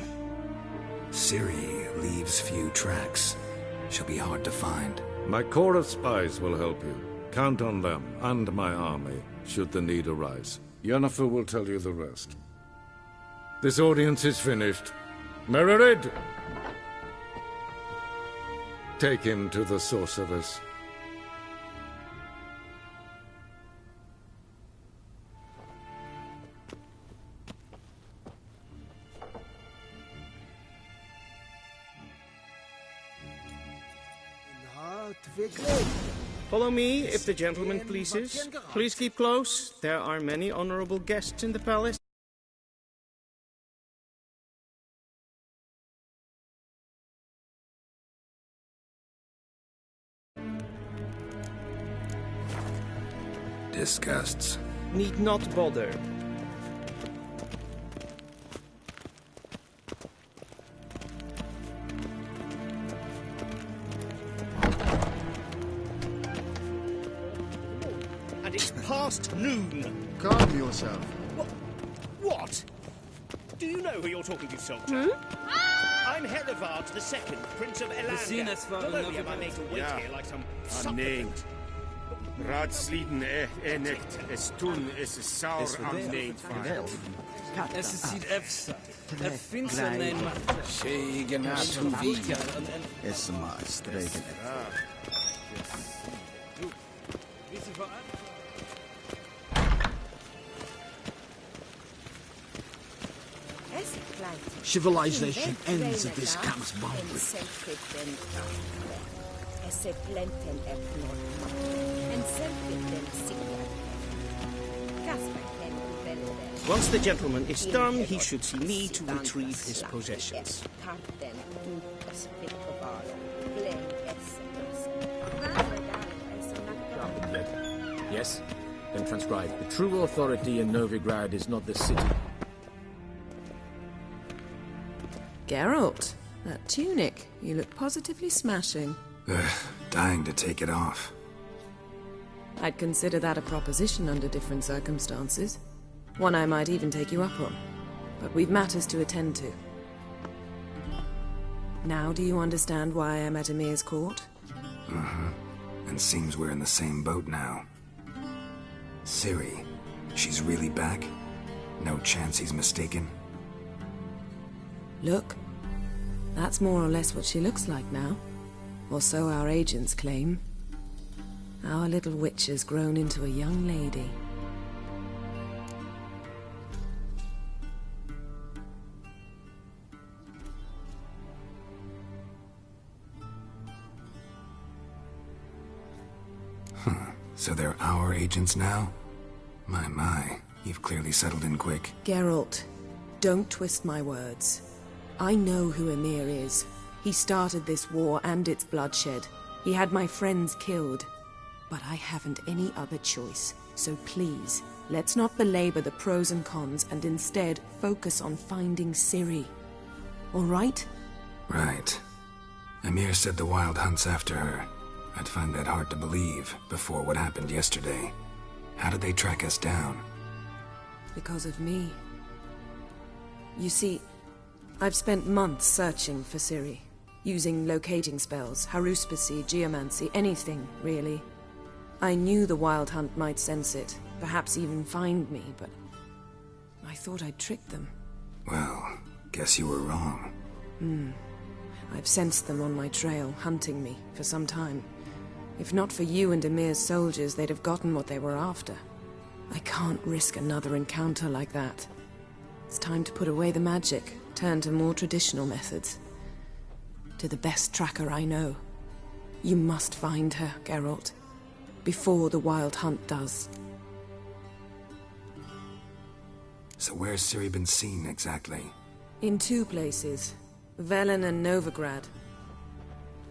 [SPEAKER 2] Ciri leaves few tracks. She'll be hard to find.
[SPEAKER 1] My corps of spies will help you. Count on them and my army, should the need arise. Yennefer will tell you the rest. This audience is finished. Mererid! Take him to the sorceress.
[SPEAKER 8] Follow me, if the gentleman pleases. Please keep close. There are many honorable guests in the palace.
[SPEAKER 2] Disgusts.
[SPEAKER 8] Need not bother.
[SPEAKER 17] And it's past noon.
[SPEAKER 9] Calm yourself.
[SPEAKER 17] What? Do you know who you're talking to, soldier? I I'm Herivard II, Prince of Elandia. Not only am I made to wait here like some supplicant.
[SPEAKER 20] Raadsleden nicht es tun, es ist sauer am Nein.
[SPEAKER 18] Es ist die Efsa. Finster nein macht.
[SPEAKER 14] Schegenat wie. Es mal streken. Civilization ends at this camp's boundary.
[SPEAKER 8] Once the gentleman is done, he should see me to retrieve his possessions.
[SPEAKER 14] Yes? Then transcribe. The true authority in Novigrad is not the city.
[SPEAKER 22] Geralt, that tunic. You look positively smashing.
[SPEAKER 2] Dying to take it off.
[SPEAKER 22] I'd consider that a proposition under different circumstances. One I might even take you up on. But we've matters to attend to. Now do you understand why I'm at Emir's court?
[SPEAKER 2] Mm-hmm. And seems we're in the same boat now. Ciri, she's really back? No chance he's mistaken?
[SPEAKER 22] Look, that's more or less what she looks like now. Or so our agents claim. Our little witch has grown into a young lady.
[SPEAKER 2] So they're our agents now? My, you've clearly settled in quick.
[SPEAKER 22] Geralt, don't twist my words. I know who Emir is. He started this war and its bloodshed. He had my friends killed. But I haven't any other choice. So please, let's not belabor the pros and cons and instead focus on finding Ciri. All right?
[SPEAKER 2] Right. Emir said the Wild Hunt's after her. I'd find that hard to believe before what happened yesterday. How did they track us down?
[SPEAKER 22] Because of me. You see, I've spent months searching for Ciri. Using locating spells, haruspicy, geomancy, anything, really. I knew the Wild Hunt might sense it, perhaps even find me, but I thought I'd trick them.
[SPEAKER 2] Well, guess you were wrong.
[SPEAKER 22] I've sensed them on my trail, hunting me, for some time. If not for you and Emir's soldiers, they'd have gotten what they were after. I can't risk another encounter like that. It's time to put away the magic, turn to more traditional methods. To the best tracker I know. You must find her, Geralt. Before the Wild Hunt does.
[SPEAKER 2] So where's Ciri been seen, exactly?
[SPEAKER 22] In two places. Velen and Novigrad.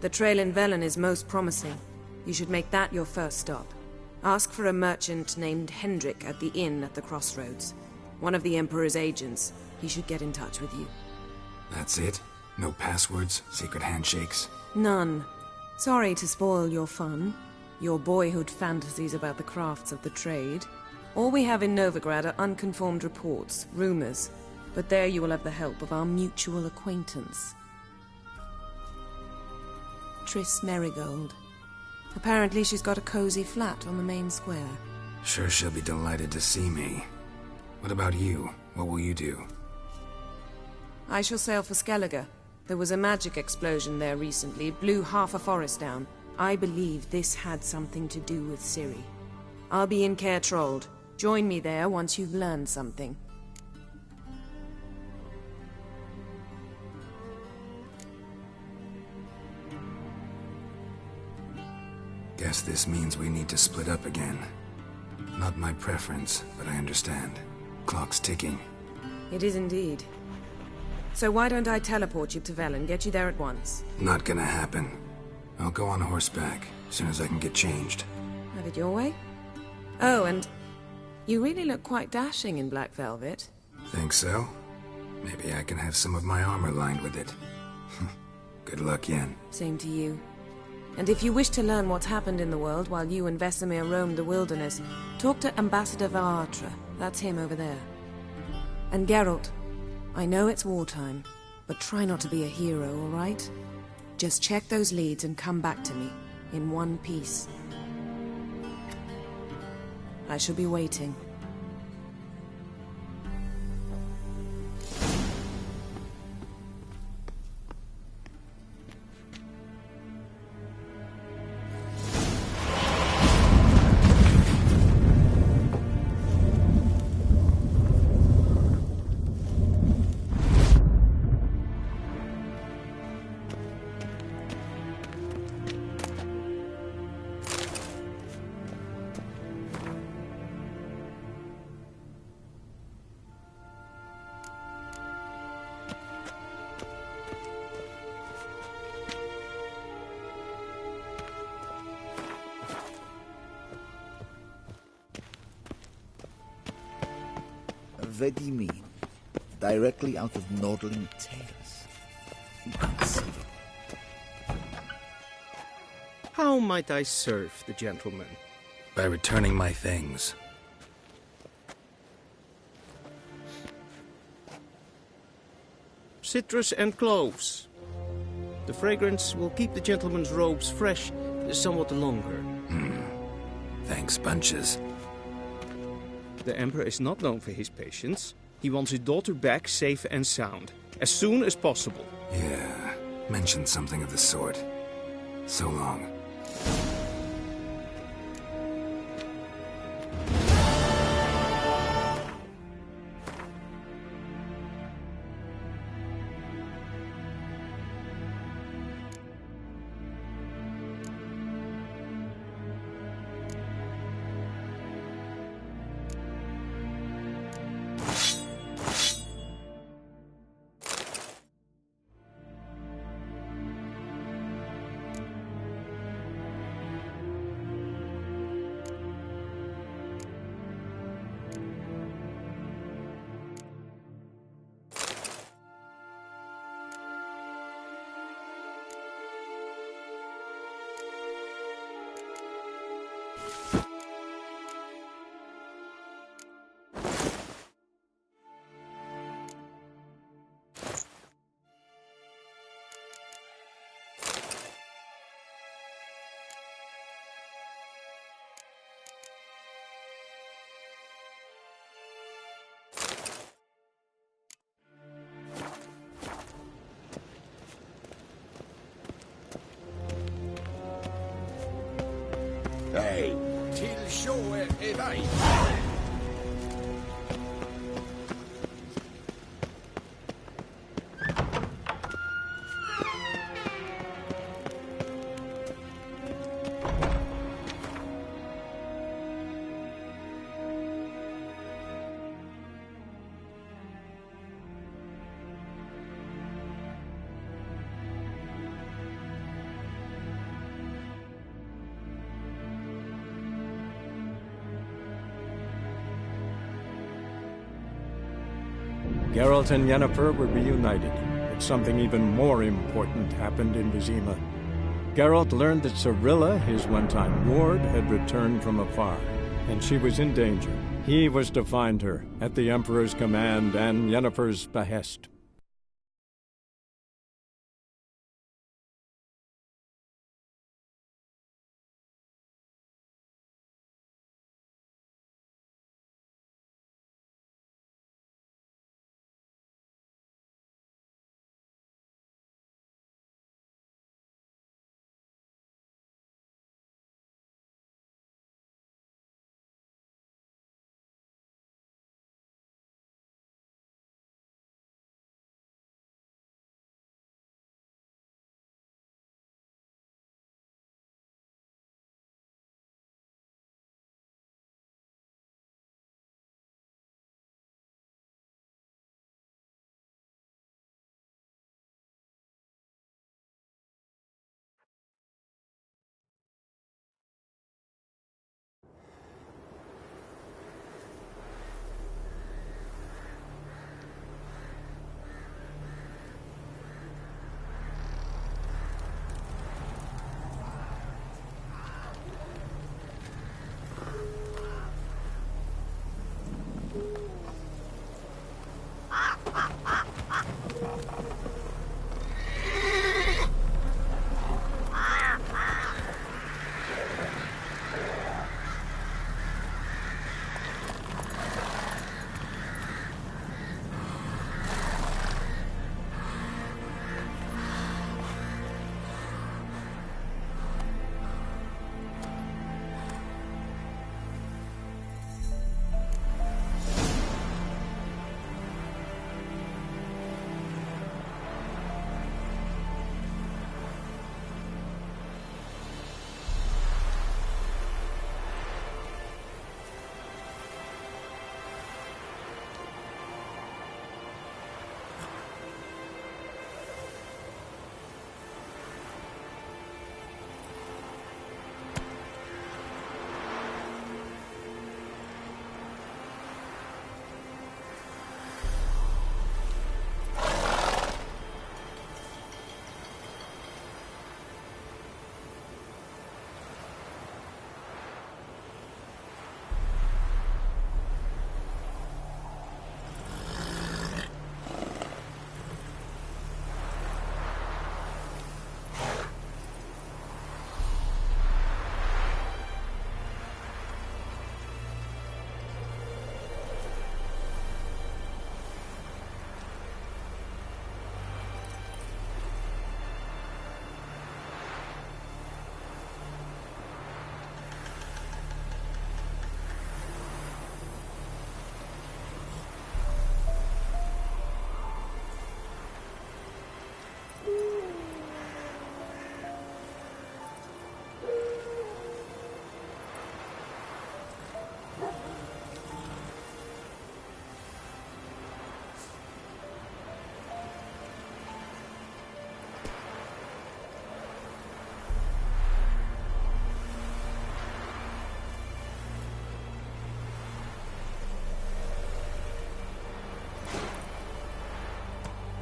[SPEAKER 22] The trail in Velen is most promising. You should make that your first stop. Ask for a merchant named Hendrik at the inn at the crossroads. One of the Emperor's agents. He should get in touch with you.
[SPEAKER 2] That's it? No passwords, secret handshakes?
[SPEAKER 22] None. Sorry to spoil your fun. Your boyhood fantasies about the crafts of the trade. All we have in Novigrad are unconfirmed reports, rumors. But there you will have the help of our mutual acquaintance. Triss Merigold. Apparently she's got a cozy flat on the main square.
[SPEAKER 2] Sure she'll be delighted to see me. What about you? What will you do?
[SPEAKER 22] I shall sail for Skellige. There was a magic explosion there recently. It blew half a forest down. I believe this had something to do with Ciri. I'll be in Caer Trold. Join me there once you've learned something.
[SPEAKER 2] Guess this means we need to split up again. Not my preference, but I understand. Clock's ticking.
[SPEAKER 22] It is indeed. So why don't I teleport you to Velen, get you there at once?
[SPEAKER 2] Not gonna happen. I'll go on horseback, as soon as I can get changed.
[SPEAKER 22] Have it your way? Oh, and you really look quite dashing in black velvet.
[SPEAKER 2] Think so? Maybe I can have some of my armor lined with it. Good luck, Yen.
[SPEAKER 22] Same to you. And if you wish to learn what's happened in the world while you and Vesemir roamed the wilderness, talk to Ambassador Varatra. That's him over there. And Geralt, I know it's wartime, But try not to be a hero, all right? Just check those leads and come back to me, in one piece. I shall be waiting.
[SPEAKER 10] What do you mean? Directly out of Nordling tales? Inconceivable.
[SPEAKER 8] How might I serve the gentleman?
[SPEAKER 2] By returning my things.
[SPEAKER 8] Citrus and cloves. The fragrance will keep the gentleman's robes fresh somewhat longer.
[SPEAKER 2] Thanks, bunches.
[SPEAKER 8] The Emperor is not known for his patience. He wants his daughter back safe and sound, as soon as possible.
[SPEAKER 2] Yeah, mentioned something of the sort. So long.
[SPEAKER 4] Hey, till show it ain't.
[SPEAKER 16] Geralt and Yennefer were reunited, but something even more important happened in Vizima. Geralt learned that Cirilla, his one-time ward, had returned from afar, and she was in danger. He was to find her, at the Emperor's command and Yennefer's behest.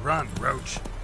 [SPEAKER 2] Run, Roach.